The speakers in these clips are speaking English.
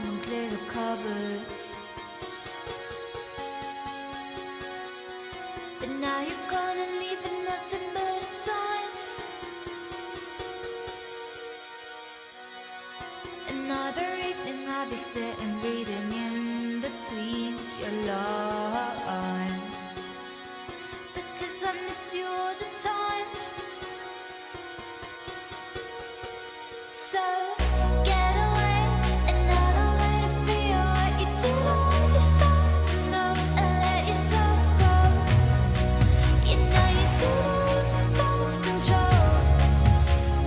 come and clear the cupboard. But now you're gone and leaving nothing but a sign. Another evening I'll be sitting reading in between your lines, because I miss you all the time. So get away, another way to feel what you did on yourself, to know and let yourself go. You know you did lose your self-control.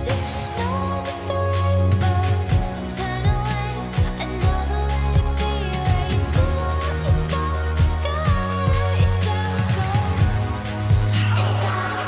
There's no other the rainbow. Turn away, another way to be where you did let yourself go, let yourself go. It's like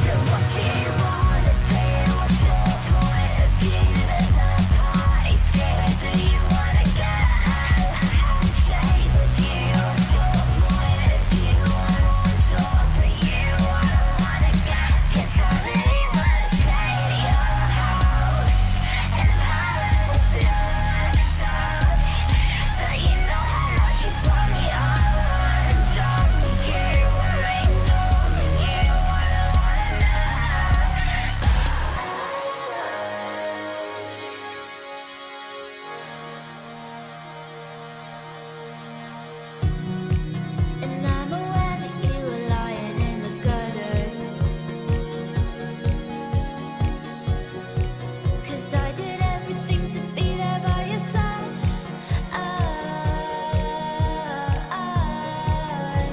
so what do you wanna do? What's your point of view? There's a party scared. Do you wanna get out? Handshake with you. What's your point of view? I want to talk, but you I don't wanna get. 'Cause I really wanna stay at your house and Paris looks up. But you know how much you brought me all undone. You were ignoring you. I don't wanna know. And I'm aware that you were lying in the gutter, 'cause I did everything to be there by your side.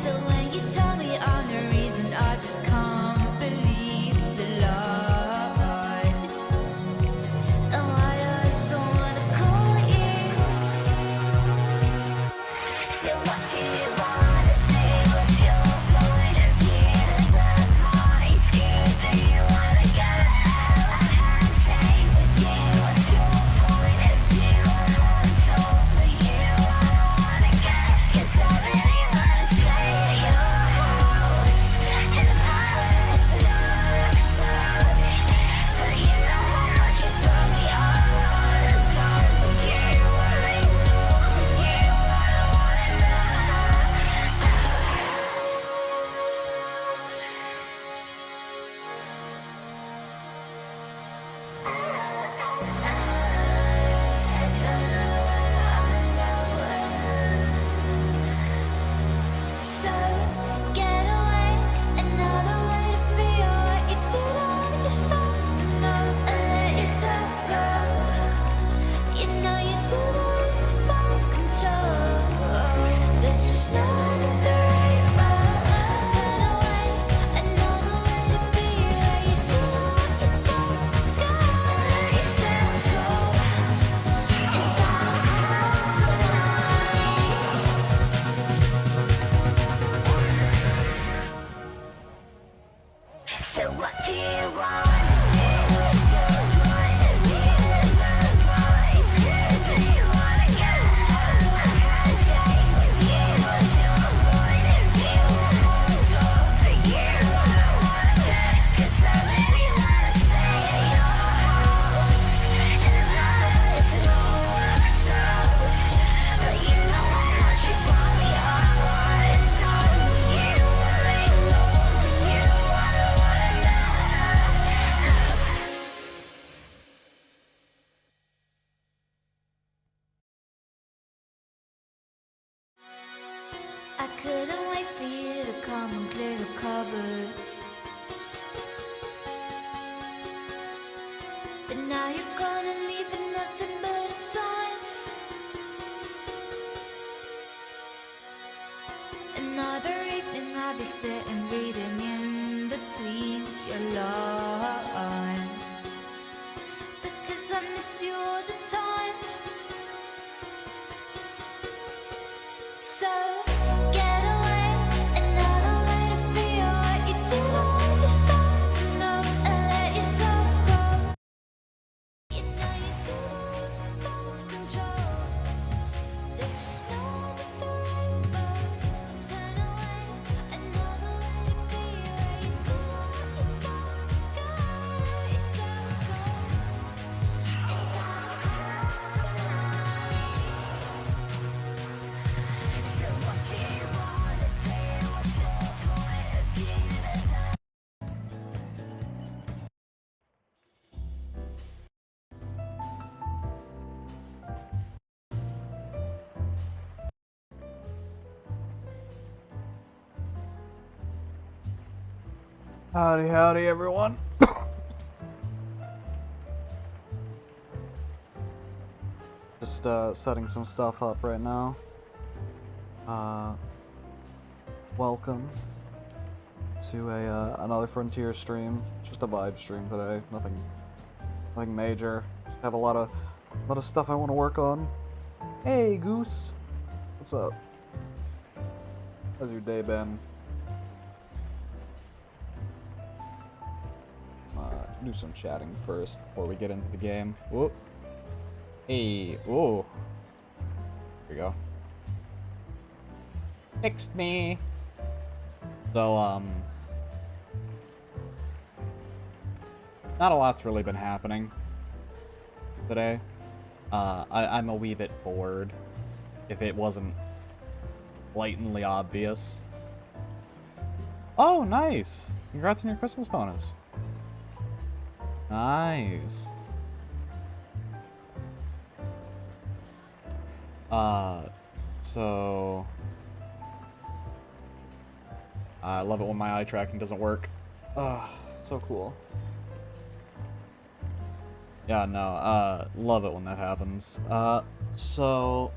So when you tell me I'm the reason, I just can't believe the lies. And why do I so wanna call you? So what do you wanna do? What's your point of view? There's a party scared. Do you wanna get out? Handshake with you. What's your point of view? I want to talk, but you I don't wanna get. 'Cause I really wanna stay at your house and Paris looks up. But you know how much you brought me all undone. You were ignoring you. I don't wanna know. So get away, another way to feel what you did on yourself, to know and let yourself go. You know you did lose your self-control. There's no other rainbow. Turn away, another way to be where you did let yourself go, let yourself go. It's all so what do you want? What's your point of view? There's a party scared. Do you wanna get out? Handshake with you. What's your point of view? I want to talk, but you I don't wanna get. 'Cause I really wanna stay at your house and Paris looks up. But you know how much you brought me all undone. You were ignoring you. I don't wanna know. Howdy, howdy, everyone. Just setting some stuff up right now. Welcome to another Frontier stream. Just a vibe stream today. Nothing major. Just have a lot of stuff I want to work on. Hey, Goose. What's up? How's your day been? Do some chatting first before we get into the game. Whoop. Hey. Whoa. Here we go. Fixed me. So, not a lot's really been happening today. I'm a wee bit bored, if it wasn't blatantly obvious. Oh, nice! Congrats on your Christmas bonus. Nice. So I love it when my eye tracking doesn't work. So cool. Yeah, no, love it when that happens. So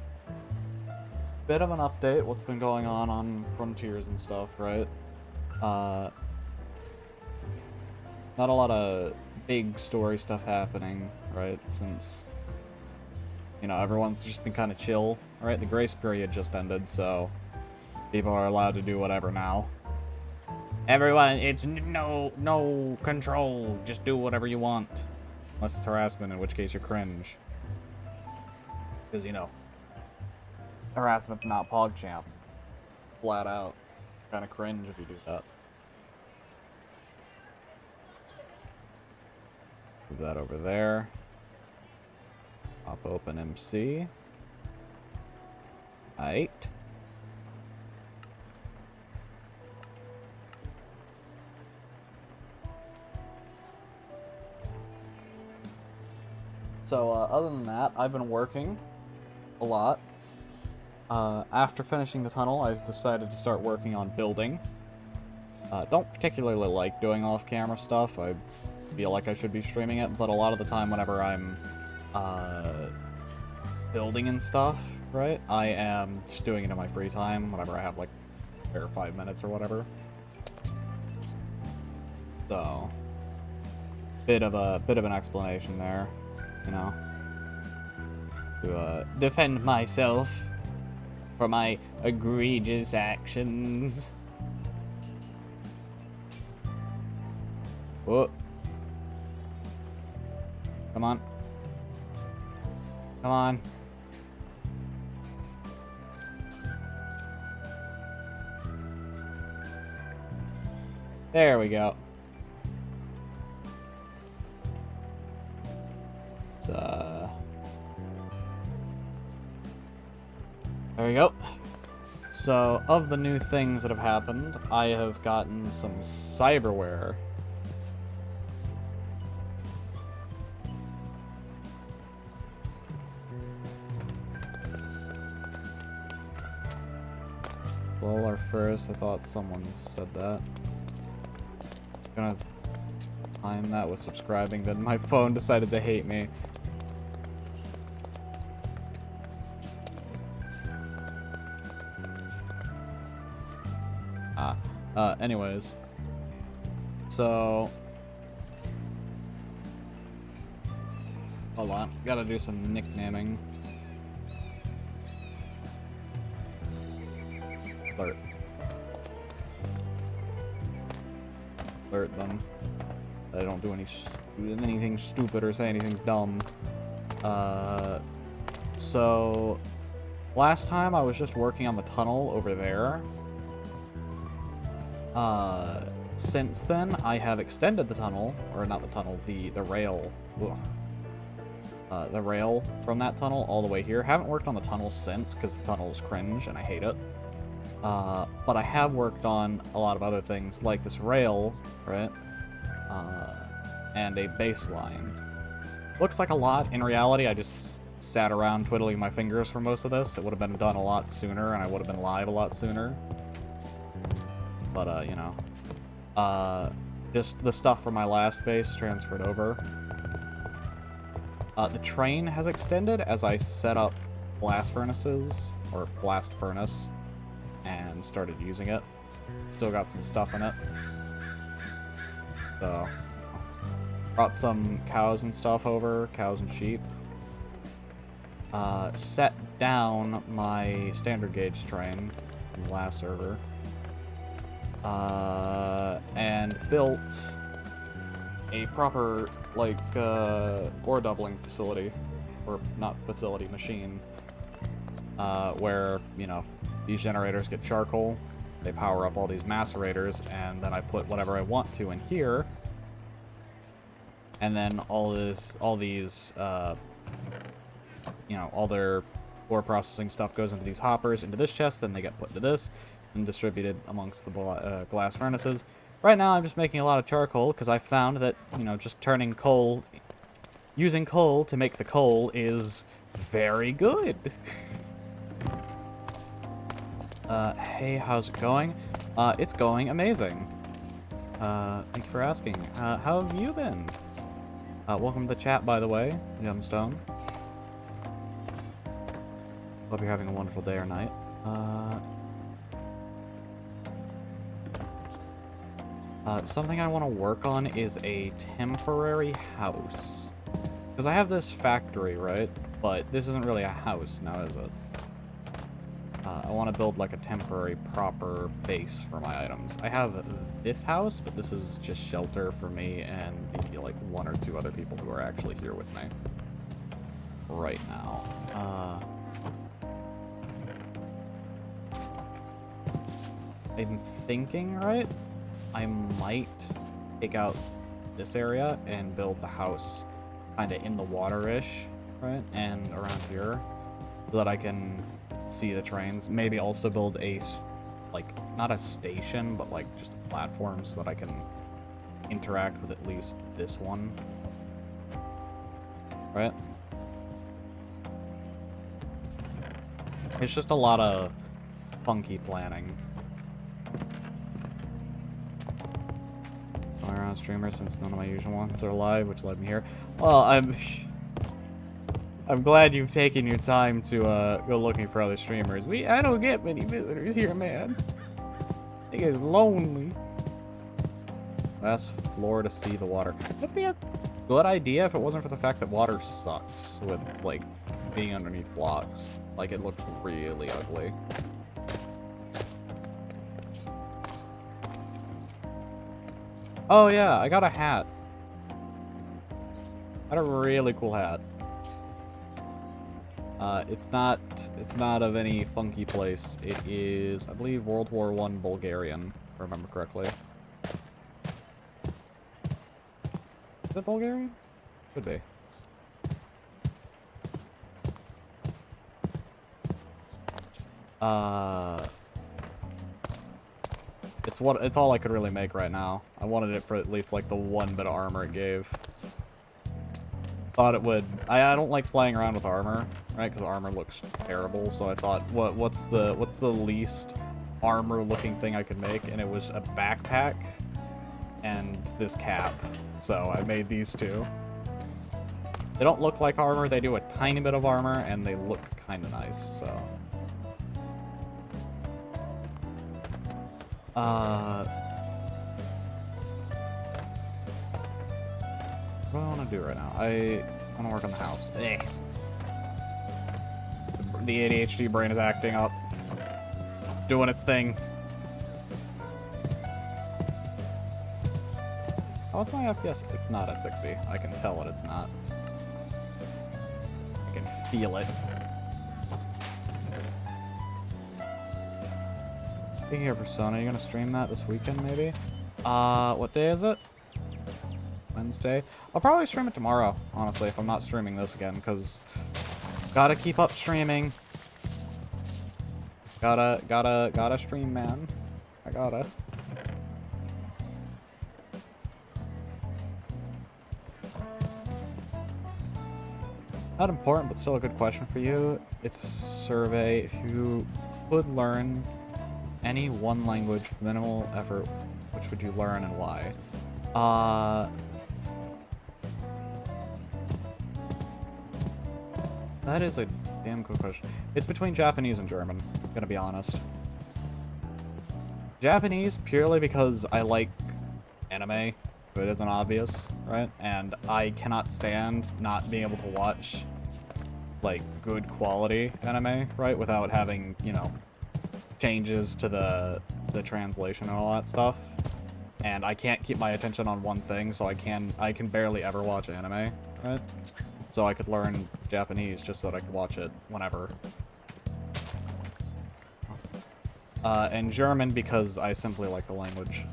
bit of an update, what's been going on Frontiers and stuff, right? Not a lot of big story stuff happening, right? Since, you know, everyone's just been kind of chill, right? The grace period just ended, so people are allowed to do whatever now. Everyone, it's no control. Just do whatever you want. Unless it's harassment, in which case you're cringe. Because, you know, harassment's not PogChamp. Flat out. Kind of cringe if you do that. Move that over there. Pop open MC. Aight. So, other than that, I've been working a lot. After finishing the tunnel, I decided to start working on building. Don't particularly like doing off-camera stuff. I feel like I should be streaming it, but a lot of the time whenever I'm building and stuff, right, I am just doing it in my free time whenever I have like 4 or 5 minutes or whatever. So bit of an explanation there, you know, to defend myself for my egregious actions. Whoa. Come on. Come on. There we go. It's, there we go. So, of the new things that have happened, I have gotten some cyberware. Well, our first, I thought someone said that. Gonna time that with subscribing, then my phone decided to hate me. Anyways. So. Hold on, gotta do some nicknaming. Alert. Alert them. I don't do anything stupid or say anything dumb. So last time I was just working on the tunnel over there. Since then I have extended the tunnel, or not the tunnel, the rail. The rail from that tunnel all the way here. Haven't worked on the tunnel since, because the tunnel is cringe and I hate it. But I have worked on a lot of other things, like this rail, right? And a baseline. Looks like a lot. In reality, I just sat around twiddling my fingers for most of this. It would have been done a lot sooner, and I would have been live a lot sooner. But, you know. just the stuff from my last base transferred over. The train has extended as I set up blast furnaces, or blast furnace, and started using it. Still got some stuff in it. So, brought some cows and stuff over, cows and sheep. Set down my standard gauge train from the last server. And built a proper, like, ore doubling facility. Or not facility, machine. Where, you know, these generators get charcoal. They power up all these macerators, and then I put whatever I want to in here. And then all these, you know, all their ore processing stuff goes into these hoppers, into this chest, then they get put into this, and distributed amongst the glass furnaces. Right now, I'm just making a lot of charcoal, because I found that, you know, just turning coal, using coal to make the coal is very good. Hey, how's it going? It's going amazing. Thank you for asking. How have you been? Welcome to the chat, by the way, Gemstone. Hope you're having a wonderful day or night. Something I want to work on is a temporary house. Because I have this factory, right? But this isn't really a house now, is it? I want to build like a temporary proper base for my items. I have this house, but this is just shelter for me and the like 1 or 2 other people who are actually here with me right now. I'm thinking, right? I might take out this area and build the house kind of in the water-ish, right? And around here so that I can see the trains. Maybe also build a, like, not a station, but like just a platform so that I can interact with at least this one. Right? It's just a lot of funky planning. I'm around streamers since none of my usual ones are live, which led me here. Well, I'm glad you've taken your time to go looking for other streamers. I don't get many visitors here, man. I think it's lonely. Last floor to see the water. That'd be a good idea if it wasn't for the fact that water sucks with, like, being underneath blocks. Like, it looks really ugly. Oh yeah, I got a hat. I got a really cool hat. It's not of any funky place. It is, I believe, World War I Bulgarian, if I remember correctly. Is it Bulgarian? Could be. It's all I could really make right now. I wanted it for at least like the 1 bit of armor it gave. Thought it would. I don't like playing around with armor, right? Because armor looks terrible. So I thought, what's the least armor-looking thing I could make? And it was a backpack and this cap. So I made these two. They don't look like armor. They do a tiny bit of armor, and they look kind of nice. So. What do I want to do right now? I want to work on the house. Eh. The ADHD brain is acting up. It's doing its thing. Oh, what's my FPS? It's not at 60. I can tell it it's not. I can feel it. Speaking of Persona, you gonna stream that this weekend, maybe? What day is it? Wednesday? I'll probably stream it tomorrow, honestly, if I'm not streaming this again, because gotta keep up streaming. Gotta stream, man. I gotta. Not important, but still a good question for you. It's a survey. If you could learn any one language with minimal effort, which would you learn and why? That is a damn good question. It's between Japanese and German, I'm gonna be honest. Japanese, purely because I like anime, but it isn't obvious, right? And I cannot stand not being able to watch, like, good quality anime, right? Without having, you know, changes to the translation and all that stuff. And I can't keep my attention on one thing, so I can barely ever watch anime, right? So I could learn Japanese just so that I could watch it whenever. And German because I simply like the language.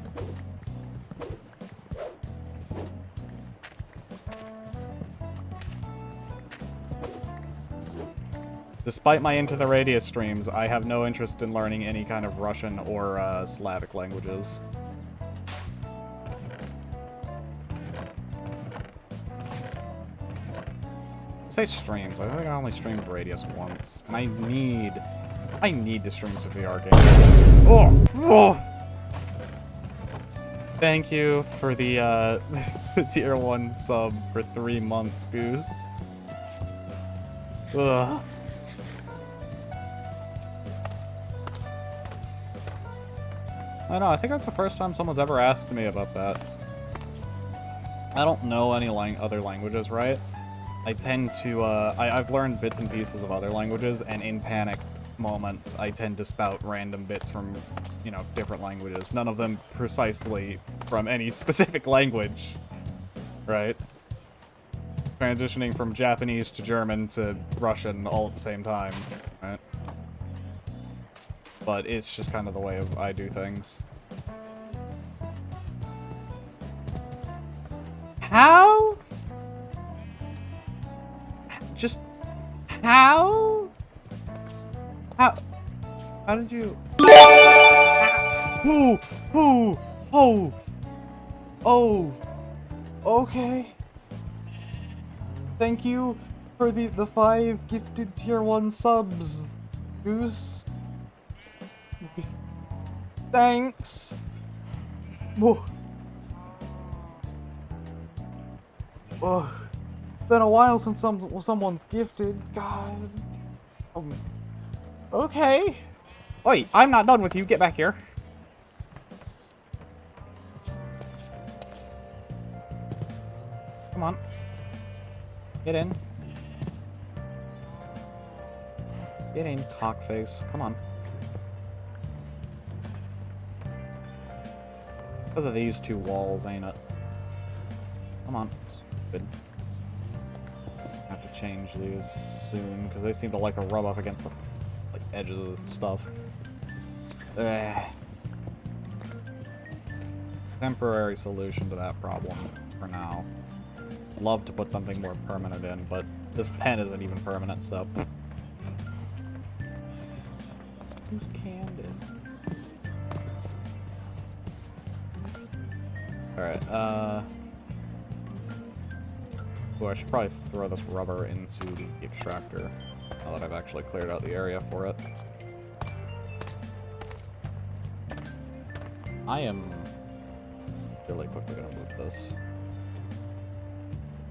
Despite my Into the Radius streams, I have no interest in learning any kind of Russian or Slavic languages. I say streams, I think I only streamed Radius once. And I need to stream some VR games. Oh! Oh! Thank you for the, the tier 1 sub for 3 months, Goose. Ugh. I know, I think that's the first time someone's ever asked me about that. I don't know any other languages, right? I tend to, I've learned bits and pieces of other languages, and in panic moments, I tend to spout random bits from, you know, different languages. None of them precisely from any specific language, right? Transitioning from Japanese to German to Russian all at the same time, right? But it's just kind of the way I do things. How? Just how? How did you? Oh. Okay. Thank you for the 5 gifted tier 1 subs, Goose. Thanks. Whoa. Oh, been a while since someone's gifted. God. Okay. Oi, I'm not done with you. Get back here. Come on. Get in. Get in, cockface. Come on. Because of these 2 walls, ain't it? Come on. Stupid. Have to change these soon, because they seem to like to rub up against the like, edges of the stuff. Ugh. Temporary solution to that problem for now. Love to put something more permanent in, but this pen isn't even permanent, so... Who's Candace? Alright, Ooh, I should probably throw this rubber into the extractor, now that I've actually cleared out the area for it. I am really quickly gonna move this.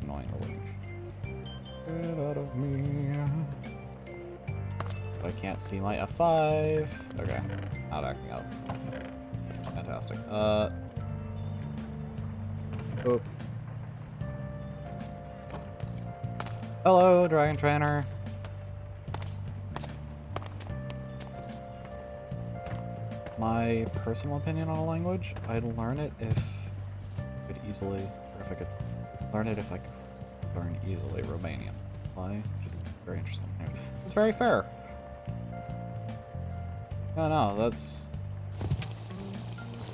Annoying the winch. Get out of me. I can't see my F5. Okay, not acting up. Fantastic. Oh. Hello, Dragon Trainer. My personal opinion on a language, I'd learn it if I could easily, or if I could learn it if I could learn easily Romanian. Why? Just very interesting. It's very fair. No, that's...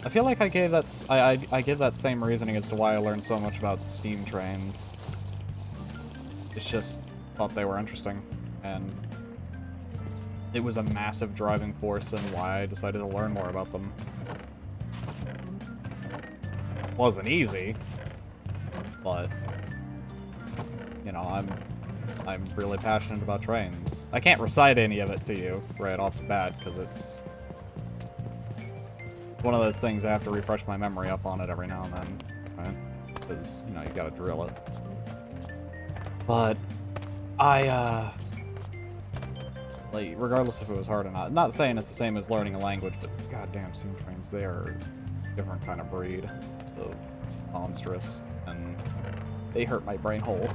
I feel like I gave that... I give that same reasoning as to why I learned so much about steam trains. It's just thought they were interesting, and it was a massive driving force in why I decided to learn more about them. It wasn't easy, but you know, I'm really passionate about trains. I can't recite any of it to you right off the bat because it's one of those things I have to refresh my memory up on it every now and then. right? Because, you know, you gotta drill it. But I, like, regardless if it was hard or not saying it's the same as learning a language, but goddamn steam trains, they are a different kind of breed of monstrous, and they hurt my brain hole.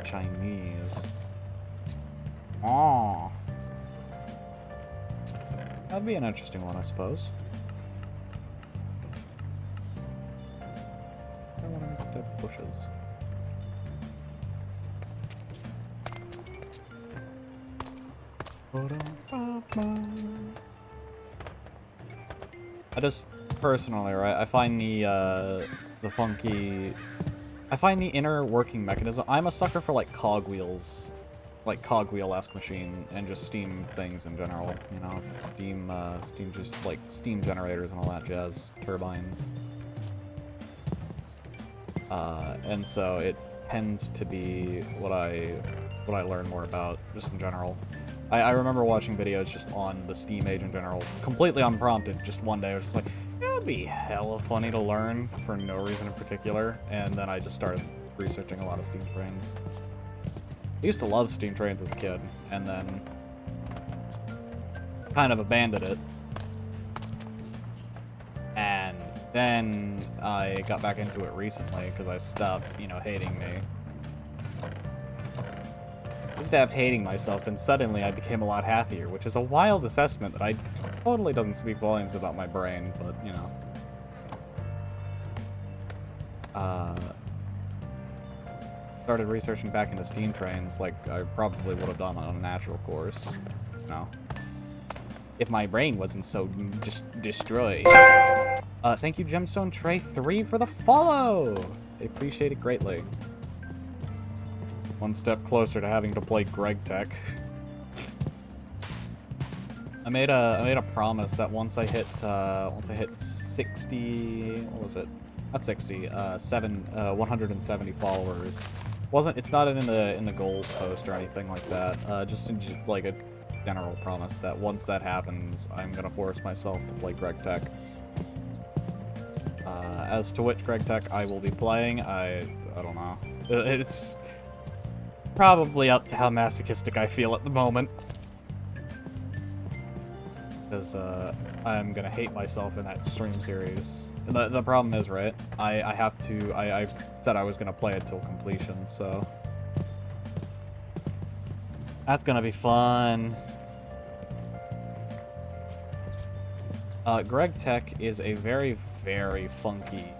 Chinese. Oh. That'd be an interesting one, I suppose. I want to make dead bushes. I just personally, right? I find the funky. I find the inner working mechanism. I'm a sucker for like cogwheels, like cogwheel-esque machine, and just steam things in general. You know, steam, just like steam generators and all that jazz, turbines. And so it tends to be what I learn more about, just in general. I remember watching videos just on the steam age in general, completely unprompted. Just one day, I was just like, it'd be hella funny to learn for no reason in particular, and then I just started researching a lot of steam trains. I used to love steam trains as a kid, and then kind of abandoned it. And then I got back into it recently because I stopped, you know, hating me. I stopped hating myself, and suddenly I became a lot happier, which is a wild assessment that I totally doesn't speak volumes about my brain, but, you know. Started researching back into steam trains like I probably would have done on a natural course, you know. If my brain wasn't so just destroyed. Thank you, Gemstone Trey 3 for the follow! I appreciate it greatly. One step closer to having to play Greg Tech. I made a promise that once I hit 60, what was it? Not 60, 170 followers. It's not in the goals post or anything like that. Just like a general promise that once that happens, I'm gonna force myself to play Greg Tech. As to which Greg Tech I will be playing, I don't know. It's probably up to how masochistic I feel at the moment. Because I'm gonna hate myself in that stream series. The problem is, right, I said I was gonna play it till completion, so that's gonna be fun. Greg Tech is a very, very funky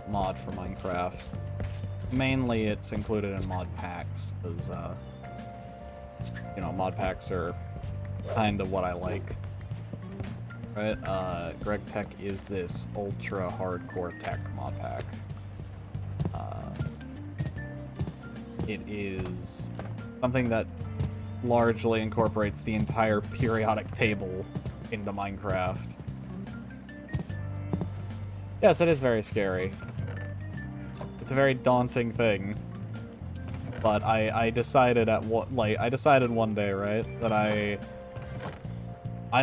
mod for Minecraft. Mainly it's included in mod packs, because, you know, mod packs are kind of what I like. Right? Greg Tech is this ultra hardcore tech mod pack. It is something that largely incorporates the entire periodic table into Minecraft. Yes, it is very scary. It's a very daunting thing. But I decided I decided one day, right, that I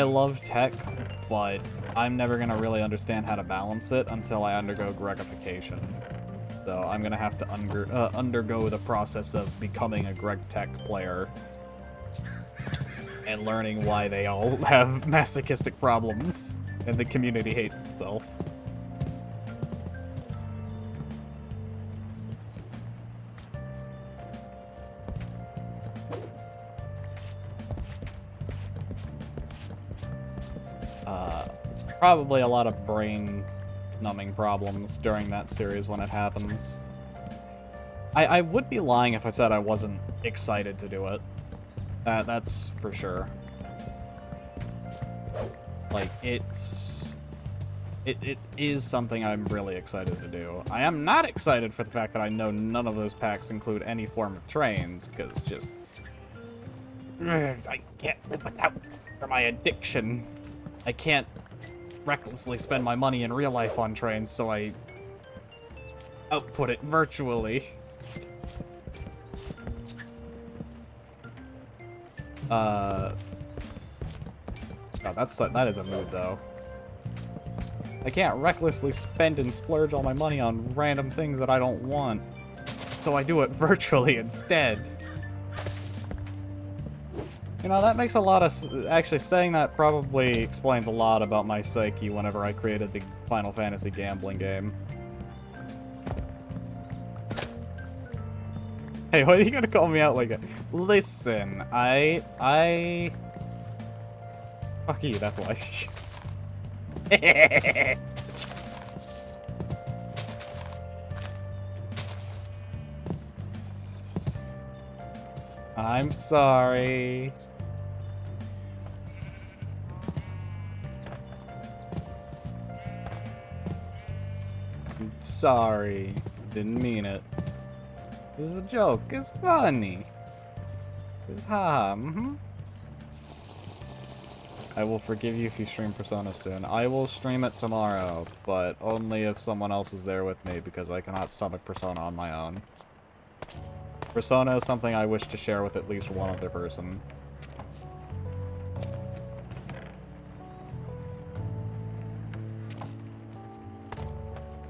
love tech, but I'm never gonna really understand how to balance it until I undergo Gregification. So I'm gonna have to undergo the process of becoming a Greg Tech player and learning why they all have masochistic problems and the community hates itself. Probably a lot of brain-numbing problems during that series when it happens. I would be lying if I said I wasn't excited to do it. That's for sure. Like, it is something I'm really excited to do. I am not excited for the fact that I know none of those packs include any form of trains, because just... I can't live without for my addiction. I can't recklessly spend my money in real life on trains, so I output it virtually. God, that is a mood, though. I can't recklessly spend and splurge all my money on random things that I don't want. So I do it virtually instead. You know, that makes a lot of... Actually, saying that probably explains a lot about my psyche whenever I created the Final Fantasy gambling game. Hey, what are you gonna call me out like that? Listen, I... Fuck you, that's why. I'm sorry. I'm sorry. Didn't mean it. This is a joke. It's funny. It's ha. I will forgive you if you stream Persona soon. I will stream it tomorrow, but only if someone else is there with me, because I cannot stomach Persona on my own. Persona is something I wish to share with at least one other person.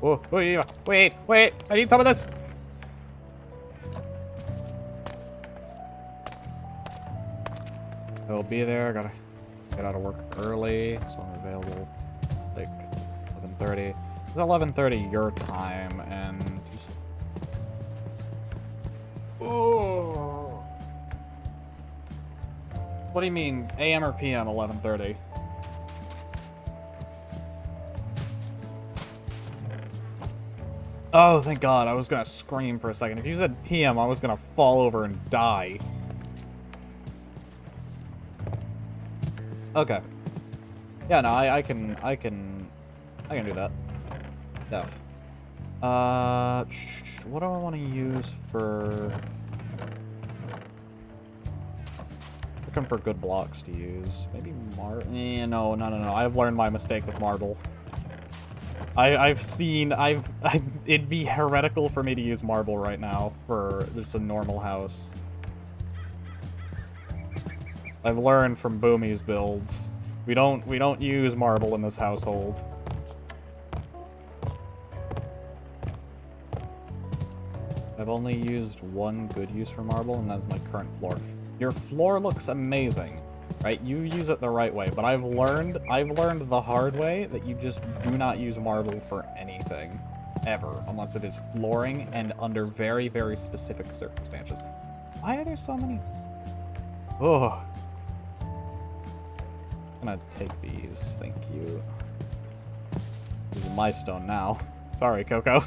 Oh, wait, I need some of this! I'll be there, gotta get out of work early, so I'm available like 11:30. It's 11:30 your time, and just... Oh. What do you mean, AM or PM 11:30? Oh, thank God, I was gonna scream for a second. If you said PM, I was gonna fall over and die. Okay. Yeah, no, I can do that. Def. What do I want to use for... Looking for good blocks to use. Maybe no. I've learned my mistake with marble. It'd be heretical for me to use marble right now for just a normal house. I've learned from Boomy's builds. We don't use marble in this household. I've only used one good use for marble, and that's my current floor. Your floor looks amazing, right? You use it the right way, but I've learned the hard way that you just do not use marble for anything, ever, unless it is flooring and under very, very specific circumstances. Why are there so many? Oh. I'm gonna take these, thank you. This is my stone now. Sorry, Coco.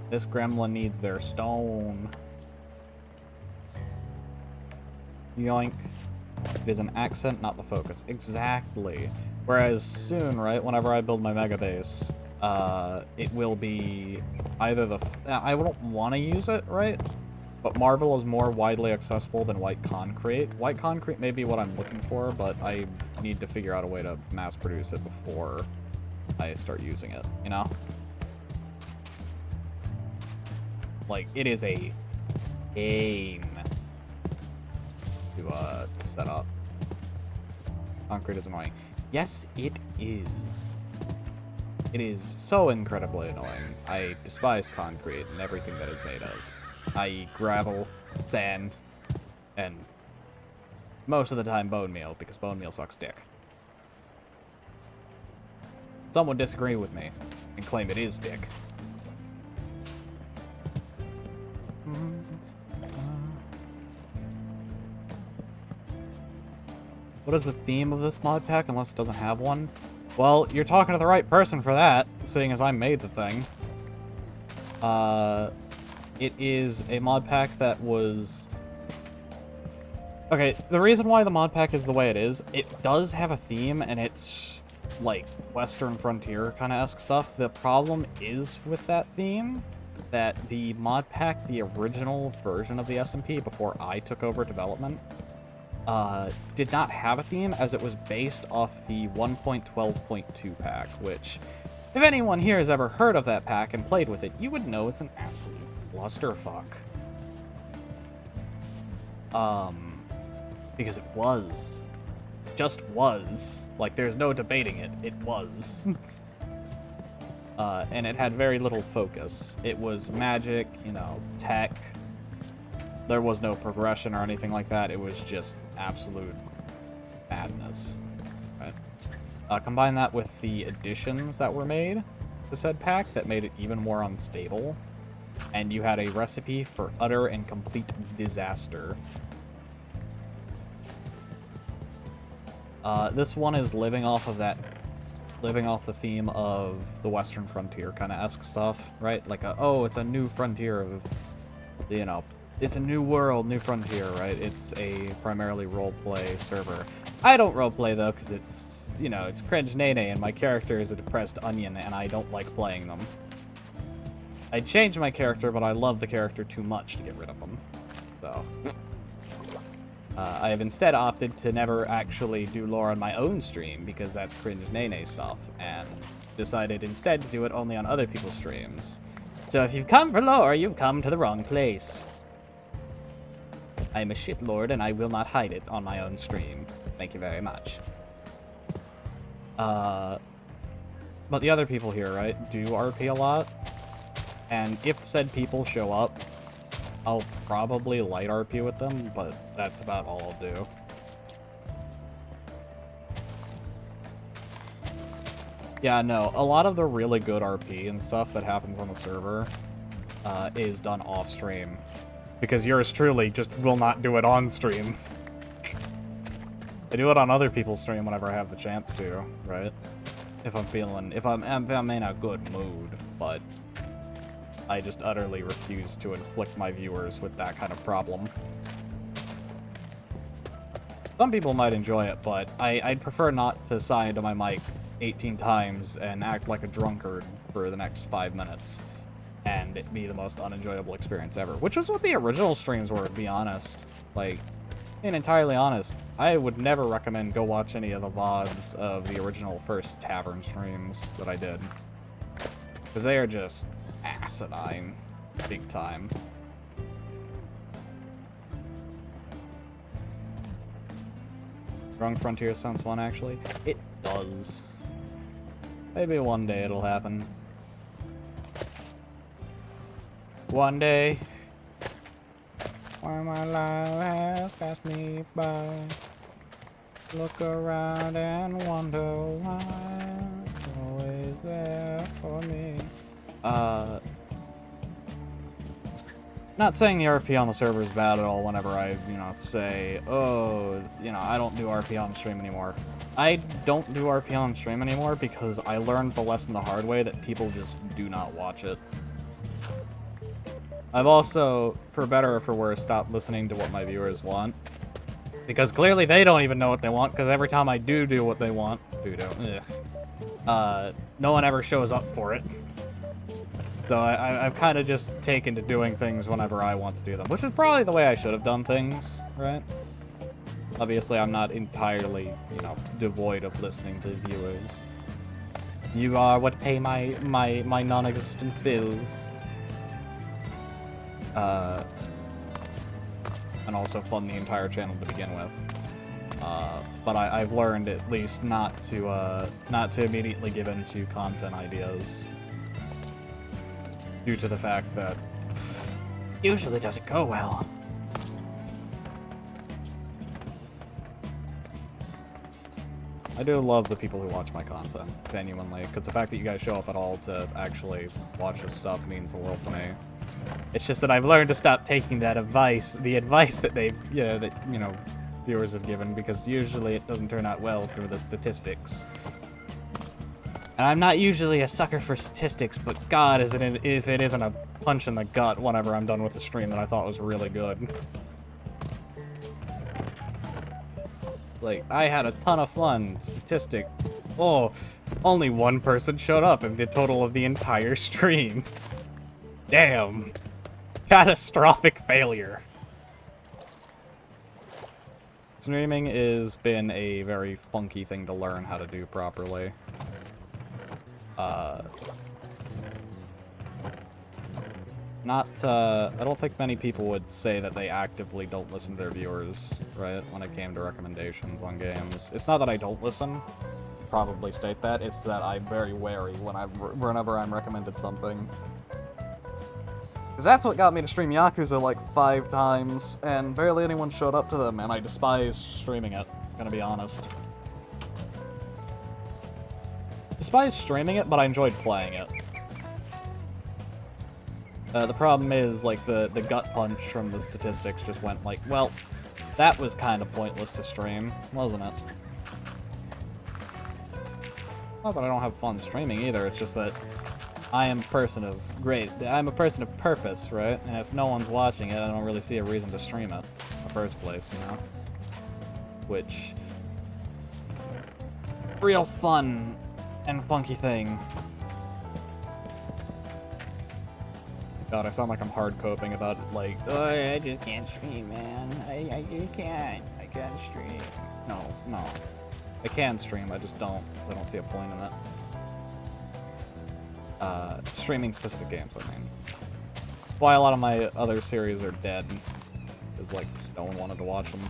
This gremlin needs their stone. Yoink. It is an accent, not the focus. Exactly. Whereas soon, right, whenever I build my mega base, it will be either the... I don't want to use it, right? But marble is more widely accessible than white concrete. White concrete may be what I'm looking for, but I need to figure out a way to mass produce it before I start using it, you know? Like, it is a pain to set up. Concrete is annoying. Yes, it is. It is so incredibly annoying. I despise concrete and everything that is made of. I.e. gravel, sand, and most of the time bone meal, because bone meal sucks dick. Some would disagree with me and claim it is dick. What is the theme of this mod pack, unless it doesn't have one? Well, you're talking to the right person for that, seeing as I made the thing. It is a mod pack that was... Okay, the reason why the mod pack is the way it is, it does have a theme, and it's, like, Western Frontier kind of esque stuff. The problem is with that theme, that the mod pack, the original version of the SMP, before I took over development, did not have a theme, as it was based off the 1.12.2 pack, which If anyone here has ever heard of that pack and played with it, you would know it's an absolute clusterfuck. Because it was. Just was. Like, there's no debating it. It was. And it had very little focus. It was magic, you know, tech. There was no progression or anything like that. It was just absolute madness. Right? Combine that with the additions that were made to said pack that made it even more unstable. And you had a recipe for utter and complete disaster. This one is living off the theme of the Western Frontier kind of esque stuff, right? Like, oh, it's a new frontier of, you know, it's a new world, new frontier, right? It's a primarily roleplay server. I don't roleplay though, because it's, you know, it's cringe nene, and my character is a depressed onion, and I don't like playing them. I'd change my character, but I love the character too much to get rid of them. So, I have instead opted to never actually do lore on my own stream, because that's cringe nene stuff, and decided instead to do it only on other people's streams. So if you've come for lore, you've come to the wrong place. I am a shitlord, and I will not hide it on my own stream. Thank you very much. But the other people here, right, do RP a lot. And if said people show up, I'll probably light RP with them, but that's about all I'll do. Yeah, no, a lot of the really good RP and stuff that happens on the server is done off-stream. Because yours truly just will not do it on stream. I do it on other people's stream whenever I have the chance to, right? If I'm in a good mood, but I just utterly refuse to inflict my viewers with that kind of problem. Some people might enjoy it, but I'd prefer not to sigh into my mic 18 times and act like a drunkard for the next 5 minutes. And it be the most unenjoyable experience ever. Which was what the original streams were, to be honest. Like, being entirely honest, I would never recommend go watch any of the VODs of the original first Tavern streams that I did. Because they are just asinine. Big time. Wrong Frontier sounds fun, actually. It does. Maybe one day it'll happen. One day, while my life has passed me by, look around and wonder why it's always there for me. Not saying the RP on the server is bad at all whenever I, you know, say, oh, you know, I don't do RP on stream anymore. I don't do RP on stream anymore because I learned the lesson the hard way that people just do not watch it. I've also, for better or for worse, stopped listening to what my viewers want. Because clearly they don't even know what they want, because every time I do what they want, no one ever shows up for it. So I've kind of just taken to doing things whenever I want to do them, which is probably the way I should have done things, right? Obviously, I'm not entirely, you know, devoid of listening to viewers. You are what pay my non-existent bills. And also fund the entire channel to begin with. But I've learned at least not to immediately give in to content ideas. Due to the fact that usually doesn't go well. I do love the people who watch my content, genuinely, because the fact that you guys show up at all to actually watch this stuff means the world to me. It's just that I've learned to stop taking that advice, the advice that viewers have given, because usually it doesn't turn out well through the statistics. And I'm not usually a sucker for statistics, but God, if it isn't a punch in the gut whenever I'm done with a stream that I thought was really good. Like, I had a ton of fun. Statistic. Oh, only one person showed up in the total of the entire stream. Damn. Catastrophic failure. Streaming has been a very funky thing to learn how to do properly. I don't think many people would say that they actively don't listen to their viewers, right, when it came to recommendations on games. It's not that I don't listen, probably state that, it's that I'm very wary whenever I'm recommended something. Because that's what got me to stream Yakuza like 5 times, and barely anyone showed up to them, and I despised streaming it, gonna be honest. Despised streaming it, but I enjoyed playing it. The problem is, like, the gut punch from the statistics just went like, well, that was kind of pointless to stream, wasn't it? Not that I don't have fun streaming either, it's just that I am a person of I'm a person of purpose, right? And if no one's watching it, I don't really see a reason to stream it in the first place, you know? Which... real fun and funky thing. God, I sound like I'm hard coping about it, like, oh, I just can't stream, man. I can't stream. No. I can stream, I just don't, because I don't see a point in it. Streaming specific games, I mean. Why a lot of my other series are dead, is like, just no one wanted to watch them.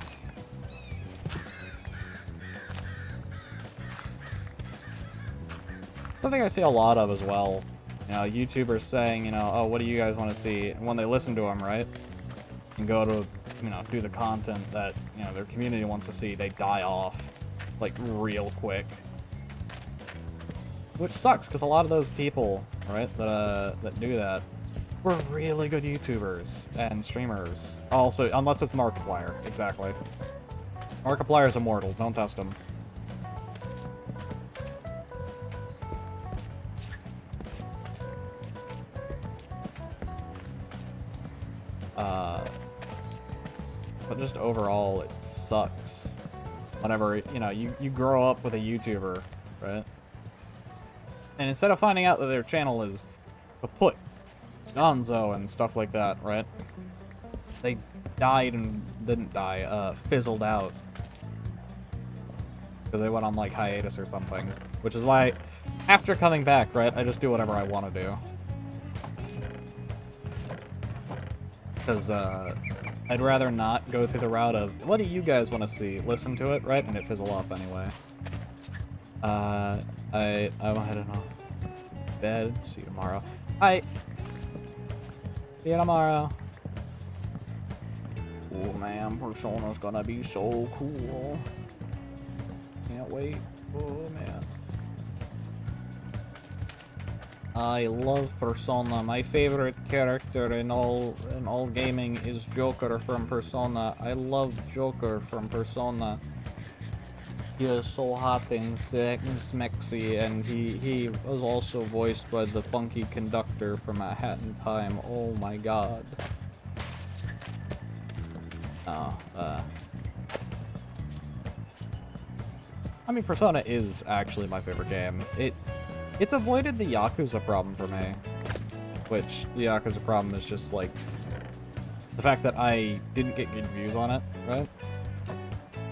Something I see a lot of as well. You know, YouTubers saying, you know, oh, what do you guys want to see? And when they listen to them, right, and go to, you know, do the content that, you know, their community wants to see, they die off, like, real quick. Which sucks, because a lot of those people, right, that do that, were really good YouTubers and streamers. Also, unless it's Markiplier, exactly. Markiplier's immortal, don't test him. But just overall, it sucks. Whenever, you know, you grow up with a YouTuber, right? And instead of finding out that their channel is kaput, gonzo, and stuff like that, right? They died and didn't die, fizzled out. Because they went on, like, hiatus or something. Which is why, after coming back, right, I just do whatever I want to do. Because, I'd rather not go through the route of, what do you guys want to see? Listen to it, right? And it fizzle off anyway. I'm heading off bed. See you tomorrow. Bye. See you tomorrow. Oh man, Persona's gonna be so cool. Can't wait. Oh man. I love Persona. My favorite character in all gaming is Joker from Persona. I love Joker from Persona. He is so hot and smexy, and he was also voiced by the funky conductor from A Hat in Time. Oh my god. I mean, Persona is actually my favorite game. It's avoided the Yakuza problem for me. Which, the Yakuza problem is just, like, the fact that I didn't get good views on it, right?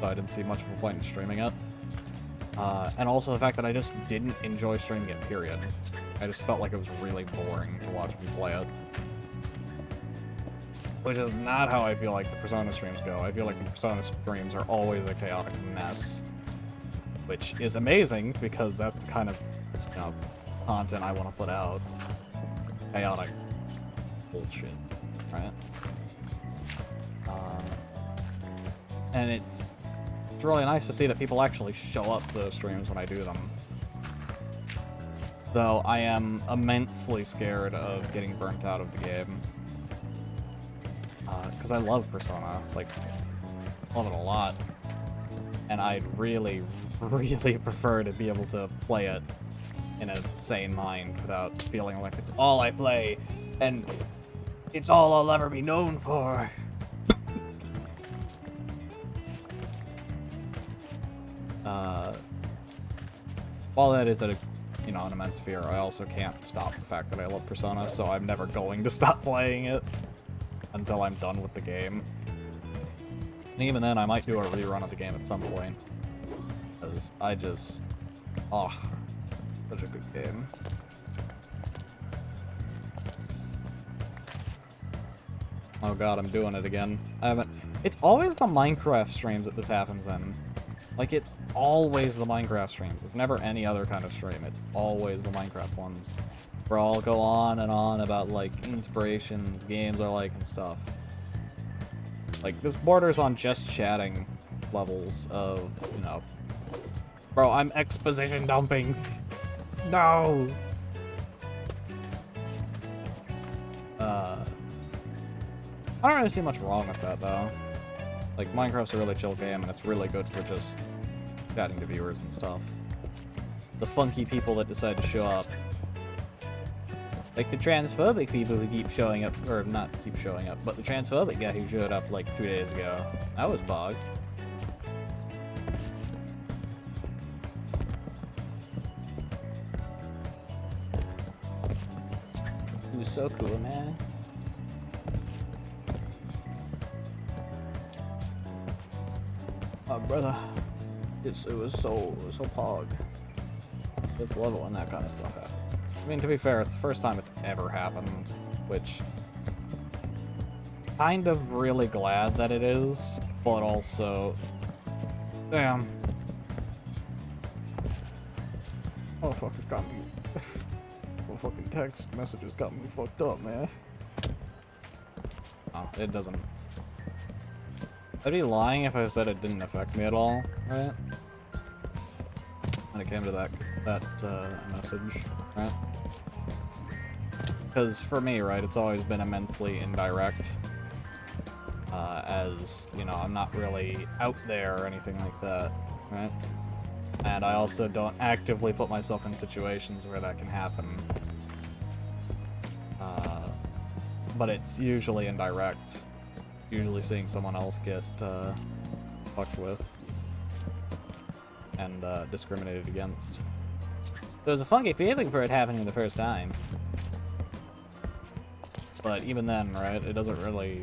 So I didn't see much of a point in streaming it. And also the fact that I just didn't enjoy streaming it, period. I just felt like it was really boring to watch me play it. Which is not how I feel like the Persona streams go. I feel like the Persona streams are always a chaotic mess. Which is amazing, because that's the kind of, you know, content I want to put out. Chaotic bullshit, right? And it's really nice to see that people actually show up to those streams when I do them. Though I am immensely scared of getting burnt out of the game. Because I love Persona, like, love it a lot. And I'd really, really prefer to be able to play it in a sane mind without feeling like it's all I play and it's all I'll ever be known for. While that is an immense fear, I also can't stop the fact that I love Persona, so I'm never going to stop playing it until I'm done with the game. And even then, I might do a rerun of the game at some point. Because I just... oh. Such a good game. Oh god, I'm doing it again. I haven't... It's always the Minecraft streams that this happens in. Like, it's always the Minecraft streams. It's never any other kind of stream. It's always the Minecraft ones. Where I'll go on and on about, like, inspirations, games I like, and stuff. Like, this borders on just chatting levels of, you know... Bro, I'm exposition dumping. No! I don't really see much wrong with that, though. Like, Minecraft's a really chill game, and it's really good for just chatting to viewers and stuff. The funky people that decide to show up. Like the transphobic people who keep showing up, or not keep showing up, but the transphobic guy who showed up like 2 days ago. That was Bog. He was so cool, man. Oh, brother. It was so Pog. Just love it when that kind of stuff happens. I mean, to be fair, it's the first time it's ever happened, which... kind of really glad that it is, but also... Damn. Oh, fuck, it's got me... Well, fucking text messages got me fucked up, man. Oh, it doesn't... I'd be lying if I said it didn't affect me at all, right? When it came to that message, right? Because for me, right, it's always been immensely indirect. As, you know, I'm not really out there or anything like that, right? And I also don't actively put myself in situations where that can happen. But it's usually indirect. Usually seeing someone else get fucked with and discriminated against. There's a funky feeling for it happening the first time. But even then, right, it doesn't really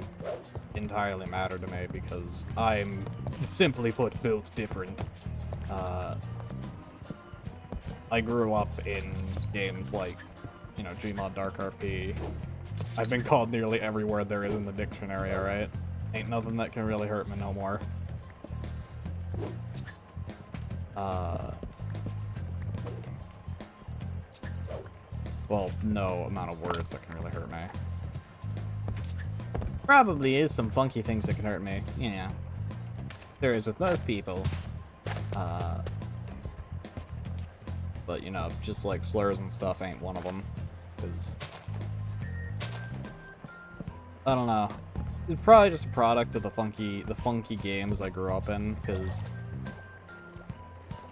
entirely matter to me because I'm, simply put, built different. I grew up in games like, you know, Gmod Dark RP. I've been called nearly every word there is in the dictionary, alright? Ain't nothing that can really hurt me no more. Well, no amount of words that can really hurt me. Probably is some funky things that can hurt me, yeah. There is with most people. But, you know, just like slurs and stuff ain't one of them. Because... I don't know. It's probably just a product of the funky games I grew up in, because...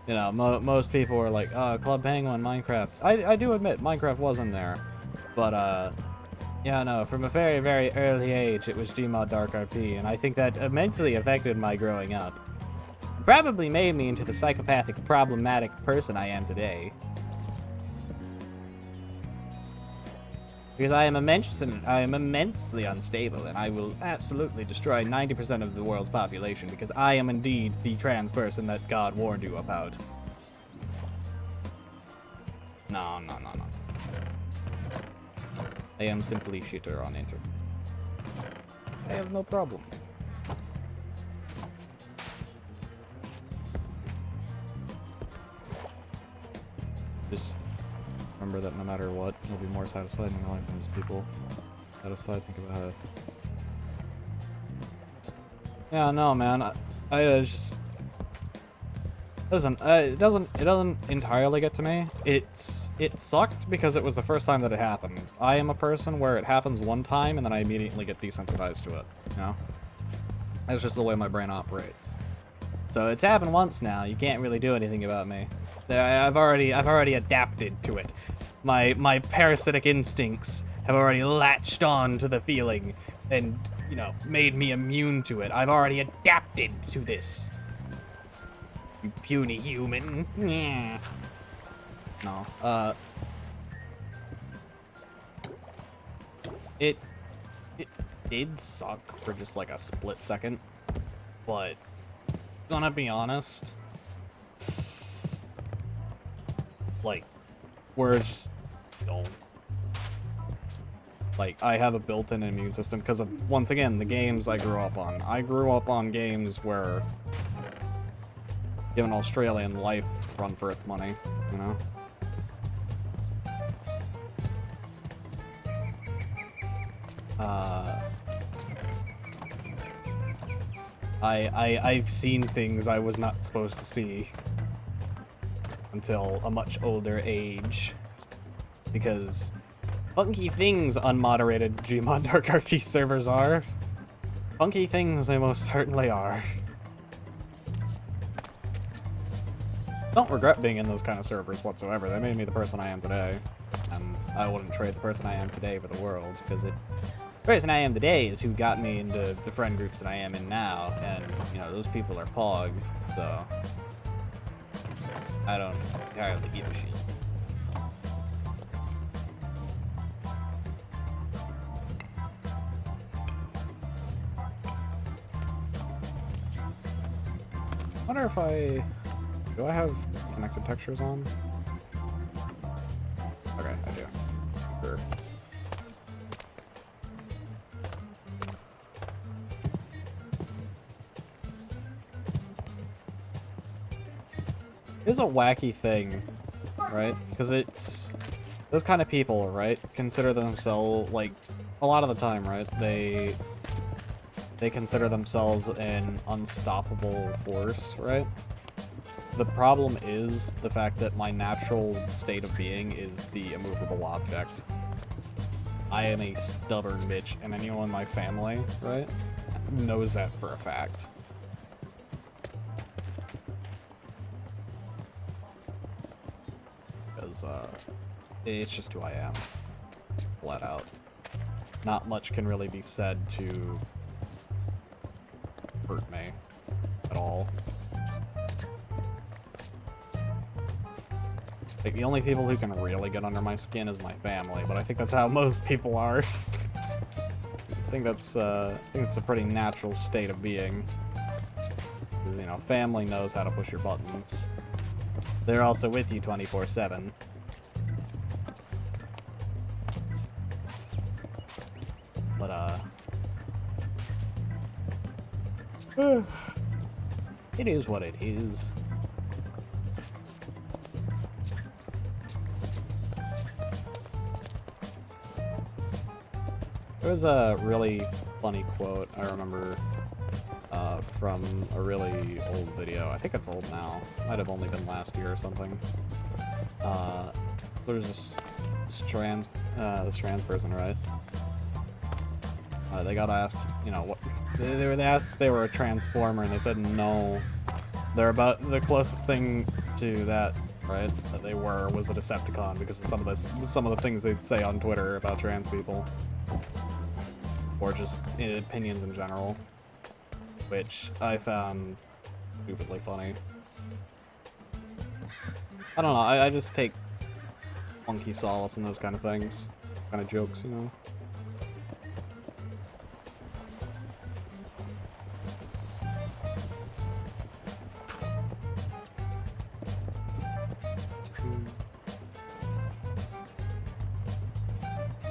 You know, most people are like, oh, Club Penguin, Minecraft. I do admit, Minecraft was in there. But, yeah, no, from a very, very early age, it was Gmod Dark RP, and I think that immensely affected my growing up. Probably made me into the psychopathic, problematic person I am today. Because I am immensely unstable, and I will absolutely destroy 90% of the world's population, because I am indeed the trans person that God warned you about. No. I am simply shitter on internet. I have no problem. Just remember that no matter what, you'll be more satisfied in your life than those people. Satisfied, think about it. Yeah, no, man. I just... Listen, it doesn't entirely get to me. It sucked because it was the first time that it happened. I am a person where it happens one time and then I immediately get desensitized to it, you know? That's just the way my brain operates. So it's happened once now. You can't really do anything about me. I've already adapted to it. My parasitic instincts have already latched on to the feeling and, you know, made me immune to it. I've already adapted to this. You puny human. Yeah. No. It did suck for just like a split second, but gonna be honest, like, where it's just don't. Like, I have a built-in immune system because of, once again, the games I grew up on. I grew up on games where give an Australian life run for its money, you know? I've seen things I was not supposed to see until a much older age. Because funky things unmoderated Gmod Dark RP servers are. Funky things they most certainly are. Don't regret being in those kind of servers whatsoever. They made me the person I am today. And I wouldn't trade the person I am today for the world, because the person I am today is who got me into the friend groups that I am in now, and, you know, those people are pog, so I don't entirely give a shit. I wonder if do I have connected textures on? Okay, I do. Sure. It's a wacky thing, right? Because it's those kind of people, right? Consider themselves, like, a lot of the time, right? They consider themselves an unstoppable force, right? The problem is the fact that my natural state of being is the immovable object. I am a stubborn bitch, and anyone in my family, right, knows that for a fact. Because, it's just who I am. Flat out. Not much can really be said to hurt me at all. Like, the only people who can really get under my skin is my family, but I think that's how most people are. I think it's a pretty natural state of being. Because, you know, family knows how to push your buttons. They're also with you 24/7. But, it is what it is. There was a really funny quote I remember from a really old video. I think it's old now. Might have only been last year or something. There's this trans person, right? They got asked, you know, what they asked if they were a transformer, and they said no. They're about the closest thing to that, right? That they was a Decepticon because of some of the things they'd say on Twitter about trans people. Or just opinions in general, which I found stupidly funny. I don't know, I just take funky solace in those kind of things, kind of jokes, you know?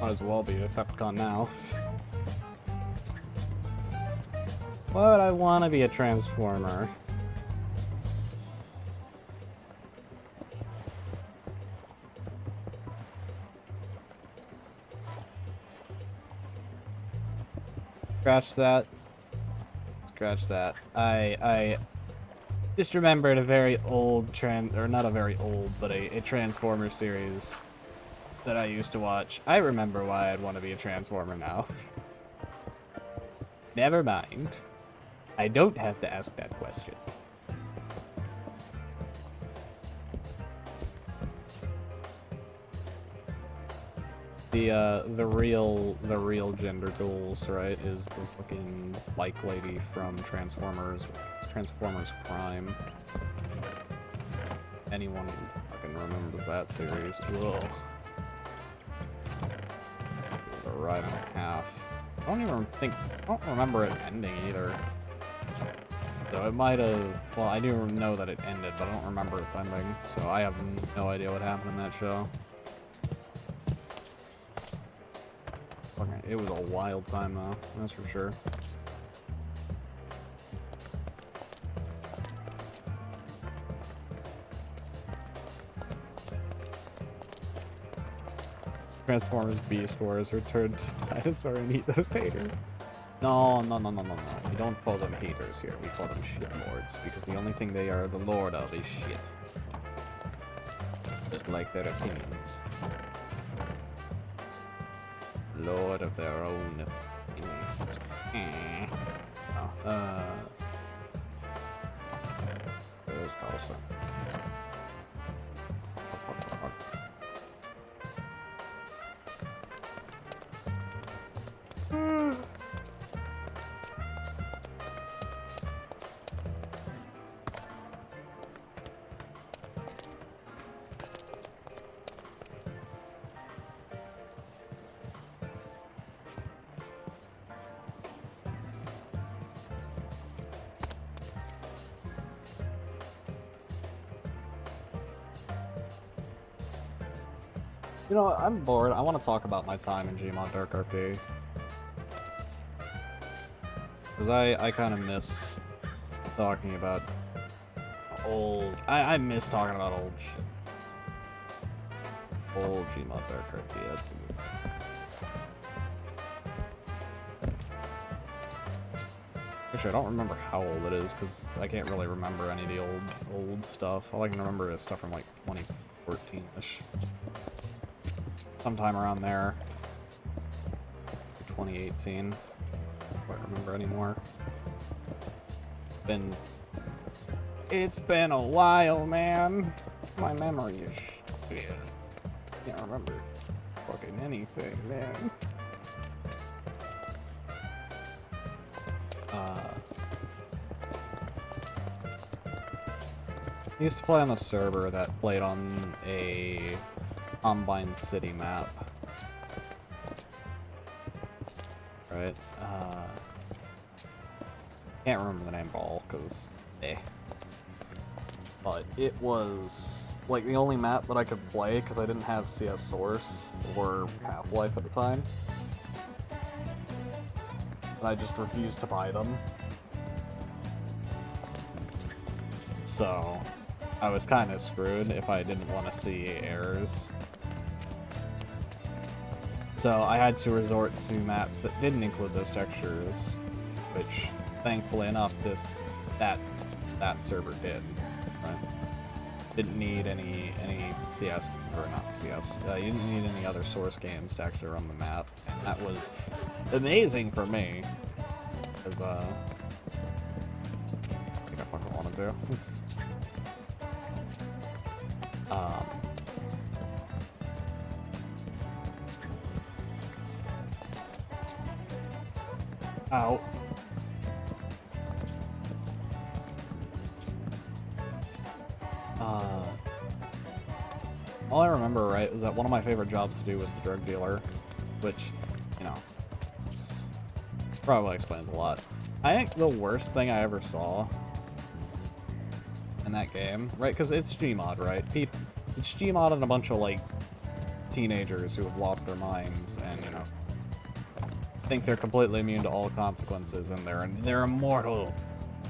Might as well be a Decepticon now. But I want to be a Transformer. Scratch that. Scratch that. I just remembered a very old not a very old, but a Transformer series that I used to watch. I remember why I'd want to be a Transformer now. Never mind. I don't have to ask that question. The real gender duels, right, is the fucking bike lady from Transformers Prime. Anyone who fucking remembers that series. Ugh. Right and a half. I don't remember it ending either. So it might have, well, I do know that it ended, but I don't remember its ending, so I have no idea what happened in that show. Fucking, it was a wild time though, that's for sure. Transformers Beast Wars returned to dinosaur and eat those haters. No. We don't call them haters here. We call them shitlords because the only thing they are the lord of is shit. Just like their opinions. Lord of their own opinions. There's Carlson. You know, I'm bored. I want to talk about my time in Gmod Dark RP. Because I kind of miss talking about old... I miss talking about old shit. Old Gmod Dark RP, that's a good. Actually, I don't remember how old it is, because I can't really remember any of the old stuff. All I can remember is stuff from, like, 2014-ish. Sometime around there. 2018. I don't remember anymore. It's been a while, man. My memory is shit. Can't remember fucking anything, man. I used to play on a server that played on a Combine City map. Right? Can't remember the name of all, because but it was like the only map that I could play because I didn't have CS Source or Half-Life at the time. And I just refused to buy them. So I was kind of screwed if I didn't want to see errors. So I had to resort to maps that didn't include those textures, which, thankfully enough, that server did. Right? Didn't need any CS, or not CS. You didn't need any other source games to actually run the map, and that was amazing for me, because I think I fucking wanted to. Ow. All I remember, right, is that one of my favorite jobs to do was the drug dealer, which, you know, it's probably explains a lot. I think the worst thing I ever saw in that game, right, because it's Gmod, right? It's Gmod and a bunch of, like, teenagers who have lost their minds and, you know, think they're completely immune to all consequences and they're immortal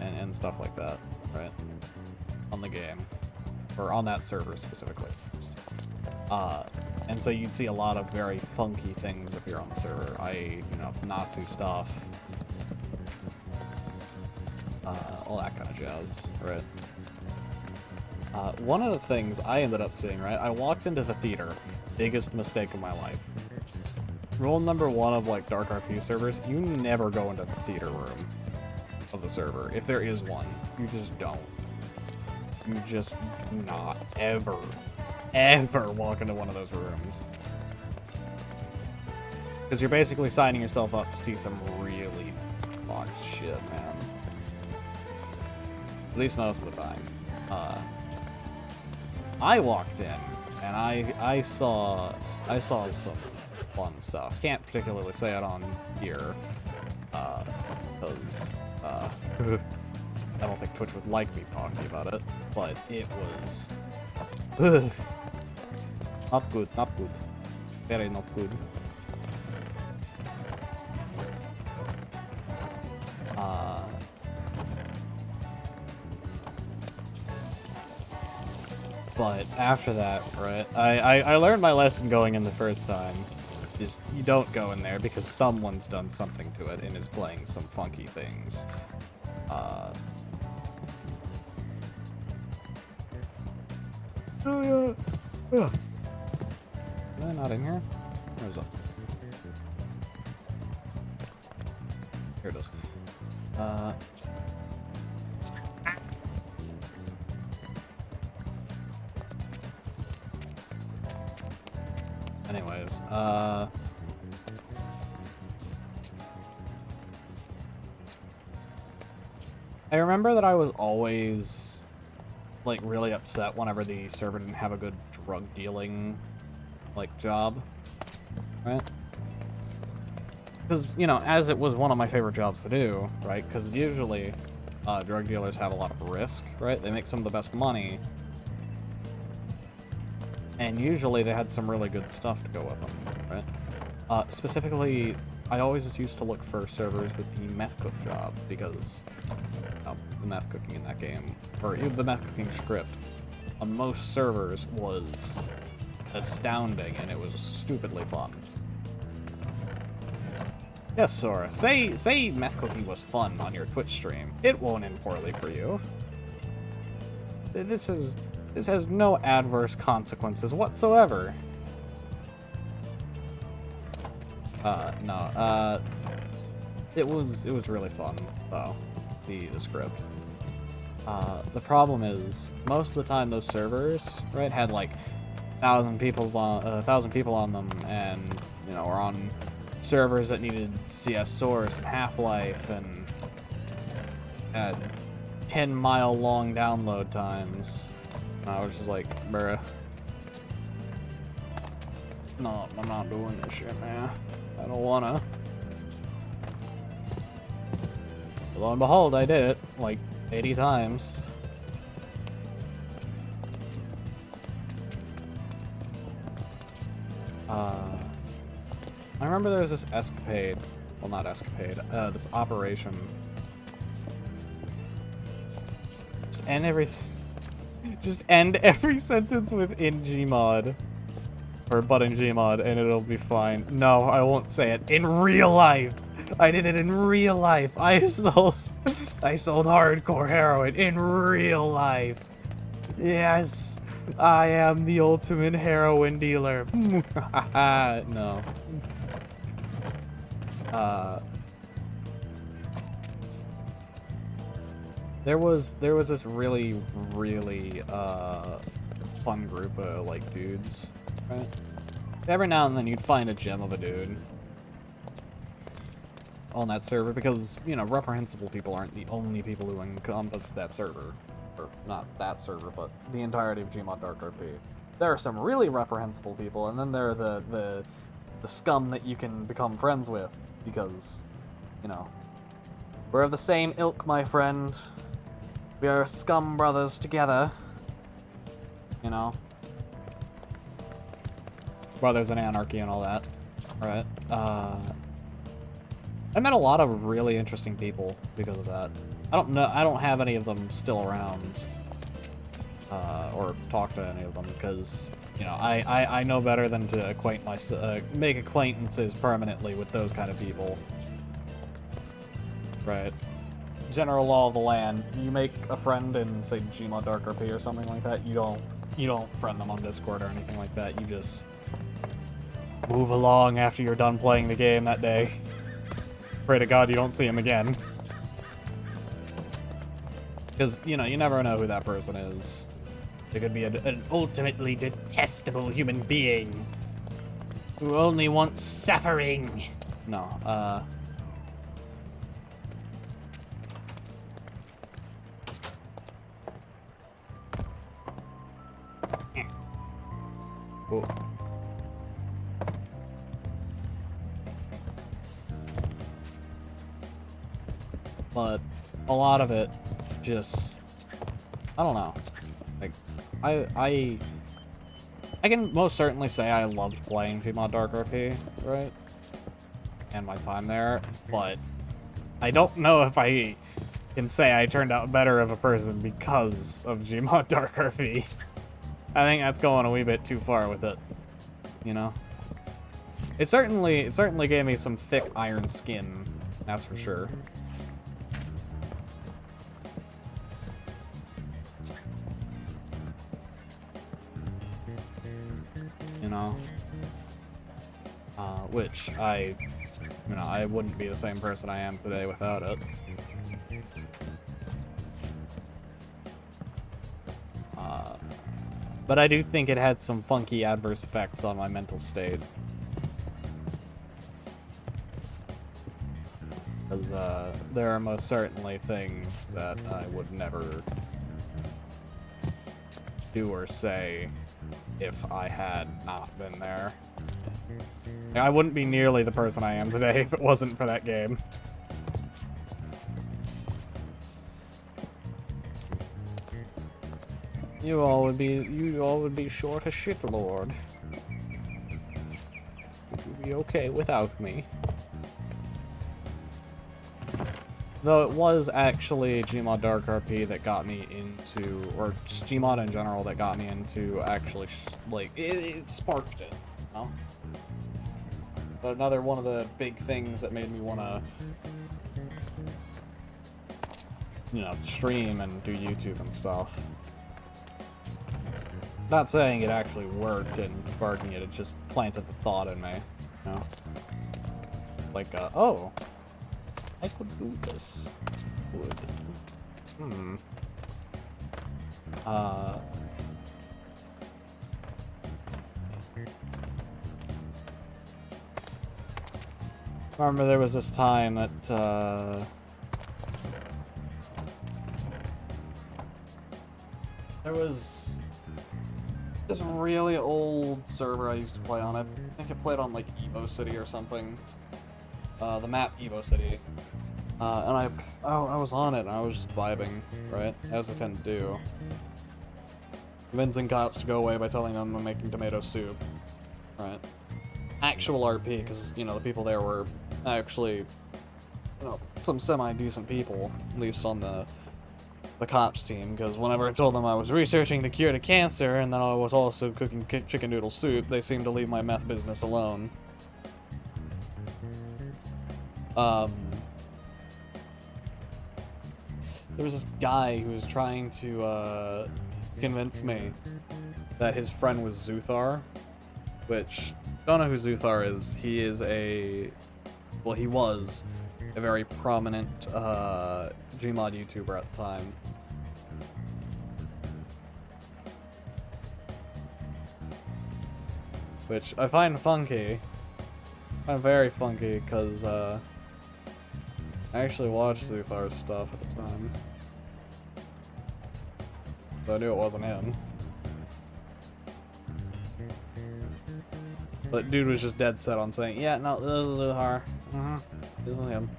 and stuff like that, right? On the game. Or on that server specifically. And so you'd see a lot of very funky things appear on the server, i.e., you know, Nazi stuff, all that kind of jazz, right? One of the things I ended up seeing, right, I walked into the theater, biggest mistake of my life. Rule number one of, like, Dark RP servers, you never go into the theater room of the server. If there is one, you just don't. You just do not ever walk into one of those rooms. Because you're basically signing yourself up to see some really fucked shit, man. At least most of the time. I walked in, and I saw some fun stuff. Can't particularly say it on here, because, I don't think Twitch would like me talking about it, but it was not good, not good. Very not good. But after that, right, I learned my lesson going in the first time. Is you don't go in there because someone's done something to it and is playing some funky things. Oh yeah. Not in here? Where's it? Here it is. Anyways, I remember that I was always, like, really upset whenever the server didn't have a good drug dealing, like, job, right? Because, you know, as it was one of my favorite jobs to do, right? Because usually, drug dealers have a lot of risk, right? They make some of the best money, and usually they had some really good stuff to go with them, right? Specifically, I always just used to look for servers with the meth cook job, because the meth cooking in that game, or even the meth cooking script, on most servers was astounding, and it was stupidly fun. Yes, Sora, say meth cooking was fun on your Twitch stream. It won't end poorly for you. This has no adverse consequences whatsoever. No, it was really fun, though, the script. The problem is, most of the time those servers, right, had like 1,000 people on them, and, you know, were on servers that needed CS Source and Half-Life, and had 10-mile long download times. And I was just like, bruh. No, I'm not doing this shit, man. I don't wanna. Lo and behold, I did it, like, 80 times. I remember there was this escapade. Well, not escapade. This operation. Just end every sentence with in Gmod. Or but in Gmod, and it'll be fine. No, I won't say it. In real life! I did it in real life! I sold hardcore heroin in real life! Yes! I am the ultimate heroin dealer. No. There was this really fun group of like dudes, right? Every now and then you'd find a gem of a dude on that server because, you know, reprehensible people aren't the only people who encompass that server. Or not that server, but the entirety of Gmod Dark RP. There are some really reprehensible people, and then there are the scum that you can become friends with because, you know, we're of the same ilk, my friend. We are scum brothers together. You know? Brothers in anarchy and all that. Right? I met a lot of really interesting people because of that. I don't have any of them still around. Or talk to any of them because, you know, I know better than to make acquaintances permanently with those kind of people. Right. General law of the land. You make a friend in, say, Gmod Dark RP or something like that, you don't friend them on Discord or anything like that. You just move along after you're done playing the game that day. Pray to God you don't see him again. Because, you know, you never know who that person is. It could be an ultimately detestable human being who only wants suffering. No, Cool. But a lot of it just, I don't know. Like, I can most certainly say I loved playing Gmod Dark RP, right? And my time there, but I don't know if I can say I turned out better of a person because of Gmod Dark RP. I think that's going a wee bit too far with it. You know? It certainly gave me some thick iron skin, that's for sure. You know? Which I wouldn't be the same person I am today without it. But I do think it had some funky adverse effects on my mental state. Because there are most certainly things that I would never do or say if I had not been there. I wouldn't be nearly the person I am today if it wasn't for that game. You all would be short as shit, Lord. You'd be okay without me. Though it was actually Gmod Dark RP that got me into, or just Gmod in general that got me into actually, like, it sparked it, you know? But another one of the big things that made me want to, you know, stream and do YouTube and stuff. Not saying it actually worked in sparking it, it just planted the thought in me, you know? Like, oh, I could do this. I remember there was this time that, there was this really old server I used to play on. I think I played on, like, Evo City or something. The map Evo City. And I was on it, and I was just vibing, right? As I tend to do. Convincing cops to go away by telling them I'm making tomato soup, right? Actual RP, because, you know, the people there were actually, you know, some semi-decent people, at least on the cops team, because whenever I told them I was researching the cure to cancer, and then I was also cooking chicken noodle soup, they seemed to leave my meth business alone. There was this guy who was trying to convince me that his friend was Zuthar, which, don't know who Zuthar is. He is well, he was a very prominent Gmod YouTuber at the time. Which I find funky. I find very funky, because, I actually watched Zuthar's stuff at the time. But I knew it wasn't him. But dude was just dead set on saying, yeah, no, this is Zuthar. This is him.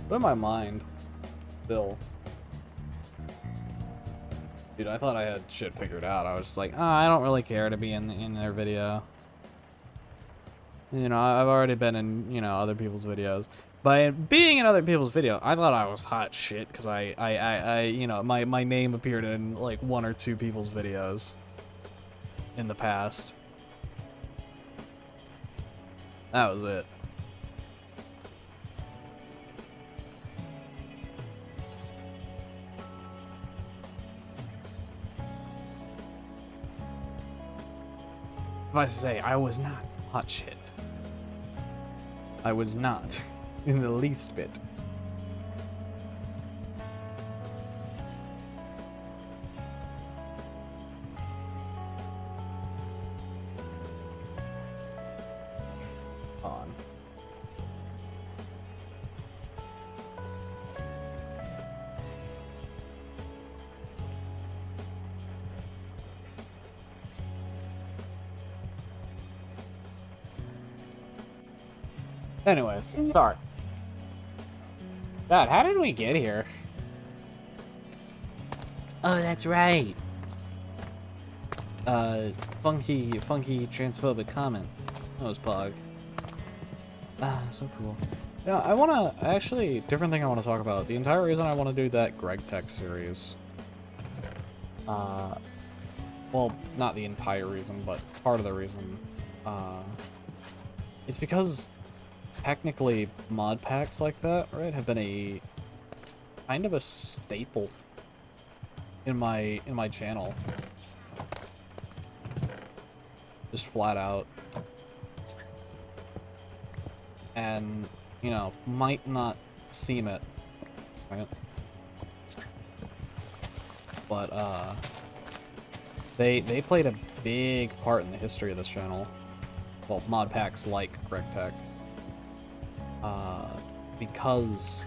But in my mind, still. Dude, I thought I had shit figured out. I was just like, oh, I don't really care to be in their video. You know, I've already been in, you know, other people's videos. By being in other people's video, I thought I was hot shit, because I you know, my name appeared in, like, 1 or 2 people's videos in the past. That was it. If I say, I was not hot shit. I was not, in the least bit. On. Anyways, sorry. God, how did we get here? Oh, that's right. Funky transphobic comment. That was Pog. Ah, so cool. Yeah, I wanna, actually, different thing I wanna talk about. The entire reason I wanna do that Greg Tech series Well, not the entire reason, but part of the reason, it's because technically mod packs like that, right, have been a kind of a staple in my channel. Just flat out. And, you know, might not seem it, right? But, they played a big part in the history of this channel. Well, mod packs like GregTech. Because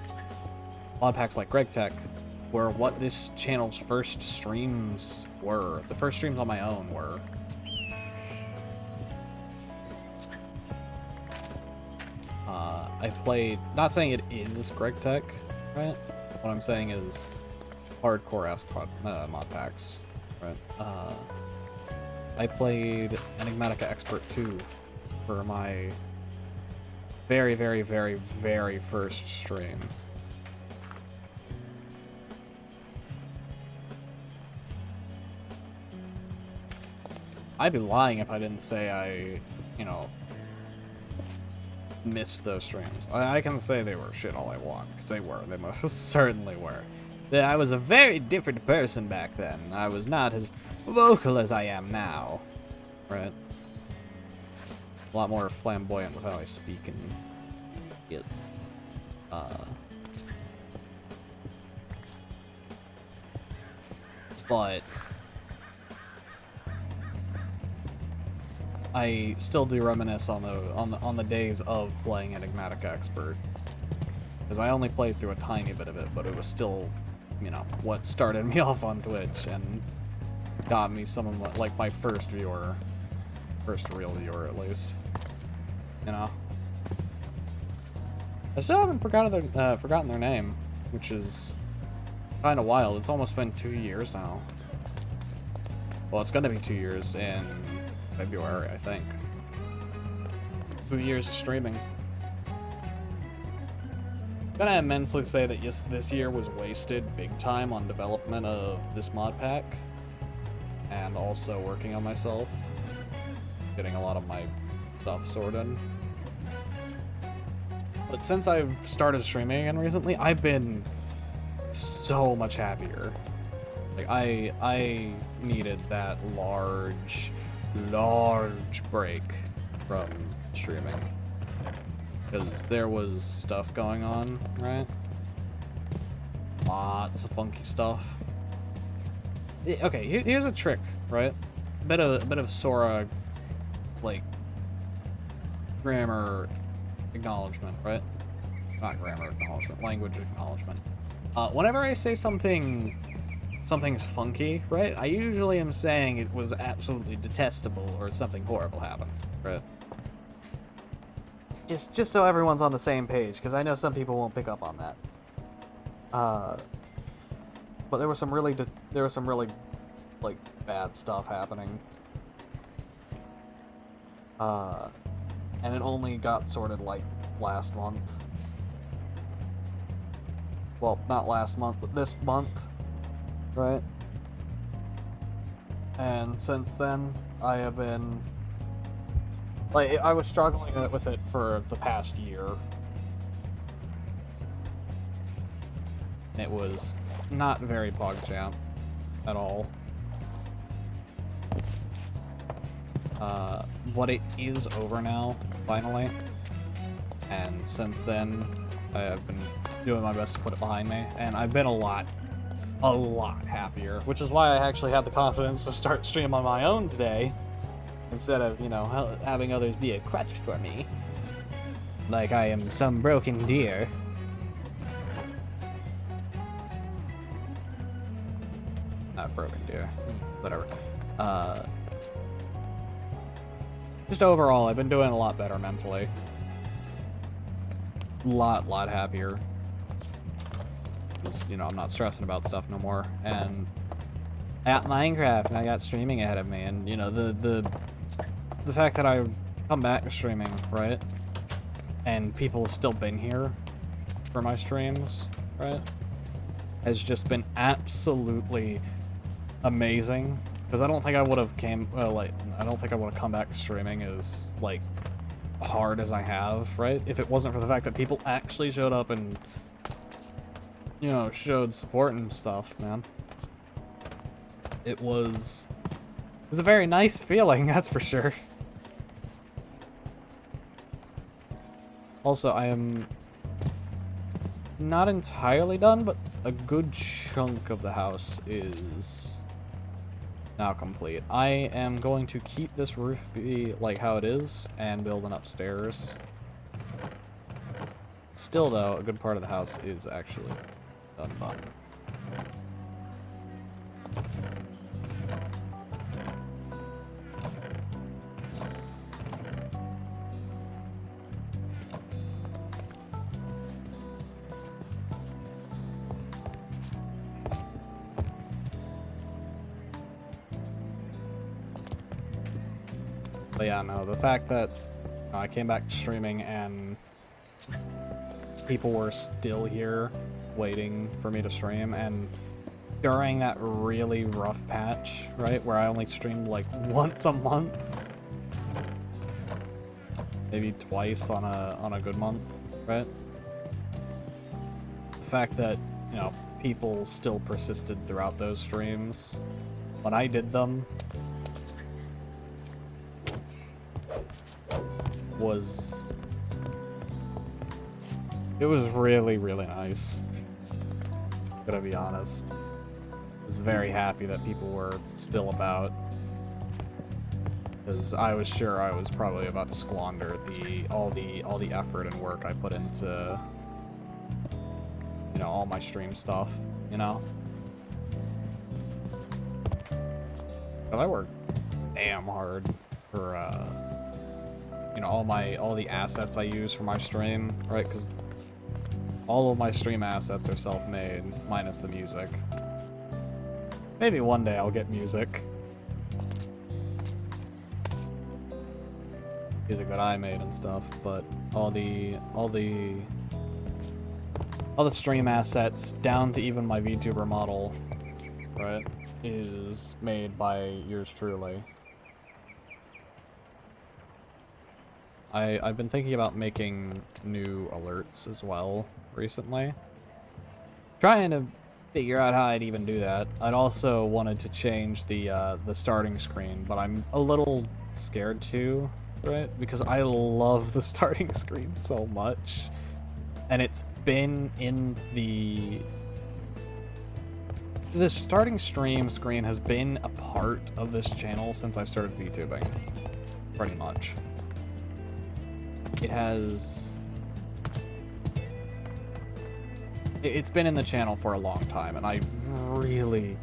mod packs like GregTech were what this channel's first streams were. The first streams on my own were. I played, not saying it is GregTech, right? What I'm saying is hardcore-ass mod packs, right? I played Enigmatica Expert 2 for my very, very, very, very first stream. I'd be lying if I didn't say I, you know, missed those streams. I can say they were shit all I want, because they were. They most certainly were. I was a very different person back then. I was not as vocal as I am now. Right? A lot more flamboyant with how I speak and it. But I still do reminisce on the days of playing Enigmatica Expert, because I only played through a tiny bit of it, but it was still, you know, what started me off on Twitch and got me some of like my first real viewer at least. You know, I still haven't forgotten their name, which is kind of wild. It's almost been 2 years now. Well, it's gonna be 2 years in February, I think. 2 years of streaming. I'm gonna immensely say that yes, this year was wasted big time on development of this mod pack, and also working on myself, getting a lot of my stuff sorted. But since I've started streaming again recently, I've been so much happier. Like, I needed that large break from streaming, because there was stuff going on, right? Lots of funky stuff. Okay, here's a trick, right? A bit of Sora, like, grammar acknowledgement, right? Not grammar acknowledgement, language acknowledgement. Whenever I say something's funky, right? I usually am saying it was absolutely detestable or something horrible happened, right? Just so everyone's on the same page, because I know some people won't pick up on that. But there was some really like bad stuff happening. And it only got sorted like last month. Well, not last month, but this month. Right? And since then, I have been, like, I was struggling with it for the past year. It was not very PogChamp at all. But it is over now, finally. And since then, I have been doing my best to put it behind me, and I've been a lot happier, which is why I actually had the confidence to start stream on my own today, instead of, you know, having others be a crutch for me, like I am some broken deer. Not broken deer, whatever. Just overall, I've been doing a lot better mentally. Lot happier. You know, I'm not stressing about stuff no more, and I got Minecraft and I got streaming ahead of me, and you know, the fact that I come back to streaming, right, and people have still been here for my streams, right, has just been absolutely amazing, because I don't think I would have I don't think I would have come back to streaming as, like, hard as I have, right? If it wasn't for the fact that people actually showed up and, you know, showed support and stuff, man. It was a very nice feeling, that's for sure. Also, I am not entirely done, but a good chunk of the house is now complete. I am going to keep this roof be like how it is and build an upstairs. Still, though, a good part of the house is actually done. But yeah, no, the fact that I came back to streaming and people were still here waiting for me to stream, and during that really rough patch, right, where I only streamed like once a month, maybe twice on a good month, right? The fact that, you know, people still persisted throughout those streams when I did them was really, really nice. Gotta be honest. I was very happy that people were still about, because I was sure I was probably about to squander all the effort and work I put into, you know, all my stream stuff, you know. But I worked damn hard for you know, all the assets I use for my stream, right? Because all of my stream assets are self-made, minus the music. Maybe one day I'll get music. Music that I made and stuff, but all the stream assets, down to even my VTuber model, right, is made by yours truly. I've been thinking about making new alerts as well recently. Trying to figure out how I'd even do that. I'd also wanted to change the starting screen, but I'm a little scared to, right? Because I love the starting screen so much. And it's been in the starting stream screen has been a part of this channel since I started VTubing, pretty much. It's been in the channel for a long time, and I really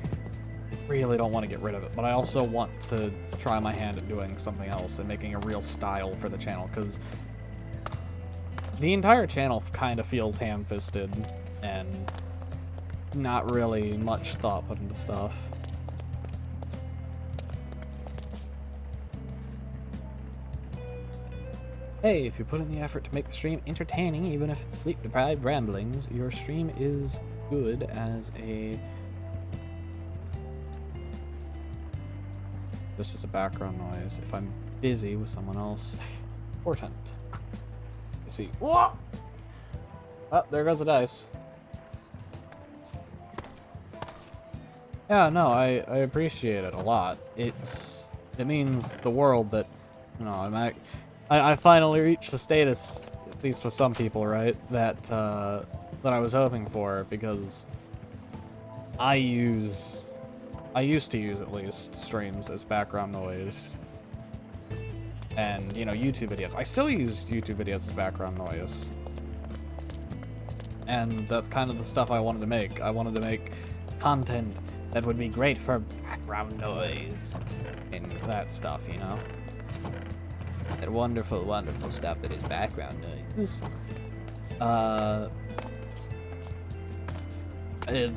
don't want to get rid of it, but I also want to try my hand at doing something else and making a real style for the channel, because the entire channel kind of feels ham-fisted and not really much thought put into stuff. Hey, if you put in the effort to make the stream entertaining, even if it's sleep-deprived ramblings, your stream is good as a... just as a background noise. If I'm busy with someone else, important. You see. Whoa! Oh, there goes the dice. Yeah, no, I appreciate it a lot. It means the world that, you know, I finally reached the status, at least with some people, right, that I was hoping for, because I used to use, at least, streams as background noise. And, you know, YouTube videos. I still use YouTube videos as background noise. And that's kind of the stuff I wanted to make. I wanted to make content that would be great for background noise and that stuff, you know? That wonderful, wonderful stuff that is background noise.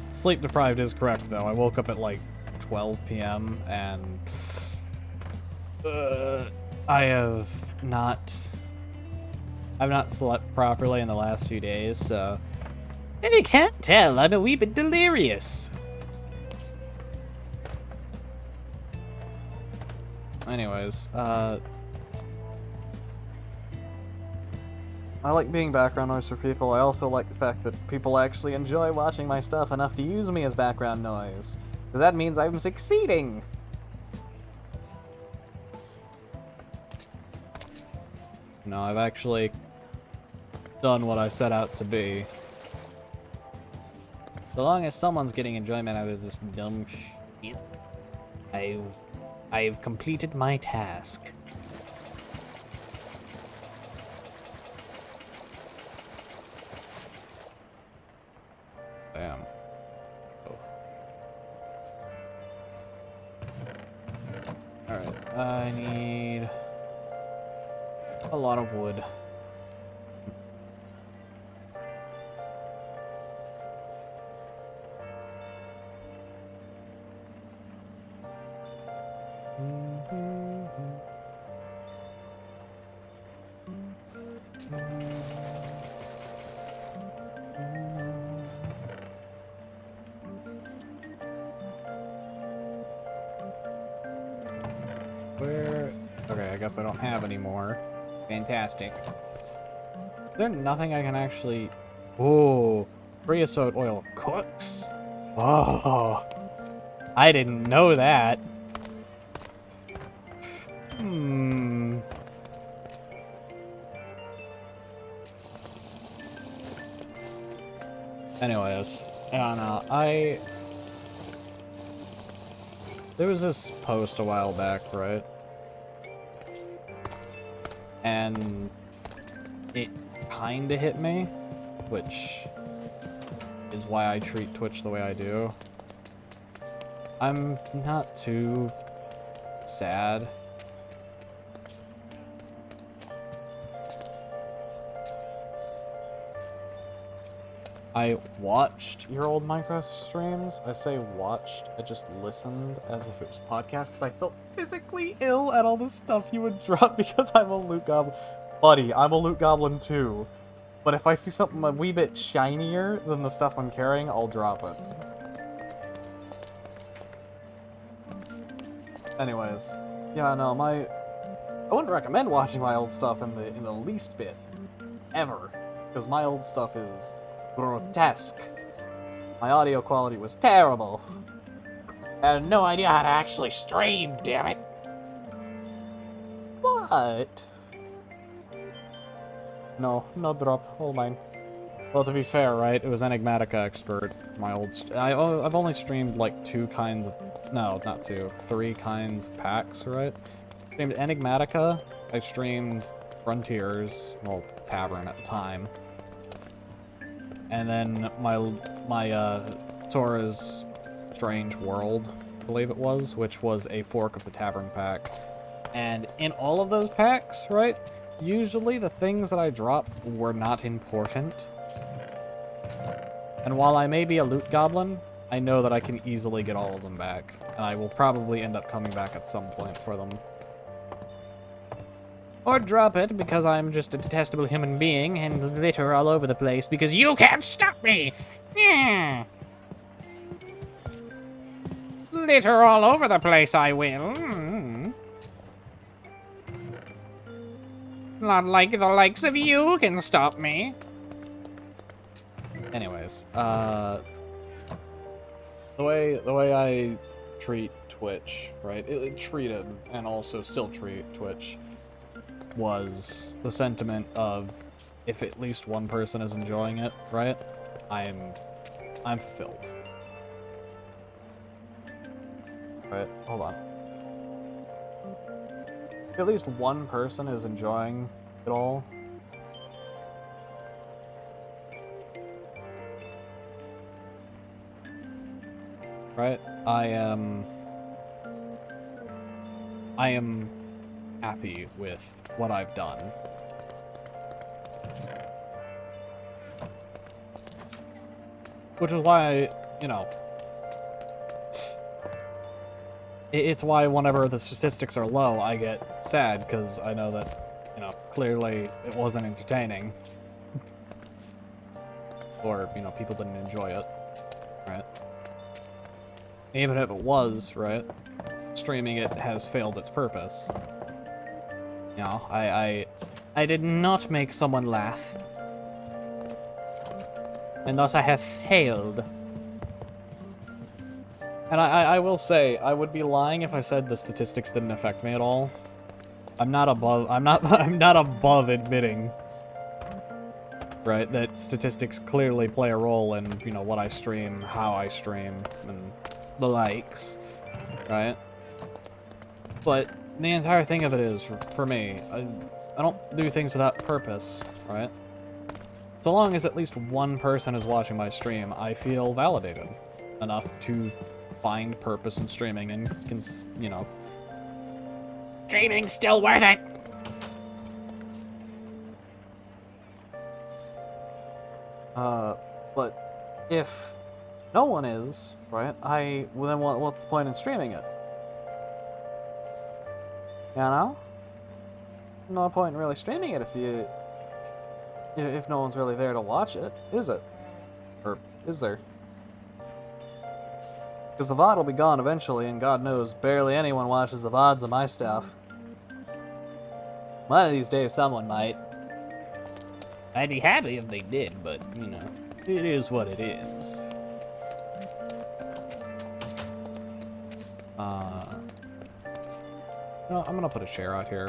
Sleep deprived is correct, though. I woke up at like 12 p.m. and I've not slept properly in the last few days, so if you can't tell, I'm a wee bit delirious. anyways, I like being background noise for people. I also like the fact that people actually enjoy watching my stuff enough to use me as background noise. Because that means I'm succeeding! No, I've actually done what I set out to be. So long as someone's getting enjoyment out of this dumb shit, I've completed my task. Damn. Oh. Alright, I need a lot of wood. Where? Okay, I guess I don't have any more. Fantastic. Is there nothing I can actually... Oh, creosote oil cooks? Oh, I didn't know that. Hmm. Anyways, yeah, no, there was this post a while back, right? And it kinda hit me, which is why I treat Twitch the way I do. I'm not too sad. I watched your old Minecraft streams. I say watched, I just listened as if it was podcast because I felt physically ill at all the stuff you would drop because I'm a loot goblin. Buddy, I'm a loot goblin too. But if I see something a wee bit shinier than the stuff I'm carrying, I'll drop it. Anyways, yeah, no, I wouldn't recommend watching my old stuff in the least bit. Ever. Because my old stuff is grotesque. My audio quality was terrible. I had no idea how to actually stream, damn it. What? No, no drop. Hold mine. Well, to be fair, right? It was Enigmatica Expert. My old. I've only streamed like 2 kinds of. No, not 2. 3 kinds of packs, right? Streamed Enigmatica. I streamed Frontiers. Well, Tavern at the time. And then my Sora's Strange World, I believe it was, which was a fork of the Tavern pack. And in all of those packs, right, usually the things that I drop were not important. And while I may be a loot goblin, I know that I can easily get all of them back. And I will probably end up coming back at some point for them. Or drop it because I'm just a detestable human being and litter all over the place because you can't stop me! Yeah. Litter all over the place, I will. Not like the likes of you can stop me. Anyways, the way I treat Twitch, right? It treated and also still treat Twitch was the sentiment of if at least one person is enjoying it, right? I'm fulfilled. Right, hold on. If at least one person is enjoying it all. Right? I am happy with what I've done. Which is why, you know, it's why whenever the statistics are low, I get sad, because I know that, you know, clearly it wasn't entertaining. Or, you know, people didn't enjoy it, right? Even if it was, right? streaming it has failed its purpose. You know, I did not make someone laugh. And thus I have failed. And I will say, I would be lying if I said the statistics didn't affect me at all. I'm not above admitting, right, that statistics clearly play a role in, you know, what I stream, how I stream, and the likes, right? But the entire thing of it is, for me, I don't do things without purpose, right? So long as at least one person is watching my stream, I feel validated enough to find purpose in streaming and can, you know, streaming's still worth it. But if no one is, right, well, then what's the point in streaming it? You know? No point in really streaming it if no one's really there to watch it, is it? Or is there? Because the VOD will be gone eventually, and God knows, barely anyone watches the VODs of my stuff. One of these days, someone might. I'd be happy if they did, but, you know, it is what it is. No, I'm gonna put a chair out here.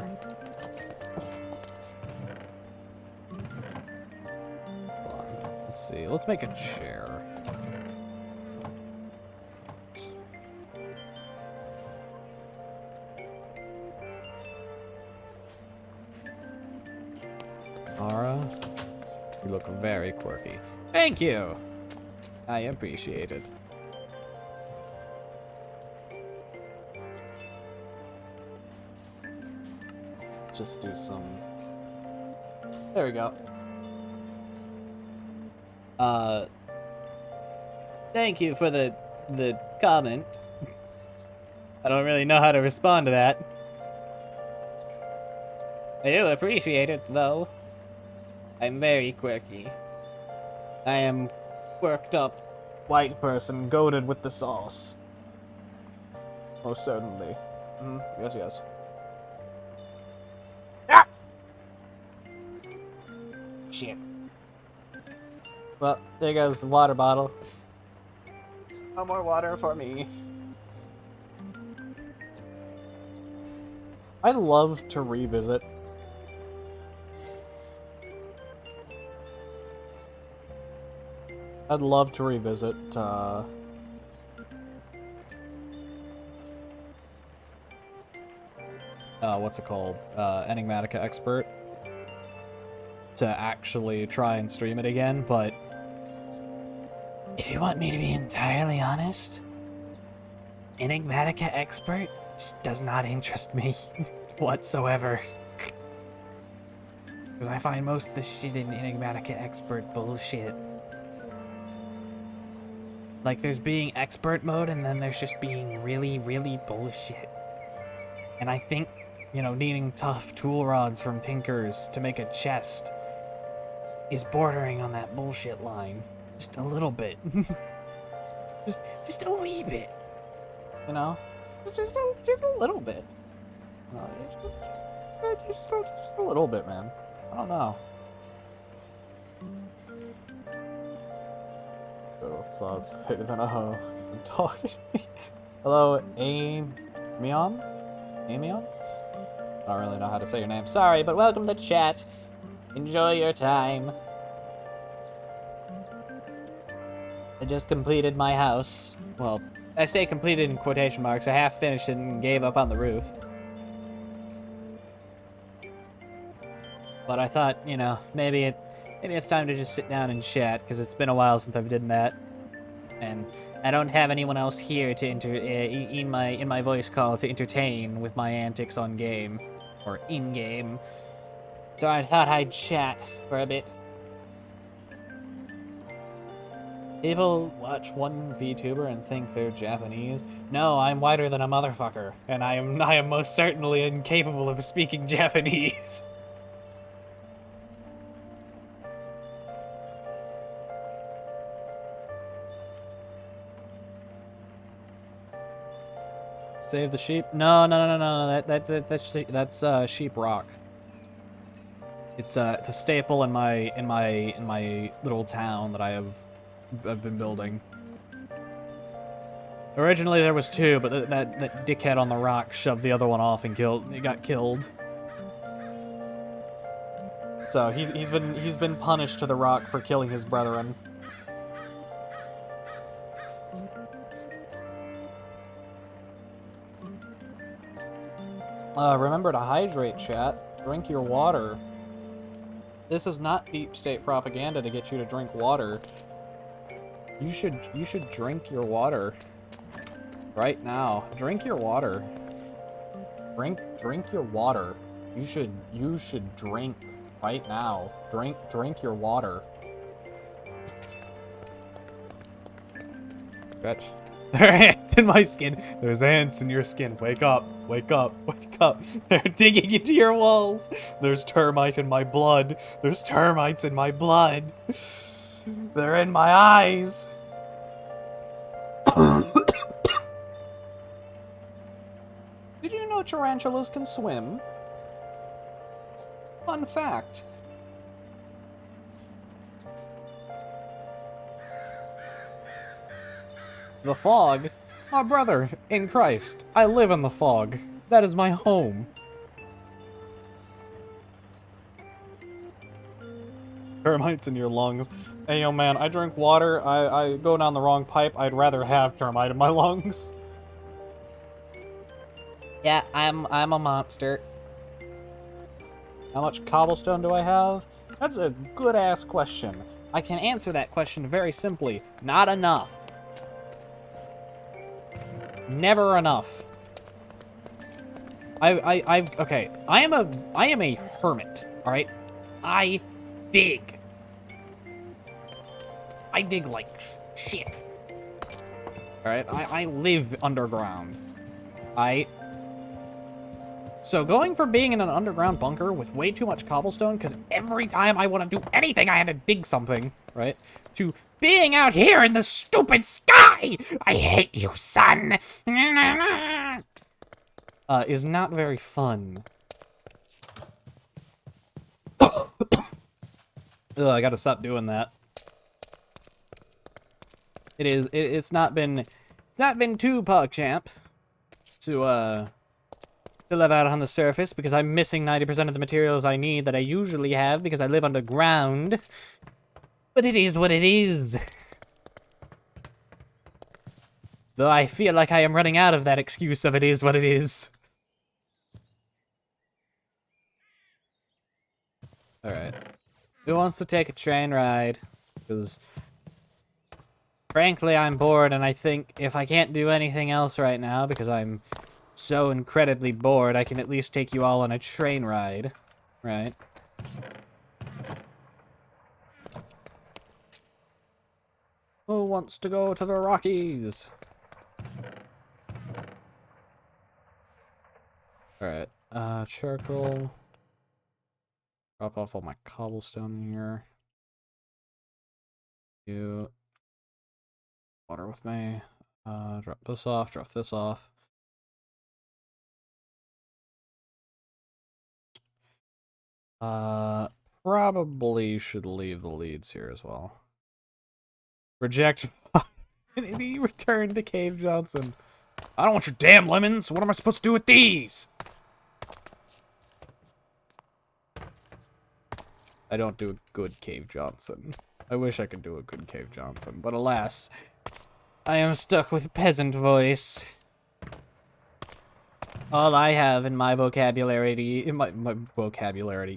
Hold on. Let's see. Let's make a chair. Laura, you look very quirky. Thank you! I appreciate it. Just do some... There we go. Thank you for the comment. I don't really know how to respond to that. I do appreciate it, though. I'm very quirky. I am quirked up white person goaded with the sauce. Most certainly. Yes, yes. Ah! Shit. Well, there goes the water bottle. No more water for me. I'd love to revisit what's it called? Enigmatica Expert. To actually try and stream it again, but if you want me to be entirely honest, Enigmatica Expert just does not interest me whatsoever. Because I find most of the shit in Enigmatica Expert bullshit. Like, there's being expert mode, and then there's just being really, really bullshit. And I think, you know, needing tough tool rods from Tinkers to make a chest is bordering on that bullshit line. Just a little bit. just a wee bit. You know? Just a little bit. Just a little bit, man. I don't know. Sauce fitter than a hoe. I'm talking to me. Hello, Amion? Amion? I don't really know how to say your name. Sorry, but welcome to chat. Enjoy your time. I just completed my house. Well, I say completed in quotation marks. I half finished it and gave up on the roof. But I thought, you know, maybe it's time to just sit down and chat, because it's been a while since I've done that. And I don't have anyone else here to in my voice call to entertain with my antics on game. Or in-game. So I thought I'd chat for a bit. People watch one VTuber and think they're Japanese. No, I'm whiter than a motherfucker, and I am most certainly incapable of speaking Japanese. Save the sheep? No, no, no, no, no. That's sheep rock. It's a staple in my little town that I've been building. Originally there was two, but that dickhead on the rock shoved the other one off and got killed. So he's been punished to the rock for killing his brethren. Remember to hydrate, chat. Drink your water. This is not deep state propaganda to get you to drink water. You should drink your water. Right now. Drink your water. Drink your water. You should drink right now. Drink your water. Stretch. There are ants in my skin. There's ants in your skin. Wake up. Wake up. Wake up. They're digging into your walls. There's termite in my blood. There's termites in my blood. They're in my eyes. Did you know tarantulas can swim? Fun fact. The fog? My brother, in Christ, I live in the fog. That is my home. Termites in your lungs. Hey, yo, man, I drink water. I go down the wrong pipe. I'd rather have termite in my lungs. Yeah, I'm a monster. How much cobblestone do I have? That's a good-ass question. I can answer that question very simply. Not enough. Never enough. Okay. I am a hermit, alright? I dig. I dig like shit. Alright? I live underground. So going from being in an underground bunker with way too much cobblestone, because every time I want to do anything I had to dig something, right? To being out here in the stupid sky! I hate you, son! Is not very fun. Ugh, I gotta stop doing that. It's not been too PogChamp to live out on the surface, because I'm missing 90% of the materials I need that I usually have because I live underground. But it is what it is. Though I feel like I am running out of that excuse of it is what it is. Alright. Who wants to take a train ride? Because, frankly, I'm bored, and I think if I can't do anything else right now, because I'm so incredibly bored, I can at least take you all on a train ride, right? Who wants to go to the Rockies? Alright, charcoal. Drop off all my cobblestone here. You. Water with me. Drop this off, drop this off. Probably should leave the leads here as well. Reject. And he returned to Cave Johnson. I don't want your damn lemons. What am I supposed to do with these? I don't do a good Cave Johnson. I wish I could do a good Cave Johnson, but alas, I am stuck with peasant voice. All I have in my vocabulary,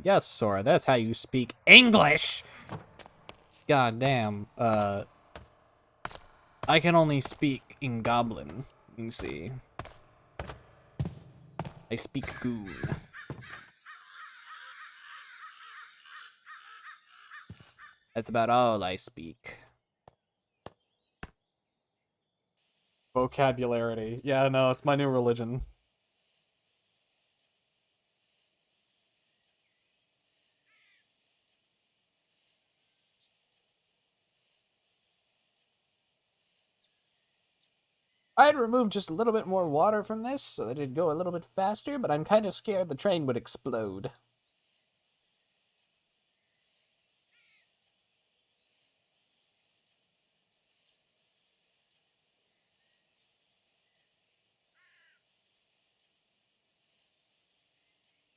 yes, Sora, that's how you speak English! God damn, I can only speak in Goblin, you see. I speak Goon. That's about all I speak. Vocabulary. Yeah, no, it's my new religion. I'd remove just a little bit more water from this so that it'd go a little bit faster, but I'm kind of scared the train would explode.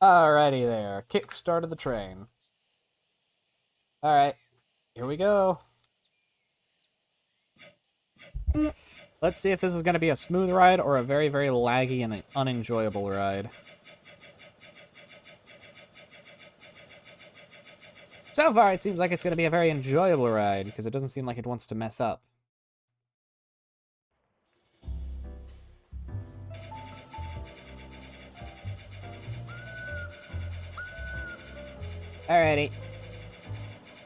Alrighty there. Kick started the train. Alright, here we go. Let's see if this is going to be a smooth ride or a very, very laggy and unenjoyable ride. So far, it seems like it's going to be a very enjoyable ride, because it doesn't seem like it wants to mess up. Alrighty.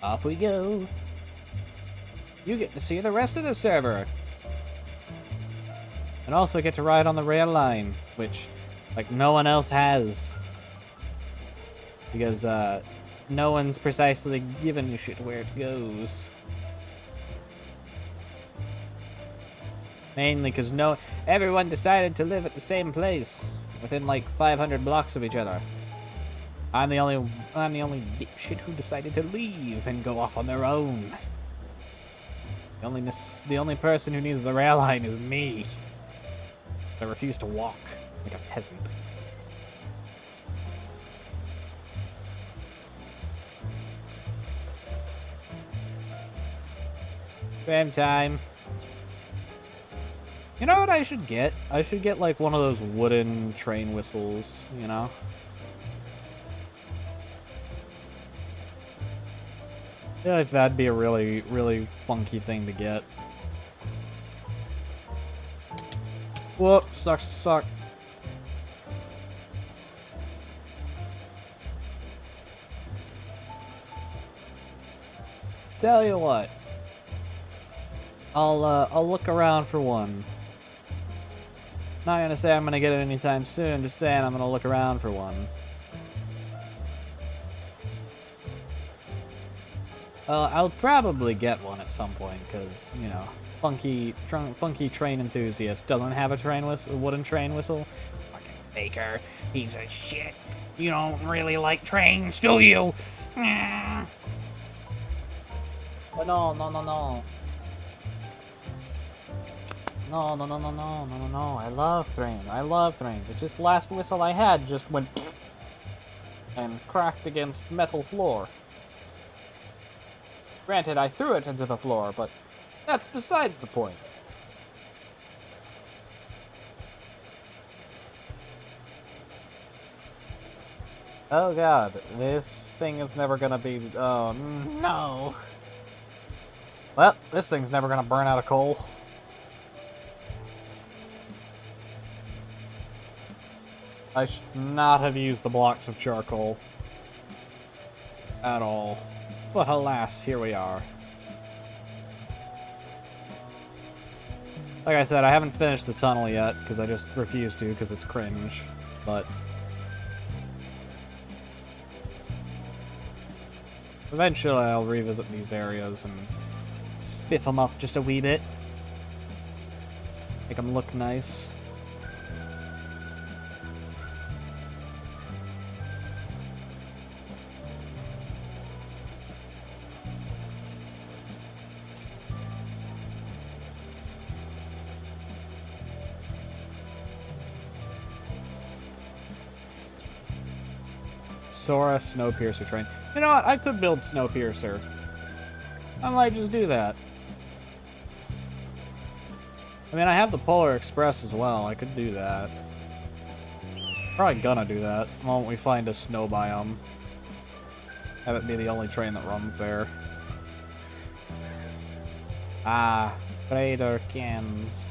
Off we go. You get to see the rest of the server. And also get to ride on the rail line, which, like, no one else has. Because, no one's precisely given a shit where it goes. Mainly because everyone decided to live at the same place, within like 500 blocks of each other. I'm the only dipshit who decided to leave and go off on their own. The only person who needs the rail line is me. I refuse to walk like a peasant. Tram time. You know what I should get? I should get like one of those wooden train whistles, you know? I feel like that'd be a really, really funky thing to get. Whoop, sucks to suck. Tell you what. I'll look around for one. Not gonna say I'm gonna get it anytime soon, just saying I'm gonna look around for one. I'll probably get one at some point, because, you know, funky train enthusiast doesn't have a wooden train whistle. Fucking faker, piece of shit. You don't really like trains, do you? But no. No. I love trains. It's just last whistle I had just went and cracked against metal floor. Granted, I threw it into the floor, but that's besides the point. Oh god, this thing is never gonna be... Oh, no. Well, this thing's never gonna burn out of coal. I should not have used the blocks of charcoal. At all. But alas, here we are. Like I said, I haven't finished the tunnel yet, because I just refuse to, because it's cringe. But eventually I'll revisit these areas and spiff them up just a wee bit. Make them look nice. Sora Snowpiercer train. You know what? I could build Snowpiercer. I might just do that. I mean, I have the Polar Express as well. I could do that. Probably gonna do that the moment we find a snow biome. Have it be the only train that runs there. Ah, Trader Cans.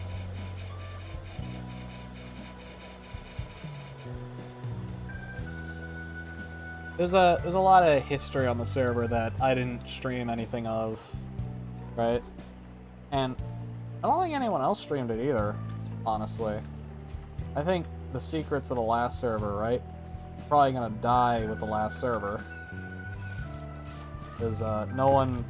There's a lot of history on the server that I didn't stream anything of, right? And I don't think anyone else streamed it either, honestly. I think the secrets of the last server, right? Probably gonna die with the last server. Because no one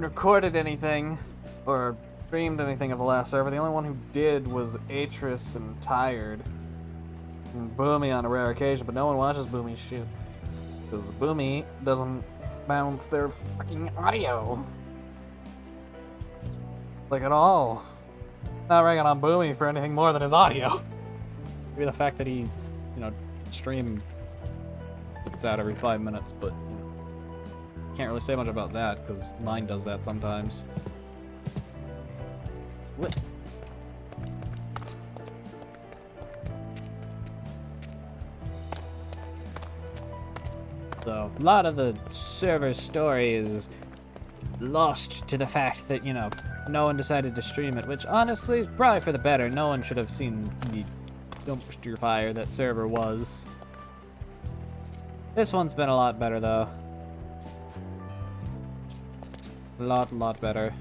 recorded anything, or streamed anything of the last server. The only one who did was Atris and Tired. And Boomy on a rare occasion, but no one watches Boomy shit. Because Boomy doesn't balance their fucking audio. Like at all. Not ragging on Boomy for anything more than his audio. Maybe the fact that he, stream puts out every 5 minutes, but can't really say much about that because mine does that sometimes. What? So, a lot of the server story is lost to the fact that, no one decided to stream it, which honestly is probably for the better. No one should have seen the dumpster fire that server was. This one's been a lot better, though. A lot better.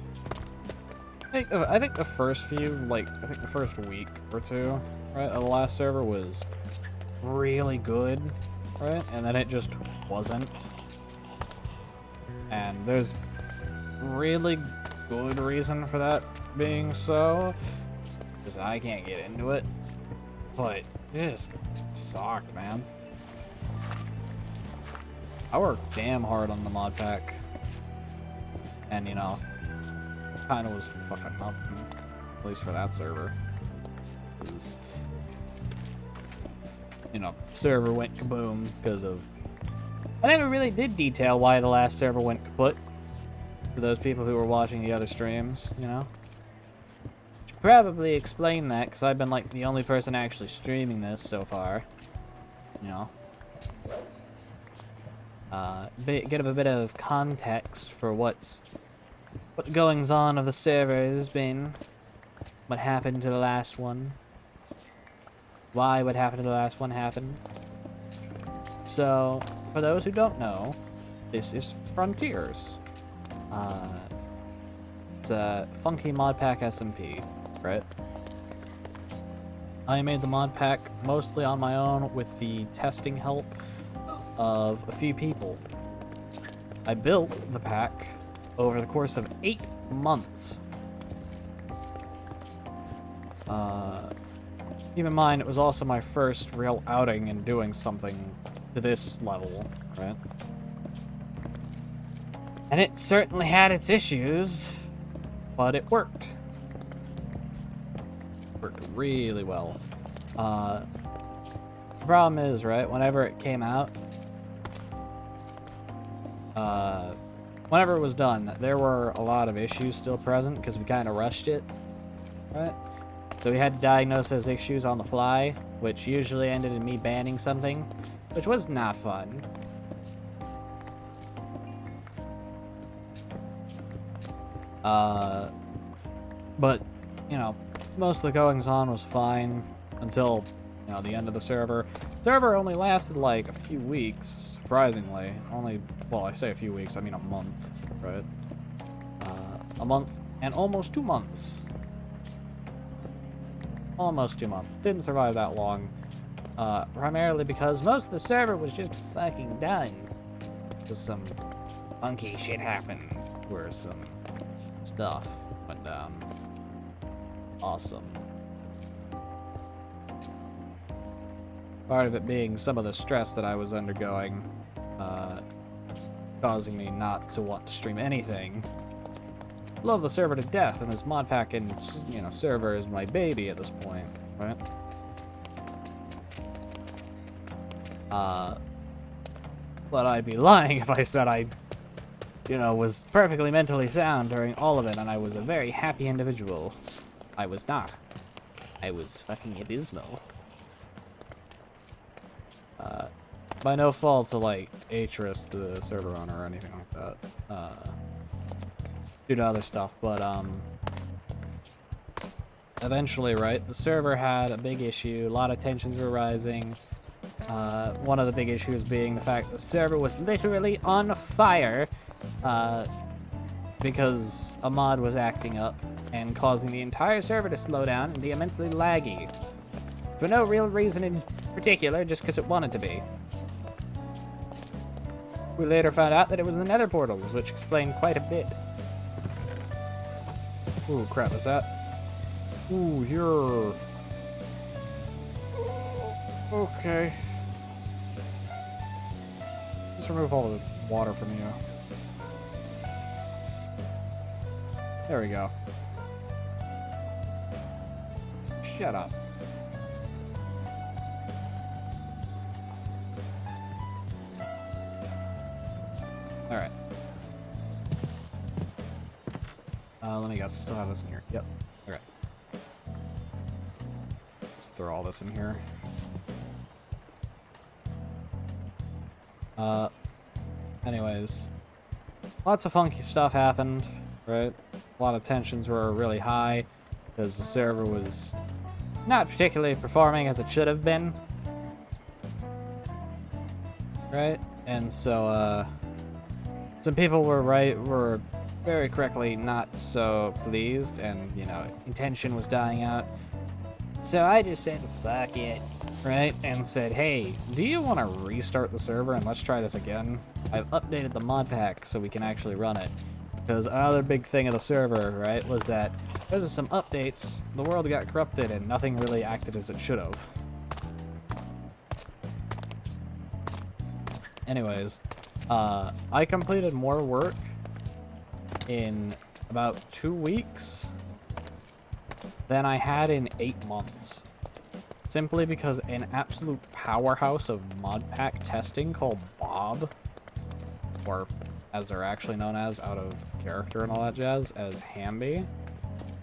I think the first few, the first week or two, right, of the last server was really good, right? And then it just wasn't. And there's really good reason for that being so, because I can't get into it, but it just sucked, man. I worked damn hard on the mod pack, and kind of was fucking nothing, at least for that server, because server went kaboom because of, I never really did detail why the last server went kaput. For those people who were watching the other streams, Should probably explain that, because I've been, the only person actually streaming this so far. Give a bit of context for what the goings on of the server has been. What happened to the last one. Why what happened to the last one happened. So, for those who don't know, this is Frontiers. It's a funky mod pack SMP, right? I made the mod pack mostly on my own with the testing help of a few people. I built the pack over the course of 8 months. Keep in mind, it was also my first real outing in doing something to this level, right? And it certainly had its issues, but it worked. Worked really well. The problem is, right, whenever it came out, whenever it was done, there were a lot of issues still present because we kind of rushed it, right? So we had to diagnose those issues on the fly, which usually ended in me banning something, which was not fun. But, most of the goings on was fine until, the end of the server. Server only lasted a few weeks, surprisingly. Well, I say a few weeks, I mean a month, right? A month and almost 2 months. Almost 2 months. Didn't survive that long. Primarily because most of the server was just fucking done. Because some funky shit happened. Where some stuff went down. Awesome. Part of it being some of the stress that I was undergoing, causing me not to want to stream anything. Love the server to death, and this mod pack and, server is my baby at this point, right? But I'd be lying if I said I, was perfectly mentally sound during all of it, and I was a very happy individual. I was not. I was fucking abysmal. By no fault to, Atris, the server owner, or anything like that. Due to other stuff, but, eventually, right, the server had a big issue, a lot of tensions were rising. One of the big issues being the fact the server was literally on fire, because a mod was acting up and causing the entire server to slow down and be immensely laggy. For no real reason in particular, just because it wanted to be. We later found out that it was the nether portals, which explained quite a bit. Ooh, crap, is that? Ooh, you're... Okay. Just remove all the water from you. There we go. Shut up. Alright. Let me guess. Still have this in here. Yep. Okay. Let's throw all this in here. Anyways. Lots of funky stuff happened, right? A lot of tensions were really high because the server was not particularly performing as it should have been. Right? And so, some people were very correctly not so pleased, and, you know, intention was dying out. So I just said, fuck it, right? And said, hey, do you want to restart the server and let's try this again? I've updated the mod pack so we can actually run it. Because another big thing of the server, right, was that because of some updates, the world got corrupted and nothing really acted as it should have. Anyways, I completed more work in about 2 weeks than I had in 8 months. Simply because an absolute powerhouse of mod pack testing called Bob, or as they're actually known as out of character and all that jazz, as Hamby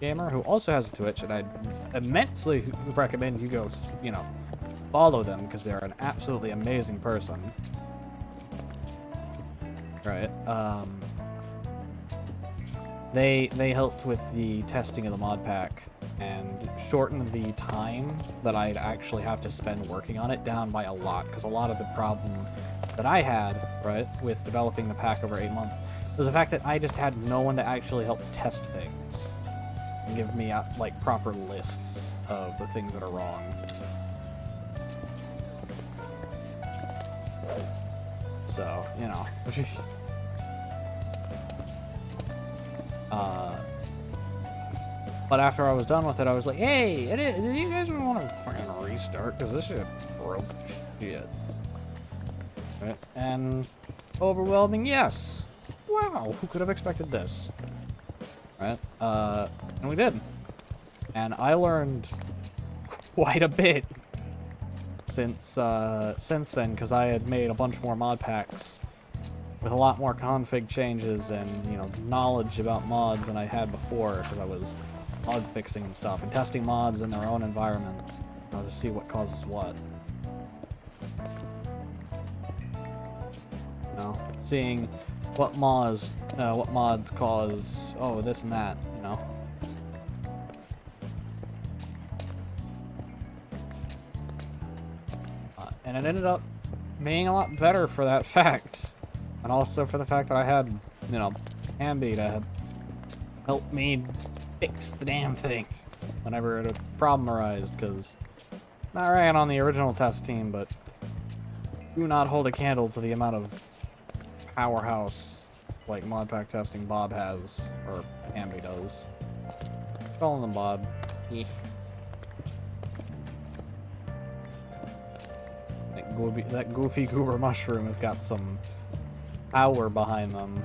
Gamer, who also has a Twitch, and I'd immensely recommend you go, you know, follow them because they're an absolutely amazing person. Right, they helped with the testing of the mod pack and shortened the time that I'd actually have to spend working on it down by a lot, because a lot of the problem that I had, right, with developing the pack over 8 months was the fact that I just had no one to actually help test things and give me like proper lists of the things that are wrong. So, you know. But after I was done with it, I was like, hey, do you guys want to fucking restart? Because this shit broke shit. Right? And overwhelming yes. Wow, who could have expected this? Right? And we did. And I learned quite a bit since then, because I had made a bunch more mod packs with a lot more config changes and, you know, knowledge about mods than I had before, because I was mod fixing and stuff and testing mods in their own environment, you know, to see what causes what. You know, seeing what mods cause this and that, you know. And it ended up being a lot better for that fact. And also for the fact that I had, you know, Ambi to help me fix the damn thing whenever a problem arose, because not ragging on the original test team, but do not hold a candle to the amount of powerhouse like mod pack testing Bob has, or Ambi does. Calling them Bob. That goofy goober mushroom has got some power behind them.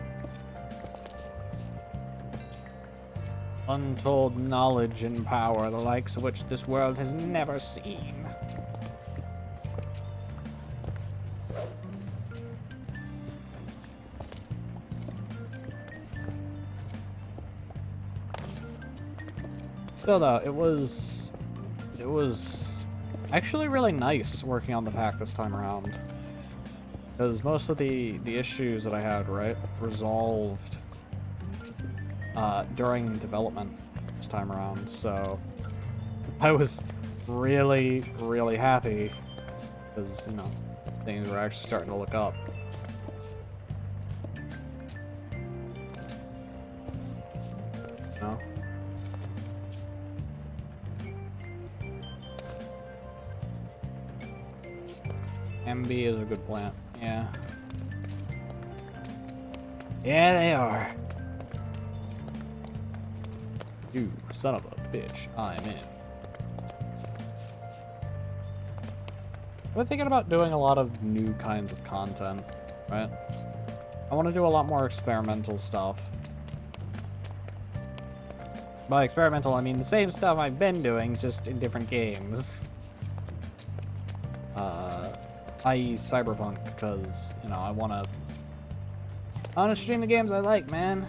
Untold knowledge and power, the likes of which this world has never seen. Still though, it was actually really nice working on the pack this time around. Because most of the issues that I had, right, resolved during development this time around, so I was really, really happy because, you know, things were actually starting to look up. You know? MB is a good plant, yeah. Yeah, they are. You son of a bitch, I'm in. I've been thinking about doing a lot of new kinds of content, right? I want to do a lot more experimental stuff. By experimental, I mean the same stuff I've been doing, just in different games. I.e. Cyberpunk, because, you know, I want to stream the games I like, man.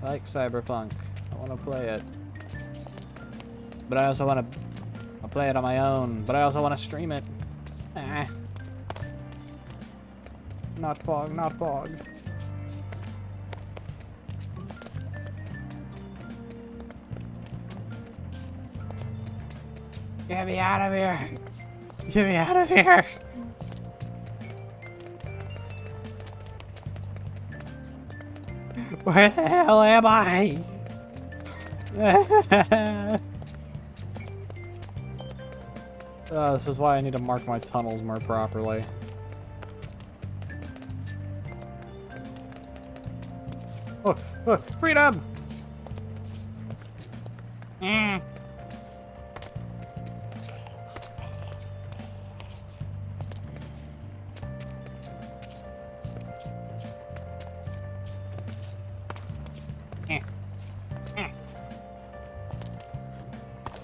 I like Cyberpunk. I want to play it. But I also want to play it on my own, but I also want to stream it. Not Pog, not Pog. Get me out of here! Get me out of here! Where the hell am I? This is why I need to mark my tunnels more properly. Oh, freedom!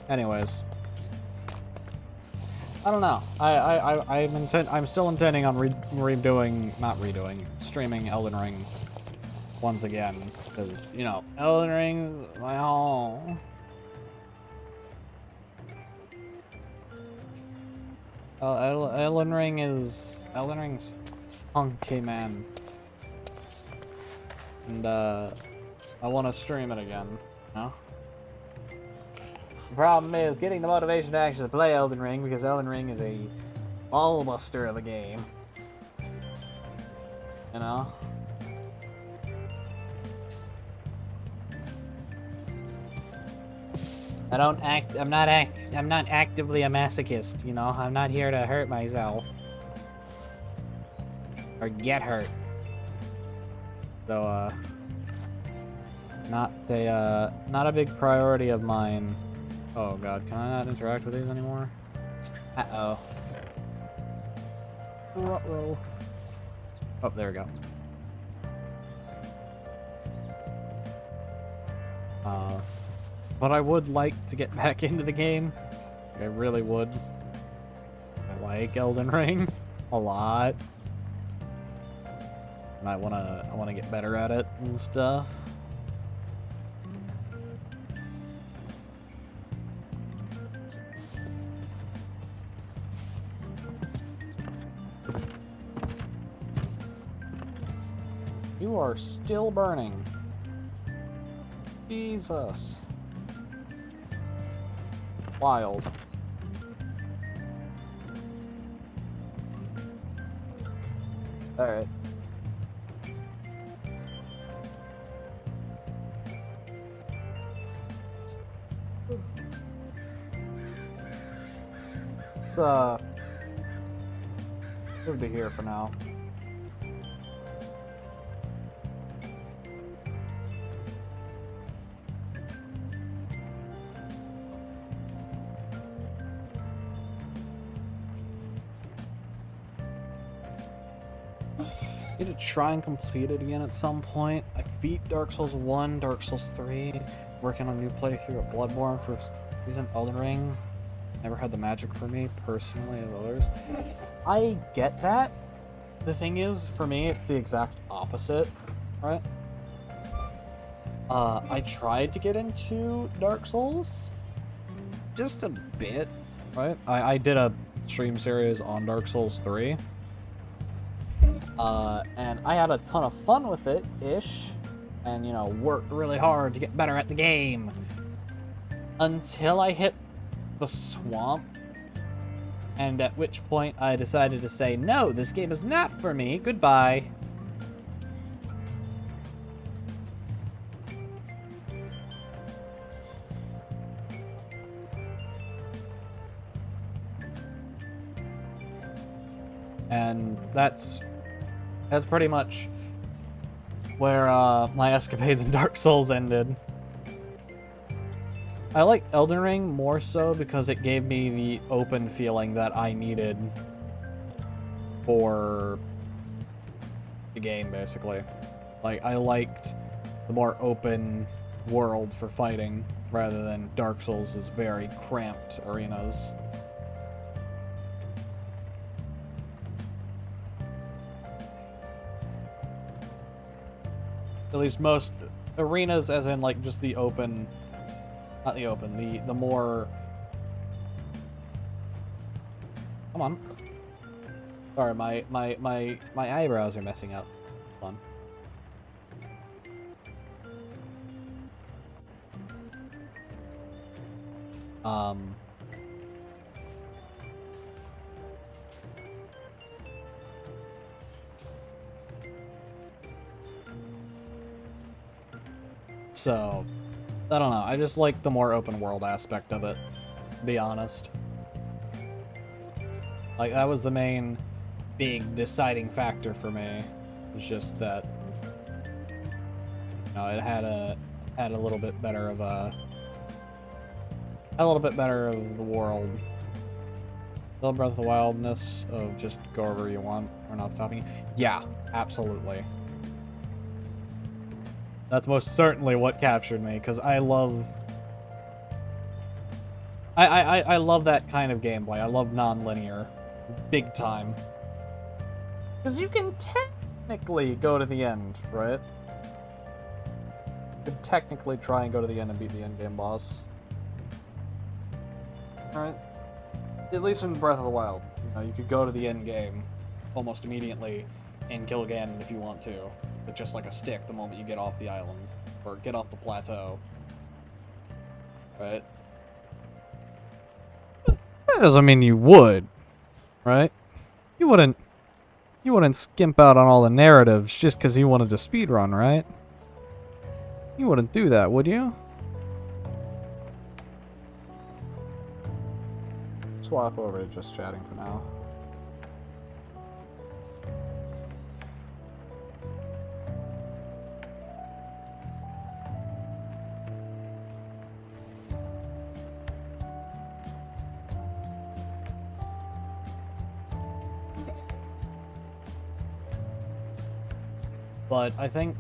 Anyways, I don't know. I'm still intending on streaming Elden Ring once again, because, you know, Elden Ring is my home. Elden Ring's funky, man, and I want to stream it again, you know? The problem is getting the motivation to actually play Elden Ring, because Elden Ring is a ballbuster of a game. You know? I'm not actively a masochist, you know? I'm not here to hurt myself. Or get hurt. So, not a big priority of mine. Oh god, can I not interact with these anymore? Uh-oh. Uh-oh. Oh, there we go. But I would like to get back into the game. I really would. I like Elden Ring a lot. And I wanna get better at it and stuff. You are still burning. Jesus. Wild. Alright. Let's move to here for now. Need to try and complete it again at some point. I beat Dark Souls 1, Dark Souls 3, working on a new playthrough of Bloodborne for reason. Elden Ring never had the magic for me personally as others. I get that. The thing is, for me, it's the exact opposite, right? I tried to get into Dark Souls just a bit, right? I did a stream series on Dark Souls 3. And I had a ton of fun with it-ish, and, you know, worked really hard to get better at the game. Until I hit the swamp, and at which point I decided to say, no, this game is not for me, goodbye. And that's pretty much where my escapades in Dark Souls ended. I like Elden Ring more so because it gave me the open feeling that I needed for the game, basically. Like, I liked the more open world for fighting rather than Dark Souls' very cramped arenas. At least most arenas, as in like just the open, not the open, the more. Come on. Sorry, my eyebrows are messing up. Hold on. So, I don't know. I just like the more open world aspect of it, to be honest. Like, that was the main big deciding factor for me. It was just that, you know, it had a little bit better of a better of the world. Still Breath of the Wildness of just go wherever you want. We're not stopping you. Yeah, absolutely. That's most certainly what captured me, because I love... I love that kind of gameplay. I love non-linear. Big time. Because you can technically go to the end, right? You could technically try and go to the end and beat the endgame boss. Alright? At least in Breath of the Wild. You know, you could go to the end game almost immediately and kill Ganon if you want to. With just like a stick the moment you get off the island. Or get off the plateau. Right? That doesn't mean you would. Right? You wouldn't skimp out on all the narratives just because you wanted to speedrun, right? You wouldn't do that, would you? Swap over to just chatting for now. But I think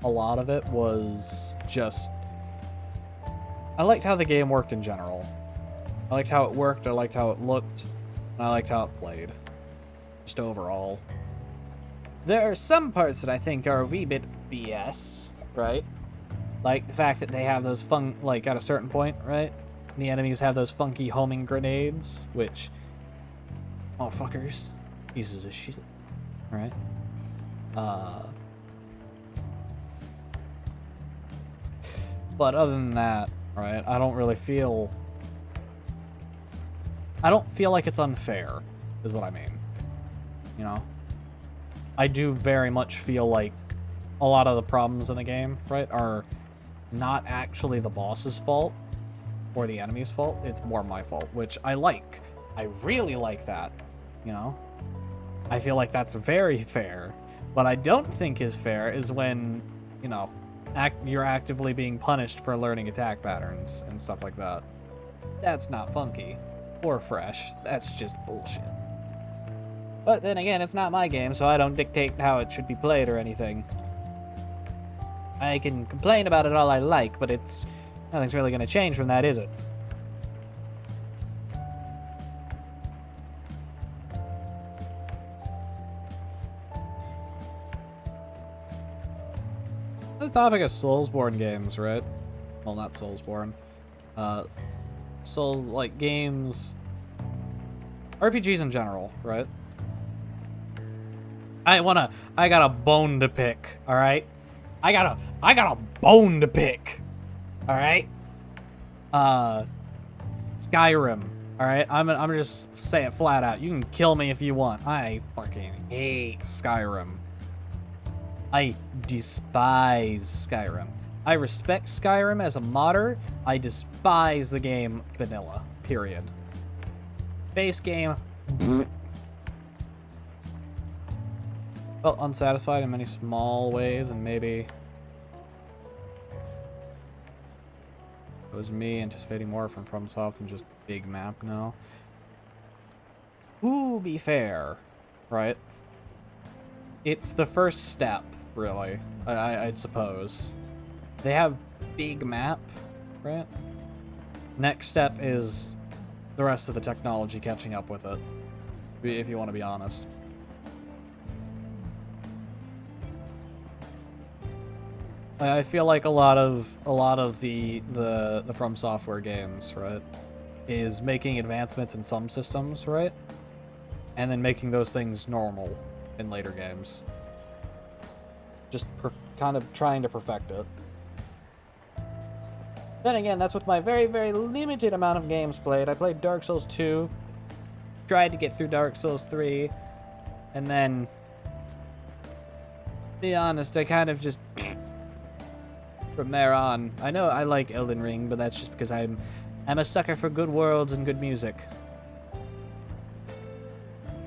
a lot of it was just... I liked how the game worked in general. I liked how it worked, I liked how it looked, and I liked how it played. Just overall. There are some parts that I think are a wee bit BS, right? Like the fact that they have those like at a certain point, right? The enemies have those funky homing grenades, which... Oh, fuckers. Pieces of shit. Right? But other than that, right, I don't feel like it's unfair, is what I mean. You know? I do very much feel like a lot of the problems in the game, right, are not actually the boss's fault or the enemy's fault. It's more my fault, which I like. I really like that, you know? I feel like that's very fair. What I don't think is fair is when, you know, you're actively being punished for learning attack patterns and stuff like that. That's not funky or fresh. That's just bullshit. But then again, it's not my game, so I don't dictate how it should be played or anything. I can complain about it all I like, but nothing's really going to change from that, is it? The topic of Soulsborne games, right? Well, not Soulsborne. Like games, RPGs in general, right? I got a bone to pick, all right? I got a bone to pick, all right? Skyrim, all right? I'm gonna just say it flat out. You can kill me if you want. I fucking hate Skyrim. I despise Skyrim. I respect Skyrim as a modder. I despise the game vanilla, period. Base game, Felt unsatisfied in many small ways, and maybe it was me anticipating more from FromSoft than just big map now. Ooh, be fair, right? It's the first step, really, I'd suppose. They have big map, right? Next step is the rest of the technology catching up with it, if you want to be honest. I feel like a lot of the From Software games, right, is making advancements in some systems, right, and then making those things normal in later games. Just kind of trying to perfect it. Then again, that's with my very, very limited amount of games played. I played Dark Souls 2, tried to get through Dark Souls 3, and then, to be honest, I kind of just from there on. I know I like Elden Ring, but that's just because I'm a sucker for good worlds and good music.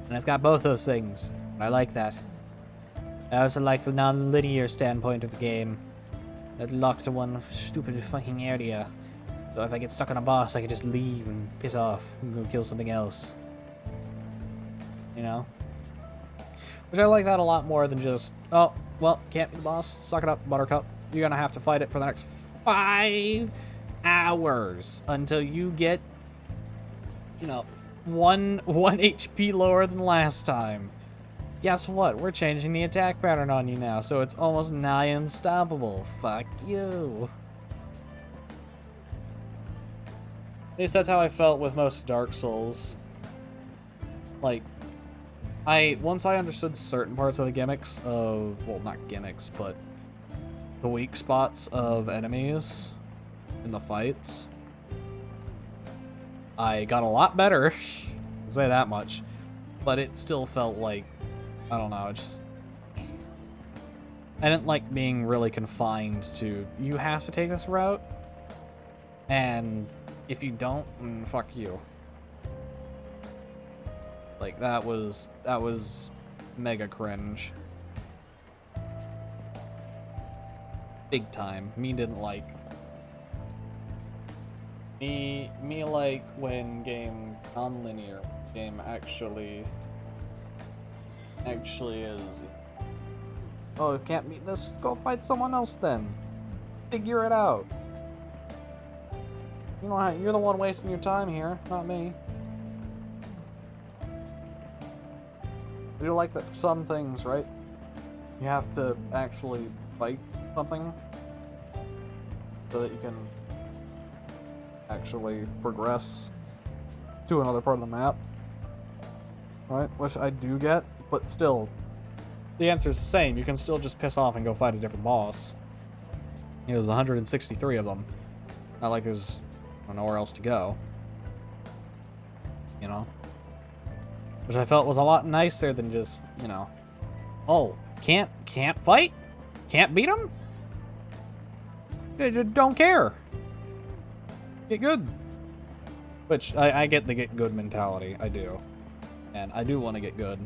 And it's got both those things. I like that. I also like the non-linear standpoint of the game. That locked to one stupid fucking area. So if I get stuck on a boss, I can just leave and piss off and go kill something else. You know? Which I like that a lot more than just, oh, well, can't be the boss. Suck it up, Buttercup. You're gonna have to fight it for the next 5 hours until you get, you know, one HP lower than last time. Guess what? We're changing the attack pattern on you now, so it's almost nigh unstoppable. Fuck you. At least that's how I felt with most Dark Souls. Like, once I understood certain parts of the gimmicks of, well, not gimmicks, but the weak spots of enemies in the fights, I got a lot better, I'll say that much, but it still felt like, I don't know, I didn't like being really confined to, you have to take this route, and if you don't, fuck you. Like, that was mega cringe. Big time. Me didn't like. Me like when game non-linear game actually is, oh, can't beat this, go fight someone else then. Figure it out. You know, you're the one wasting your time here, not me. I do like that some things, right? You have to actually fight something so that you can actually progress to another part of the map. Right? Which I do get, but still, the answer is the same. You can still just piss off and go fight a different boss. There's 163 of them. Not like there's nowhere else to go. You know? Which I felt was a lot nicer than just, you know, oh, can't fight? Can't beat him? Don't care. Get good. Which, I get the get good mentality. I do. And I do want to get good.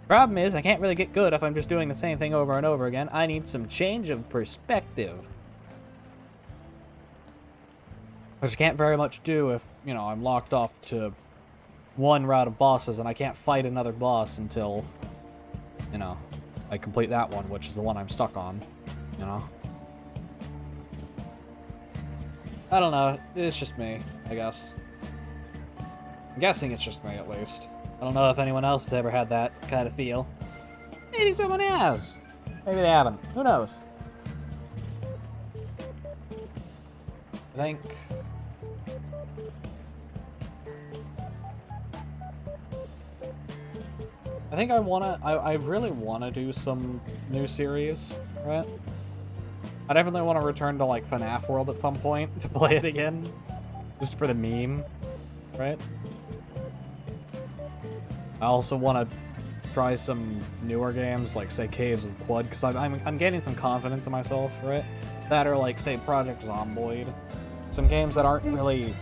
Problem is, I can't really get good if I'm just doing the same thing over and over again. I need some change of perspective. Which I can't very much do if, you know, I'm locked off to one route of bosses and I can't fight another boss until, you know, I complete that one, which is the one I'm stuck on, you know? I don't know. It's just me, I guess. I'm guessing it's just me, at least. I don't know if anyone else has ever had that kind of feel. Maybe someone has. Maybe they haven't. Who knows? I think I really wanna do some new series, right? I definitely want to return to, like, FNAF World at some point to play it again. Just for the meme, right? I also want to try some newer games, like, say, Caves of Quad, because I'm getting some confidence in myself, right? That are, like, say, Project Zomboid. Some games that aren't really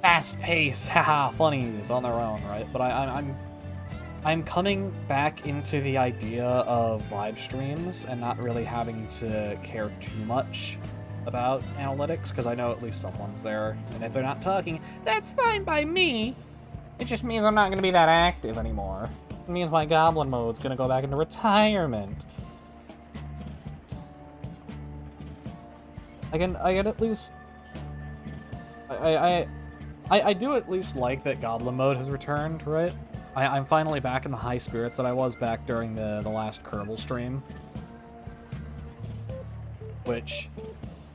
fast-paced, haha, funnies on their own, right? But I'm coming back into the idea of live streams and not really having to care too much about analytics, because I know at least someone's there, and if they're not talking, that's fine by me. It just means I'm not going to be that active anymore. It means my goblin mode's going to go back into retirement. I can at least... I do at least like that goblin mode has returned, right? I'm finally back in the high spirits that I was back during the last Kerbal stream. Which,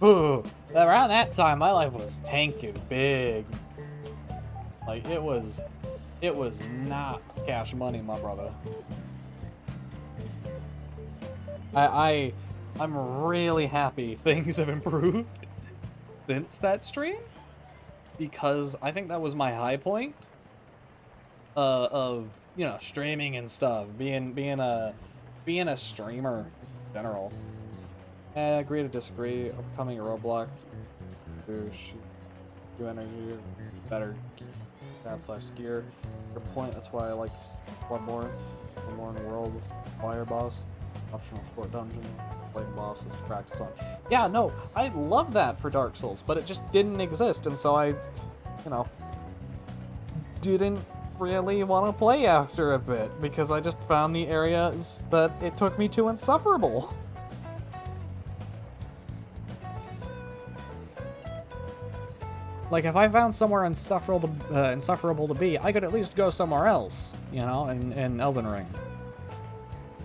ooh, around that time, my life was tanking big. Like, it was not cash money, my brother. I'm really happy things have improved since that stream, because I think that was my high point of, you know, streaming and stuff, being a streamer in general. And agree to disagree. Overcoming a roadblock to shoot energy better /gear. Your point. That's why I like Bloodborne. Bloodborne in the world with fire boss, optional short dungeon, playing bosses to practice on. Yeah, no, I love that for Dark Souls, but it just didn't exist, and so I, you know, didn't really want to play after a bit, because I just found the areas that it took me to insufferable. Like, if I found somewhere insufferable to be, I could at least go somewhere else, you know, in Elden Ring.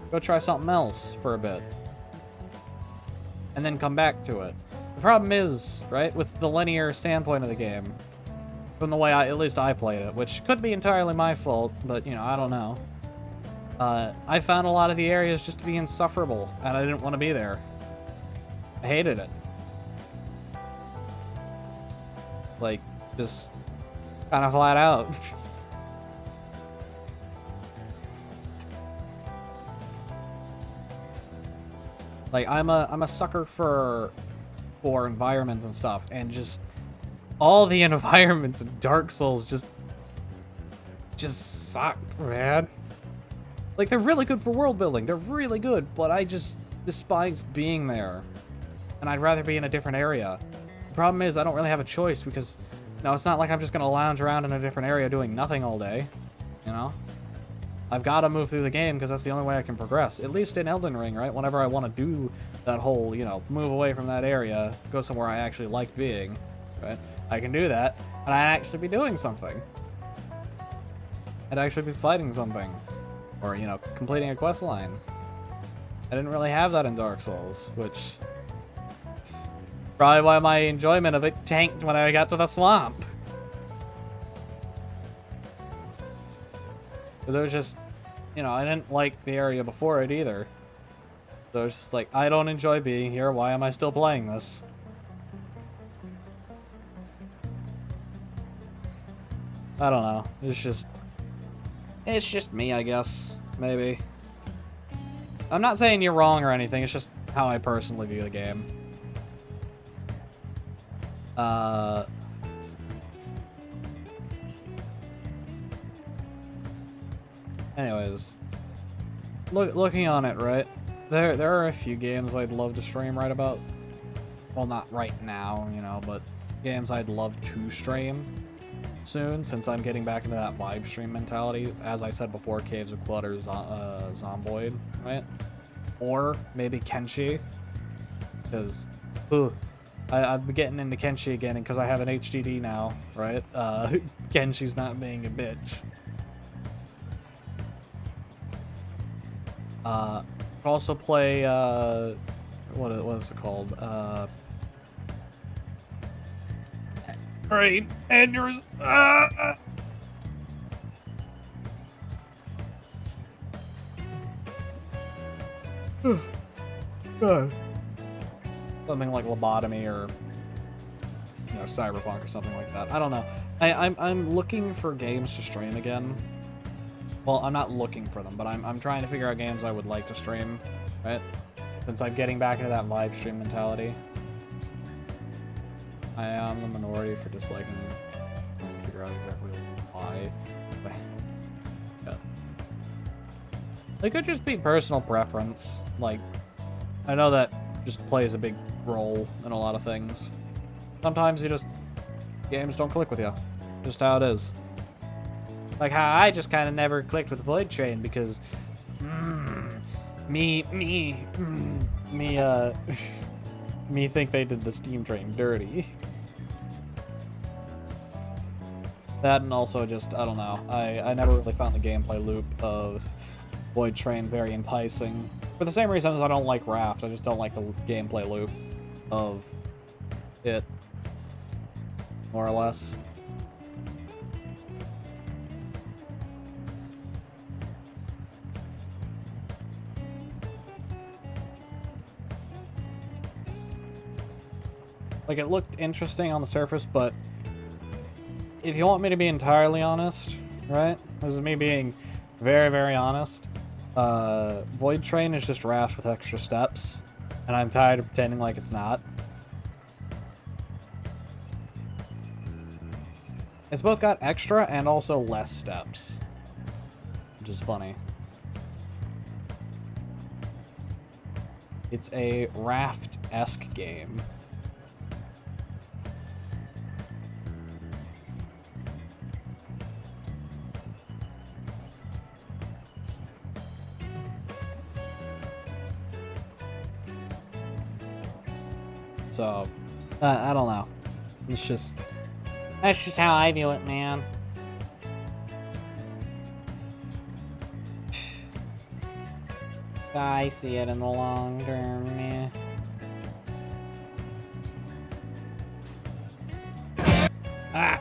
Go try something else for a bit. And then come back to it. The problem is, right, with the linear standpoint of the game, from the way at least I played it, which could be entirely my fault, but, you know, I don't know. I found a lot of the areas just to be insufferable, and I didn't want to be there. I hated it. Like, just kind of flat out. Like, I'm a sucker for environments and stuff, and just all the environments in Dark Souls just suck, man. Like, they're really good for world building. They're really good, but I just despise being there, and I'd rather be in a different area. The problem is I don't really have a choice, because, no, it's not like I'm just gonna lounge around in a different area doing nothing all day, you know? I've got to move through the game, because that's the only way I can progress. At least in Elden Ring, right? Whenever I want to do that whole, you know, move away from that area, go somewhere I actually like being, right? I can do that, and I'd actually be doing something. I'd actually be fighting something. Or, you know, completing a quest line. I didn't really have that in Dark Souls, which is probably why my enjoyment of it tanked when I got to the swamp. Because it was just, you know, I didn't like the area before it either. So it's just like, I don't enjoy being here, why am I still playing this? I don't know, it's just me, I guess, maybe. I'm not saying you're wrong or anything, it's just how I personally view the game. Anyways, looking on it, right? There are a few games I'd love to stream right about. Well, not right now, you know, but games I'd love to stream soon, since I'm getting back into that vibe stream mentality. As I said before, Caves of Clutter, Zomboid, right? Or maybe Kenshi, because I've been getting into Kenshi again, and because I have an HDD now, right? Kenshi's not being a bitch. Also play, what is it called? Brain aneurysm. Something like Lobotomy, or, you know, Cyberpunk or something like that. I don't know. I'm looking for games to stream again. Well, I'm not looking for them, but I'm trying to figure out games I would like to stream, right? Since I'm getting back into that live stream mentality. I am the minority for disliking it. I'm trying to figure out exactly why. But, yeah. It could just be personal preference. Like, I know that just plays a big role in a lot of things. Sometimes games don't click with you. Just how it is. Like how I just kind of never clicked with Void Train because, me think they did the Steam Train dirty. That and also just, I don't know, I never really found the gameplay loop of Void Train very enticing. For the same reason as I don't like Raft, I just don't like the gameplay loop of it, more or less. Like, it looked interesting on the surface, but if you want me to be entirely honest, right? This is me being very, very honest. Void Train is just Raft with extra steps, and I'm tired of pretending like it's not. It's both got extra and also less steps, which is funny. It's a Raft-esque game. So, I don't know. That's just how I view it, man. I see it in the long term, man. Ah!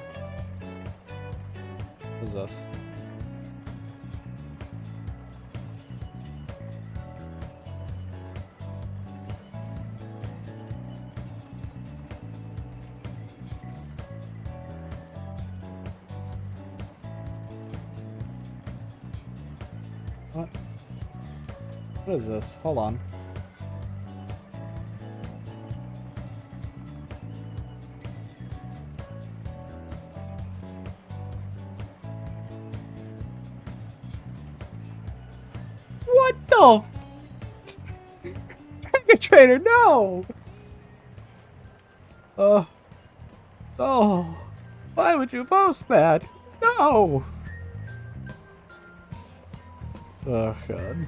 What is this? What? What is this? Hold on. What the? Dragon Trainer, no! Oh. Why would you post that? No! Oh, God.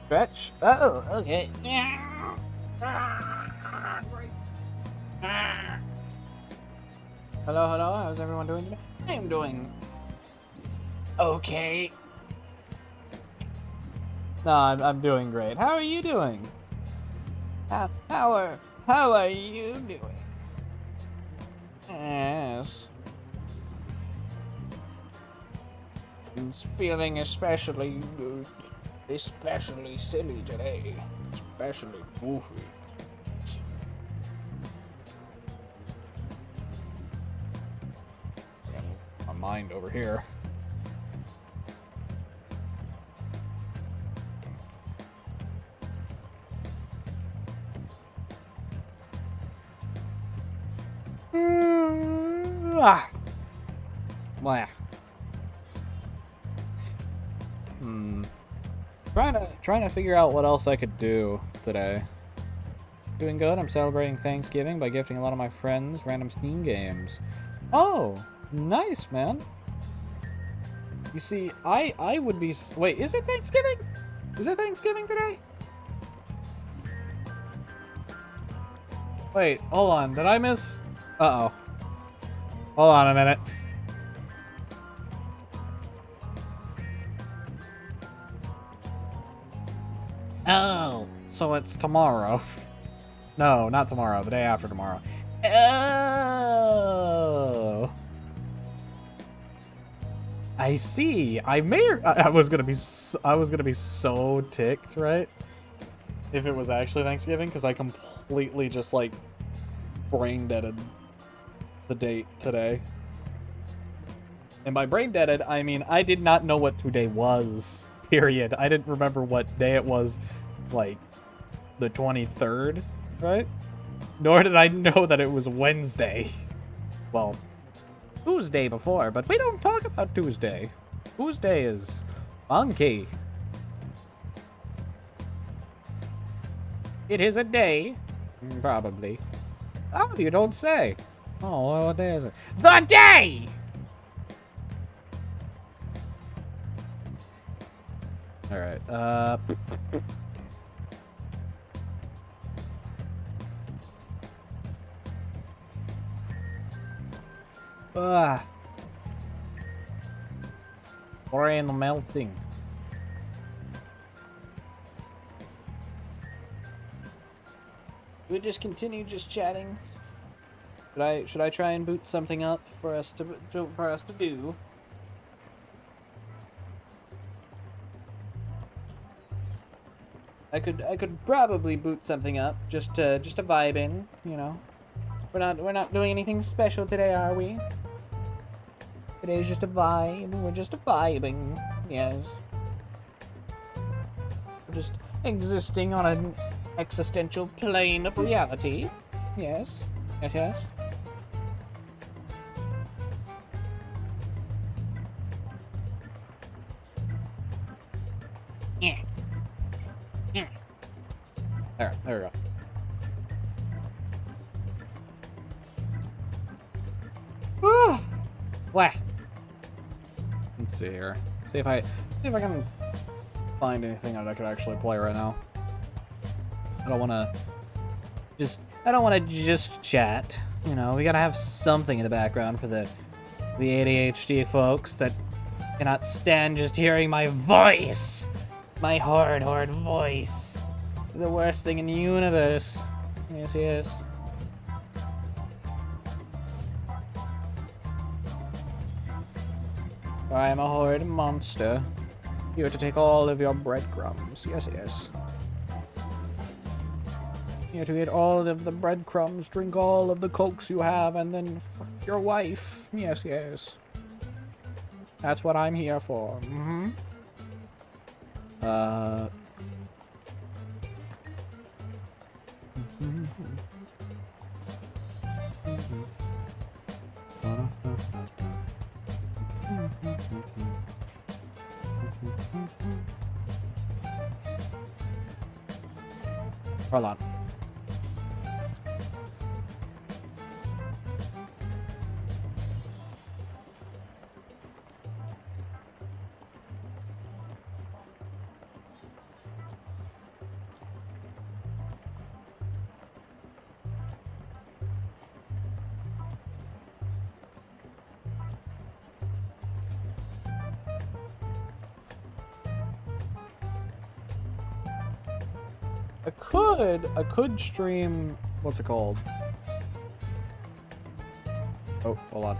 Stretch? Oh, okay. Hello, hello. How's everyone doing today? I'm doing okay. No, I'm doing great. How are you doing? How are you doing? Yes. I'm feeling especially good. Especially silly today. Especially goofy. Got my mind over here. Blah. Trying to figure out what else I could do today. Doing good. I'm celebrating Thanksgiving by gifting a lot of my friends random Steam games. Oh, nice, man. You see, I would be... Wait, is it Thanksgiving? Is it Thanksgiving today? Wait, hold on. Did I miss... Uh-oh. Hold on a minute. Oh, so it's tomorrow. No, not tomorrow. The day after tomorrow. Oh. I see. I was gonna be so ticked, right? If it was actually Thanksgiving, because I completely just like brain deaded the date today. And by brain deaded, I mean I did not know what today was period. I didn't remember what day it was, like, the 23rd, right? Nor did I know that it was Wednesday. Well, Tuesday before, but we don't talk about Tuesday. Tuesday is funky. It is a day. Probably. Oh, you don't say. Oh, what day is it? The day! Alright, brain melting. We just continue just chatting. Should I try and boot something up for us to do? I could probably boot something up just to vibe in, you know. We're not doing anything special today, are we? Today's just a vibe. We're just vibing. Yes. We're just existing on an existential plane of reality. Yes. Yes, yes. Yeah. Yeah. There we go. What? Let's see here. See if I can find anything that I could actually play right now. I don't want to just chat. You know, we gotta have something in the background for the ADHD folks that cannot stand just hearing my voice. My hard voice. The worst thing in the universe. Yes, yes. I am a horrid monster, here to take all of your breadcrumbs. Yes, yes. Here to eat all of the breadcrumbs, drink all of the cokes you have, and then fuck your wife. Yes, yes. That's what I'm here for. Mm-hmm. Hold on. I could stream, what's it called? Oh, hold on.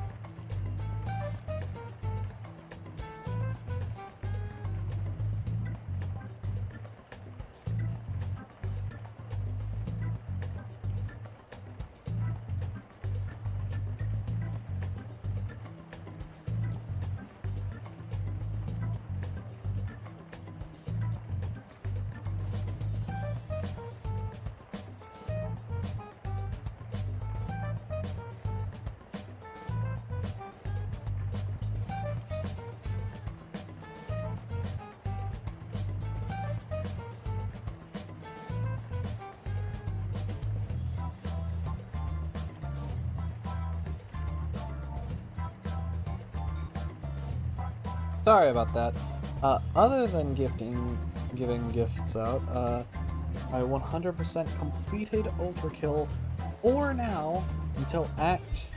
Sorry about that. Other than giving gifts out, I 100% completed Ultra Kill for now until Act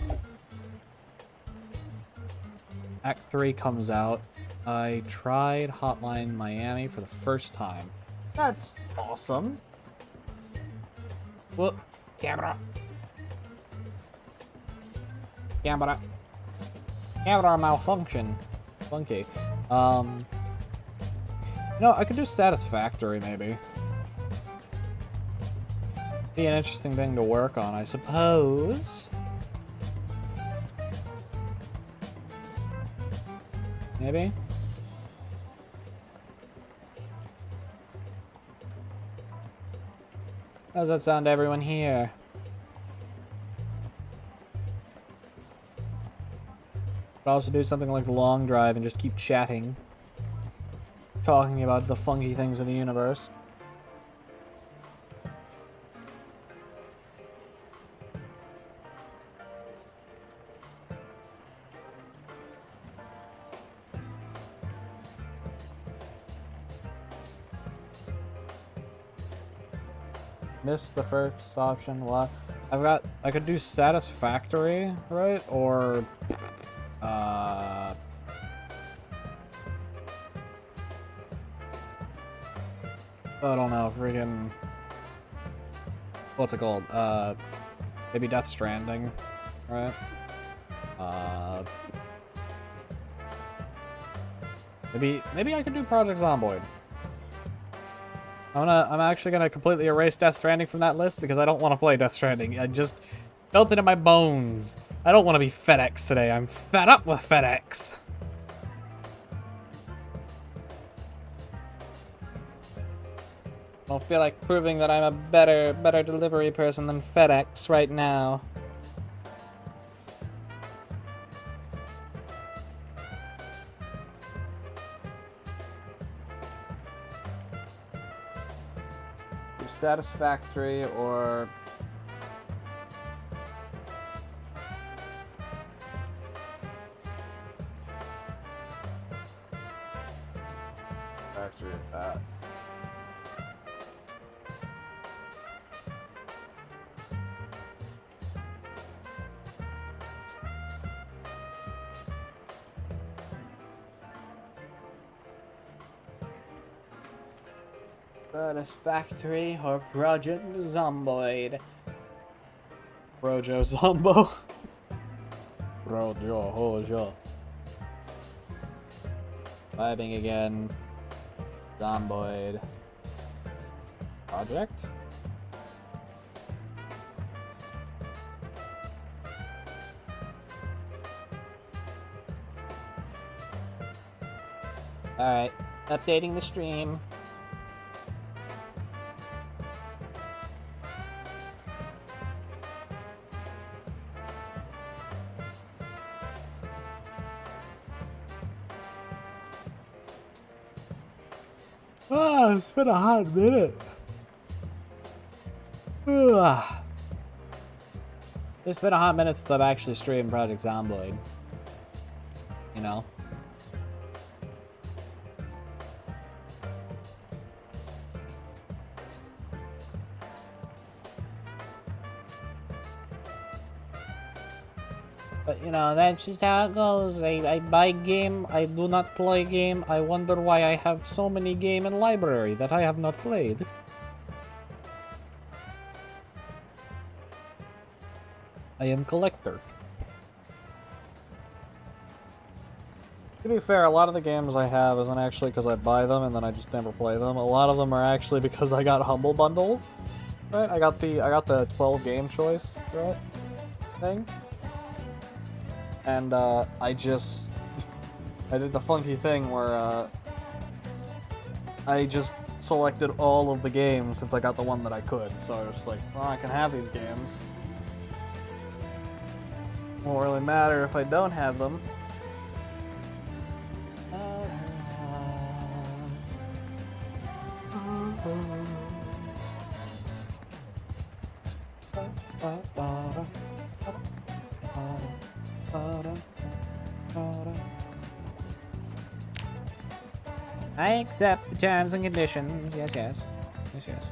3 comes out. I tried Hotline Miami for the first time. That's awesome. Whoop. Camera malfunction. Funky. You know, I could do Satisfactory, maybe. Be an interesting thing to work on, I suppose. Maybe? How does that sound to everyone here? Could also do something like the long drive and just keep chatting. Talking about the funky things of the universe. Missed the first option. What? I could do satisfactory, right? Or I don't know, freaking what's it called? Maybe Death Stranding, right? Maybe I could do Project Zomboid. I'm actually gonna completely erase Death Stranding from that list because I don't want to play Death Stranding. I just felt it in my bones. I don't want to be FedEx today. I'm fed up with FedEx. I don't feel like proving that I'm a better delivery person than FedEx right now. Satisfactory or factory at that. Satisfactory or Project Zomboid? Brojo Zombo. Brojo Hojo. Vibing again. Zomboid. Project? Alright, updating the stream. It's been a hot minute. Ugh. It's been a hot minute since I've actually streamed Project Zomboid. You know? But you know, that's just how it goes. I buy game, I do not play game, I wonder why I have so many game in library that I have not played. I am collector. To be fair, a lot of the games I have isn't actually because I buy them and then I just never play them. A lot of them are actually because I got Humble Bundle. Right? I got the 12 game choice, right? Thing. And I did the funky thing where I just selected all of the games since I got the one that I could. So I was just like, well, I can have these games. Won't really matter if I don't have them. I accept the terms and conditions. Yes, yes. Yes, yes.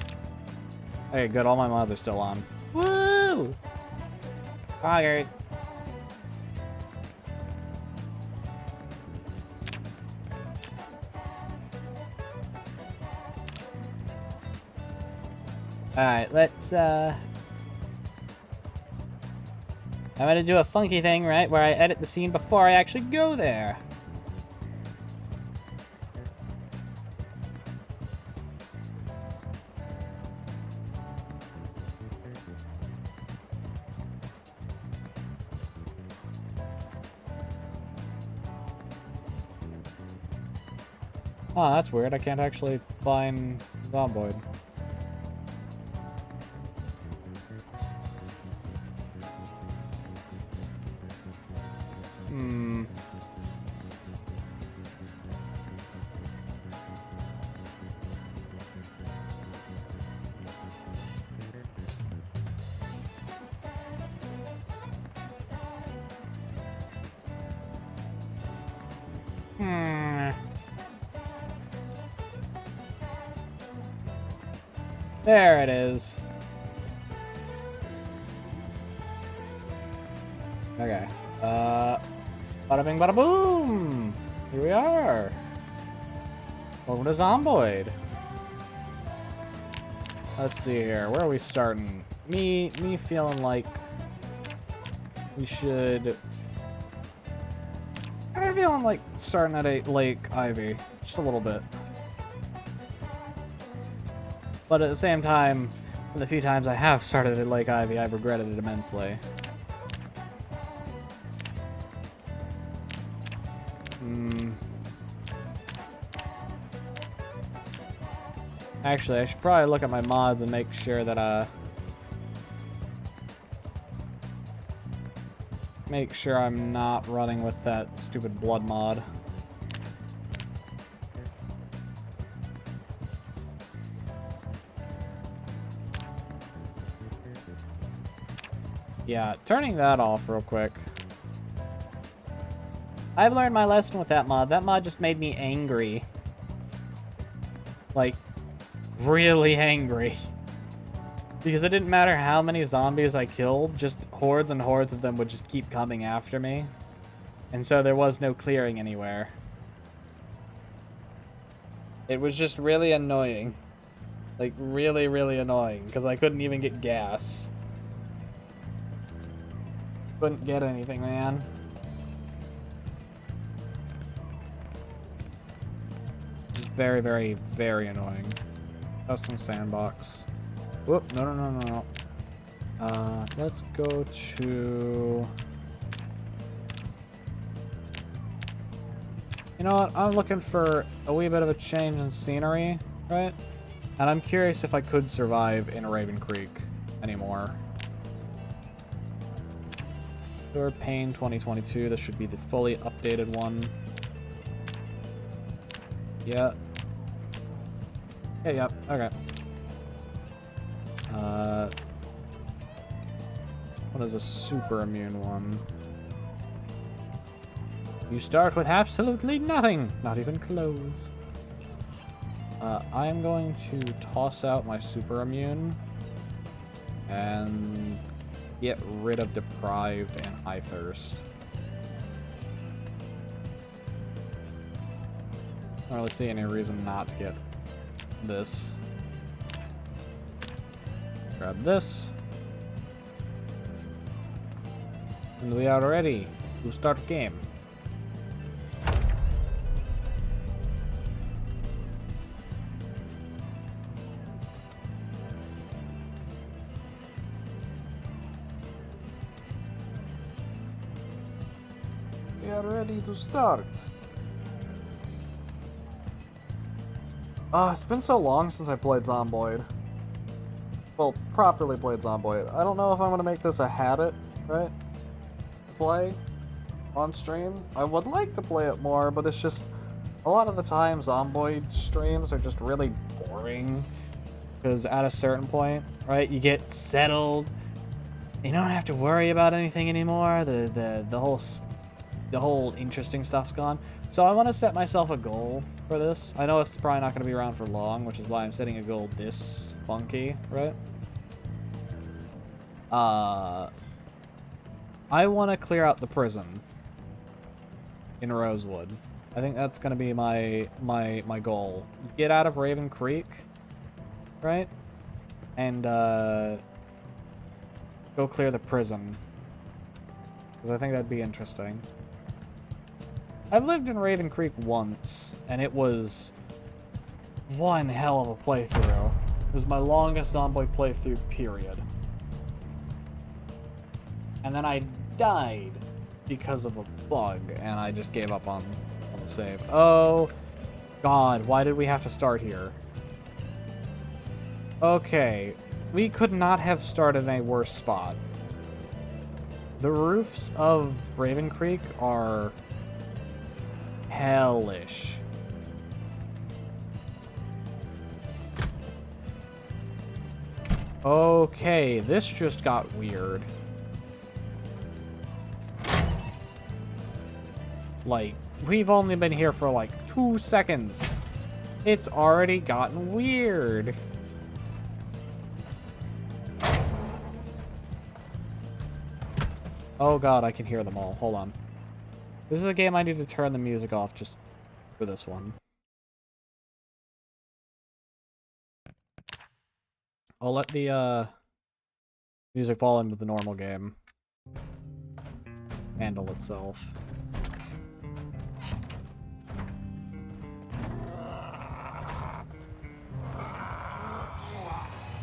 Okay, good. All my mods are still on. Woo! Poggers. Alright, let's, I'm gonna do a funky thing, right, where I edit the scene before I actually go there. Oh, that's weird. I can't actually find Zomboid. There it is. Okay. Bada bing, bada boom. Here we are. Welcome to Zomboid. Let's see here. Where are we starting? Me feeling like we should. I'm feeling like starting at a Lake Ivy, just a little bit. But at the same time, the few times I have started at Lake Ivy, I've regretted it immensely. Actually, I should probably look at my mods and make sure that, make sure I'm not running with that stupid blood mod. Yeah, turning that off real quick. I've learned my lesson with that mod. That mod just made me angry. Like, really angry. Because it didn't matter how many zombies I killed, just hordes and hordes of them would just keep coming after me. And so there was no clearing anywhere. It was just really annoying. Like, really, really annoying. Because I couldn't even get gas. Couldn't get anything, man. Just very, very, very annoying. Custom sandbox. Whoop, no. Let's go to... You know what? I'm looking for a wee bit of a change in scenery, right? And I'm curious if I could survive in Raven Creek anymore. Sewer Pain 2022. This should be the fully updated one. Yeah. Yep. Okay. What is a super immune one? You start with absolutely nothing. Not even clothes. I'm going to toss out my super immune and get rid of deprived and high thirst. I don't really see any reason not to get this. Grab this. And we are ready to start game. We are ready to start. It's been so long since I played Zomboid. Well, properly played Zomboid. I don't know if I'm gonna make this a habit, right? To play on stream. I would like to play it more, but it's just a lot of the time Zomboid streams are just really boring. Because at a certain point, right, you get settled. You don't have to worry about anything anymore. The whole interesting stuff's gone. So I want to set myself a goal for this. I know it's probably not going to be around for long, which is why I'm setting a goal this funky, right? I want to clear out the prison in Rosewood. I think that's going to be my goal. Get out of Raven Creek, right? And go clear the prison. Because I think that'd be interesting. I've lived in Raven Creek once, and it was one hell of a playthrough. It was my longest Zomboid playthrough, period. And then I died because of a bug, and I just gave up on the save. Oh, God, why did we have to start here? Okay, we could not have started in a worse spot. The roofs of Raven Creek are hellish. Okay, this just got weird. Like, we've only been here for like 2 seconds. It's already gotten weird. Oh god, I can hear them all. Hold on. This is a game I need to turn the music off just for this one. I'll let the music fall into the normal game. Handle itself.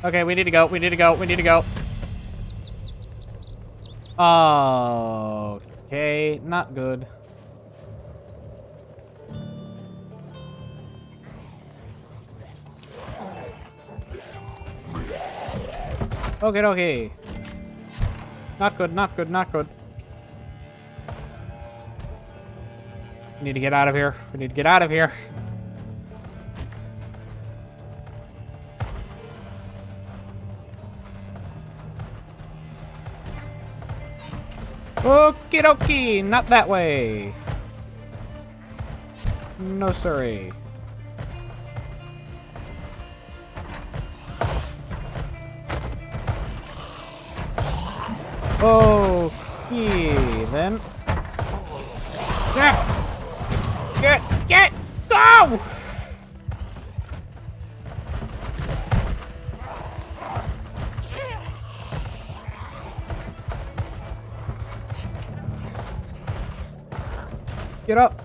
Okay, we need to go. We need to go. We need to go. Okay, not good. Okay, okay. Not good, not good, not good. We need to get out of here. We need to get out of here. Okie dokie, not that way. No, sorry. Okay, then. Get, go! Get up.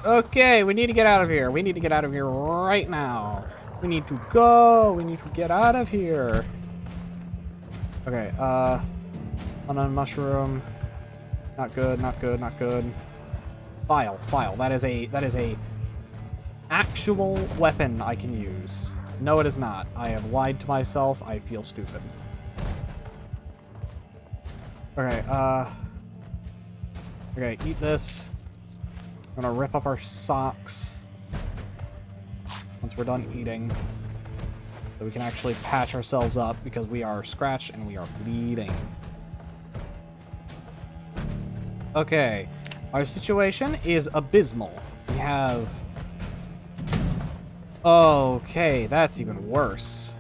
Okay, we need to get out of here. We need to get out of here right now. We need to go. We need to get out of here. Okay, unknown mushroom. Not good, not good, not good. File. That is a actual weapon I can use. No, it is not. I have lied to myself. I feel stupid. Okay, okay, eat this. I'm gonna rip up our socks once we're done eating, so we can actually patch ourselves up because we are scratched and we are bleeding. Okay, our situation is abysmal. We have... Okay, that's even worse.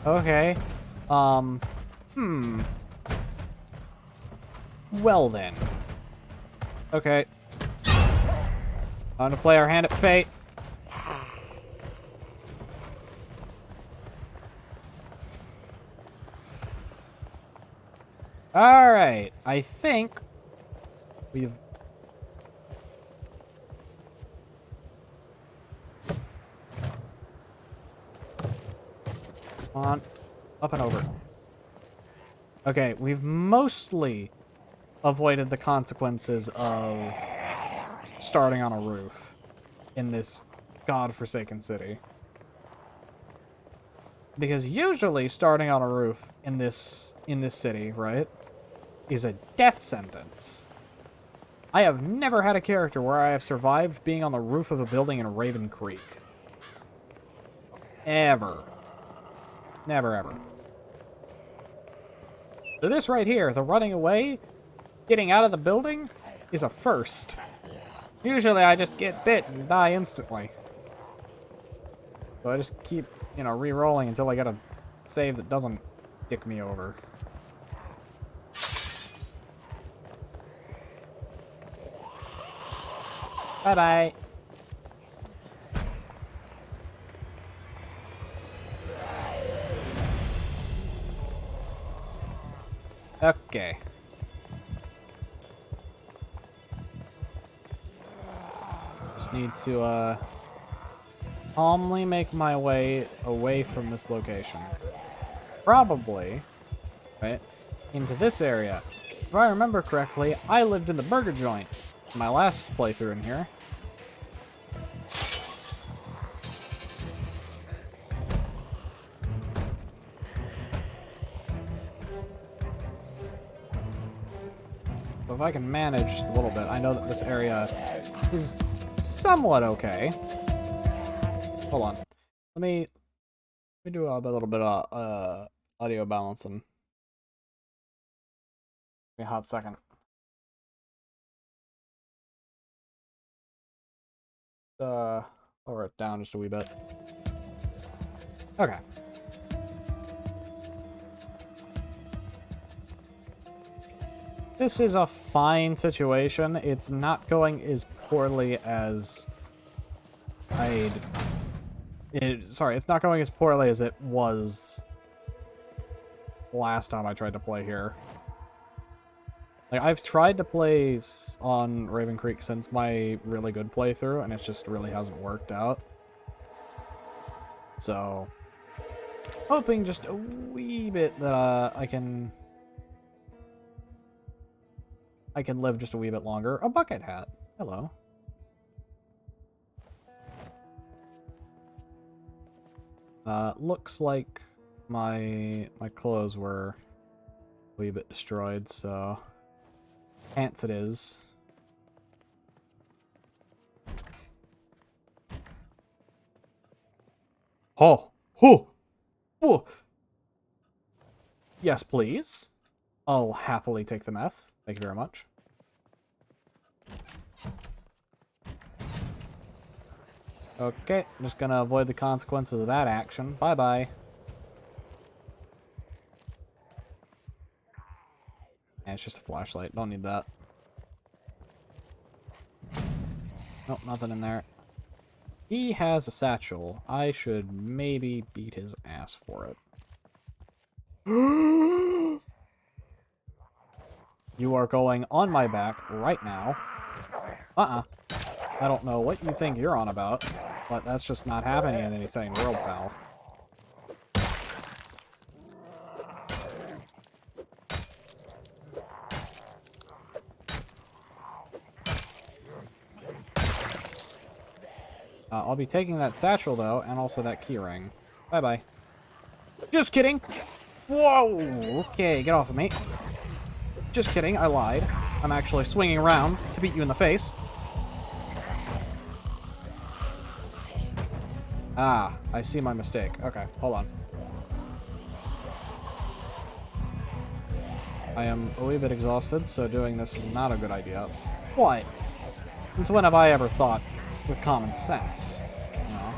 Okay, well then. Okay. Time to play our hand at fate. Alright, I think we've... On. Up and over. Okay, we've mostly avoided the consequences of starting on a roof in this godforsaken city. Because usually starting on a roof in this city, right, is a death sentence. I have never had a character where I have survived being on the roof of a building in Raven Creek. Ever. Never ever. So this right here, the running away, getting out of the building, is a first. Usually I just get bit and die instantly. So I just keep, you know, re-rolling until I get a save that doesn't dick me over. Bye-bye. Okay. Just need to, calmly make my way away from this location. Probably, right, into this area. If I remember correctly, I lived in the burger joint in my last playthrough in here. So if I can manage just a little bit, I know that this area is somewhat okay. Hold on. Let me do a little bit of audio balancing. Give me a hot second. Lower it down just a wee bit. Okay. This is a fine situation. It's not going as poorly as sorry, it's not going as poorly as it was last time I tried to play here. Like, I've tried to play on Raven Creek since my really good playthrough, and it just really hasn't worked out. So, hoping just a wee bit that I can live just a wee bit longer. A bucket hat. Hello. Looks like my clothes were a wee bit destroyed, so pants it is. Oh, oh, oh. Yes, please. I'll happily take the meth. Thank you very much. Okay, I'm just gonna avoid the consequences of that action. Bye-bye. Yeah, it's just a flashlight. Don't need that. Nope, nothing in there. He has a satchel. I should maybe beat his ass for it. You are going on my back right now. Uh-uh. I don't know what you think you're on about, but that's just not happening in any sane world, pal. I'll be taking that satchel, though, and also that keyring. Bye-bye. Just kidding! Whoa! Okay, get off of me. Just kidding, I lied. I'm actually swinging around to beat you in the face. Ah, I see my mistake. Okay, hold on. I am a wee bit exhausted, so doing this is not a good idea. What? Since when have I ever thought with common sense? You know?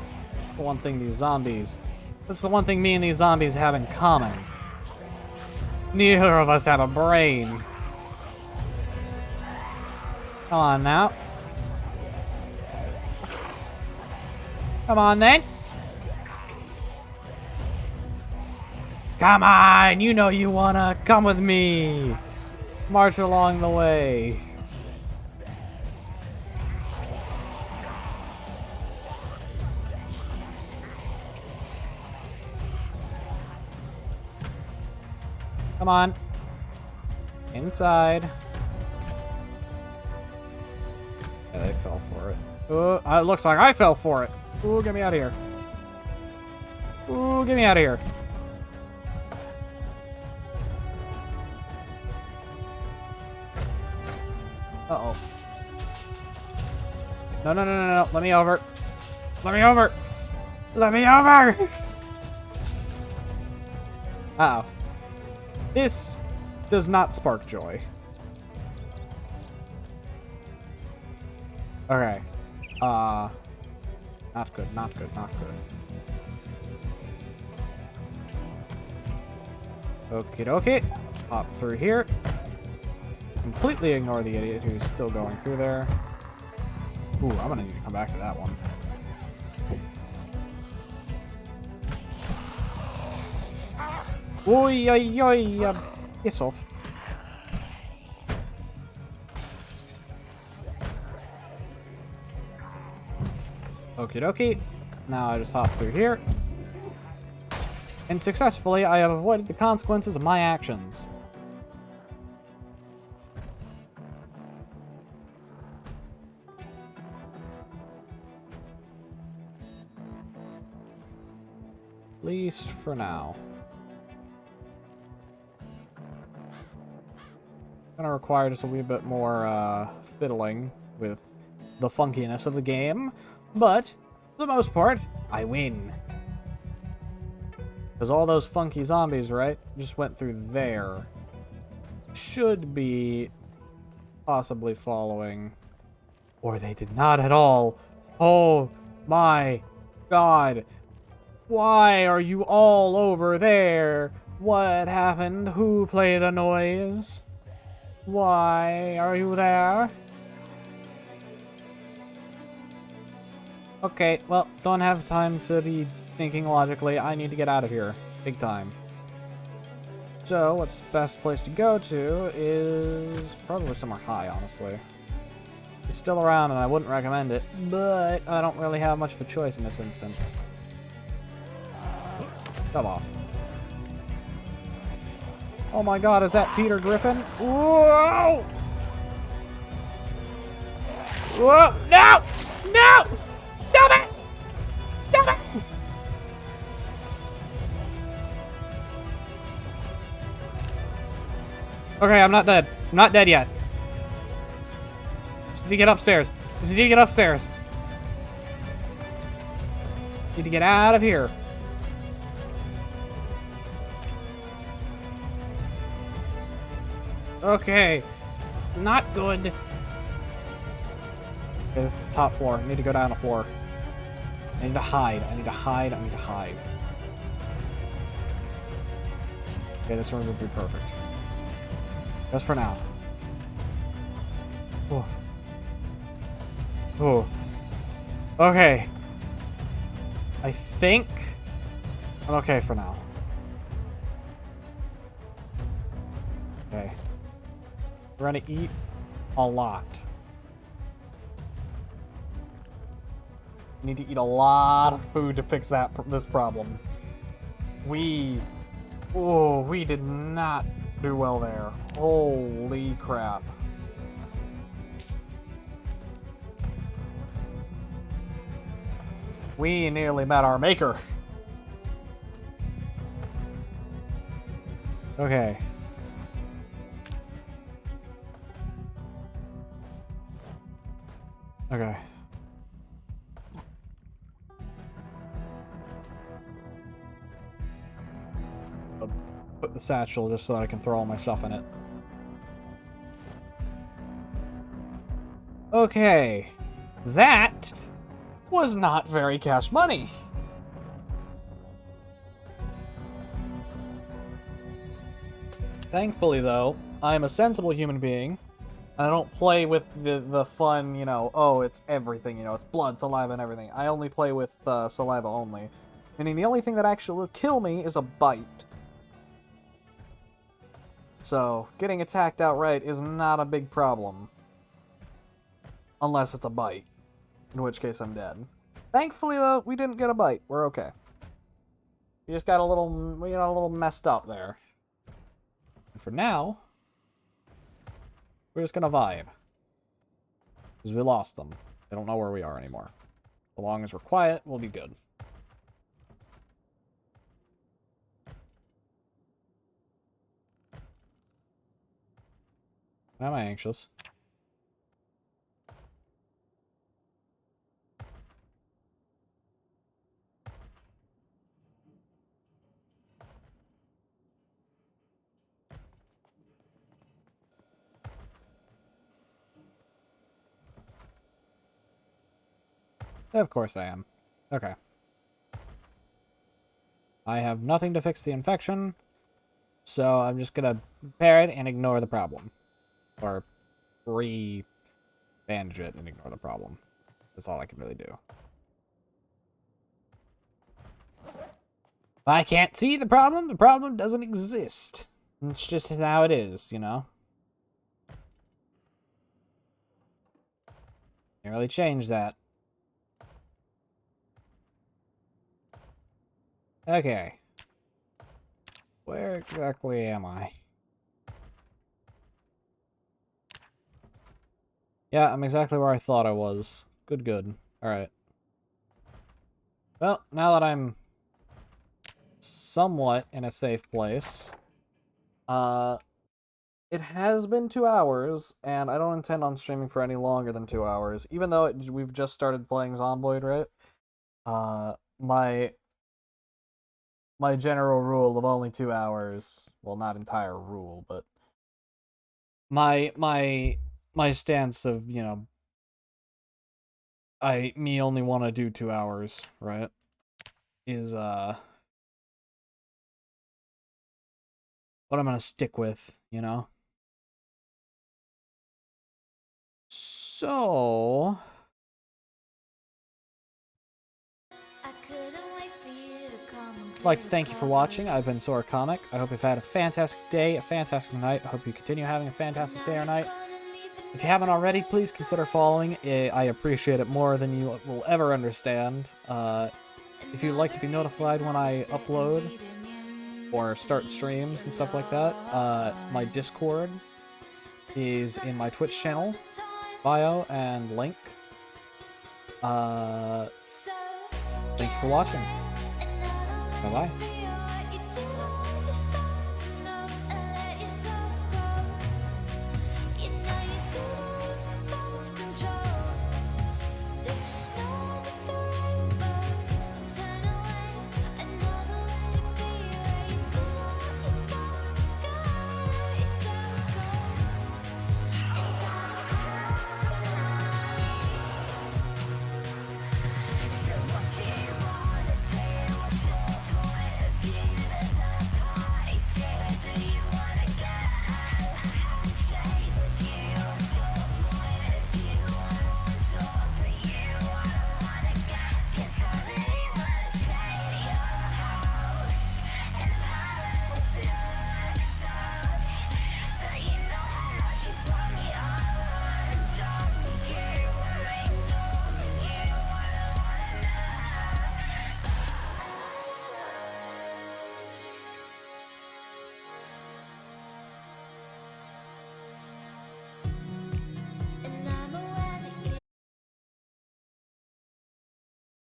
The one thing these zombies... This is the one thing me and these zombies have in common. Neither of us have a brain. Come on now. Come on then. Come on, you know you wanna come with me. March along the way. Come on. Inside. Yeah, they fell for it. Ooh, it looks like I fell for it. Ooh, get me out of here. Ooh, get me out of here. Uh-oh. No, no, no, no, no. Let me over. Let me over. Let me over. Uh-oh. This does not spark joy. Okay. Not good, not good, not good. Okie dokie. Hop through here. Completely ignore the idiot who's still going through there. Ooh, I'm gonna need to come back to that one. Oi, oi, oi, piss off. Okie dokie. Now I just hop through here. And successfully, I have avoided the consequences of my actions. At least for now. Gonna require just a wee bit more fiddling with the funkiness of the game, but for the most part, I win. Because all those funky zombies, right, just went through there. Should be possibly following. Or they did not at all. Oh my god. Why are you all over there? What happened? Who played a noise? Why are you there? Okay, well, don't have time to be thinking logically. I need to get out of here. Big time. So, what's the best place to go to is probably somewhere high, honestly. It's still around and I wouldn't recommend it, but I don't really have much of a choice in this instance. Shove off. Oh my god, is that Peter Griffin? Whoa! Whoa! No! No! Stop it! Stop it! Okay, I'm not dead. I'm not dead yet. Just need to get upstairs. Just need to get upstairs. Need to get out of here. Okay. Not good. Okay, this is the top floor. I need to go down a floor. I need to hide. I need to hide. I need to hide. Okay, this room would be perfect. Just for now. Oh. Oh. Okay. I think I'm okay for now. Okay. We're gonna eat a lot. We need to eat a lot of food to fix this problem. We did not do well there. Holy crap. We nearly met our maker. Okay. Okay. I'll put the satchel just so that I can throw all my stuff in it. Okay. That was not very cash money. Thankfully, though, I'm a sensible human being. And I don't play with the fun, you know, oh, it's everything, you know, it's blood, saliva, and everything. I only play with saliva only. Meaning the only thing that actually will kill me is a bite. So, getting attacked outright is not a big problem. Unless it's a bite. In which case I'm dead. Thankfully, though, we didn't get a bite. We're okay. We just got a little messed up there. And for now, we're just gonna vibe. Because we lost them. They don't know where we are anymore. As long as we're quiet, we'll be good. Am I anxious? Of course I am. Okay. I have nothing to fix the infection, so I'm just gonna repair it and ignore the problem. Or re-bandage it and ignore the problem. That's all I can really do. If I can't see the problem doesn't exist. It's just how it is, you know? Can't really change that. Okay. Where exactly am I? Yeah, I'm exactly where I thought I was. Good, good. Alright. Well, now that I'm somewhat in a safe place, it has been 2 hours, and I don't intend on streaming for any longer than 2 hours, even though we've just started playing Zomboid, right? My general rule of only 2 hours, well, not entire rule, but my stance of, you know, me only want to do 2 hours, right? Is what I'm gonna stick with, you know? So, I couldn't wait for you to come and I'd like to thank you for watching. I've been Sora Comic. I hope you've had a fantastic day, a fantastic night. I hope you continue having a fantastic day or night. If you haven't already, please consider following. I appreciate it more than you will ever understand. If you'd like to be notified when I upload or start streams and stuff like that, my Discord is in my Twitch channel bio and link. Thank you for watching. Bye-bye.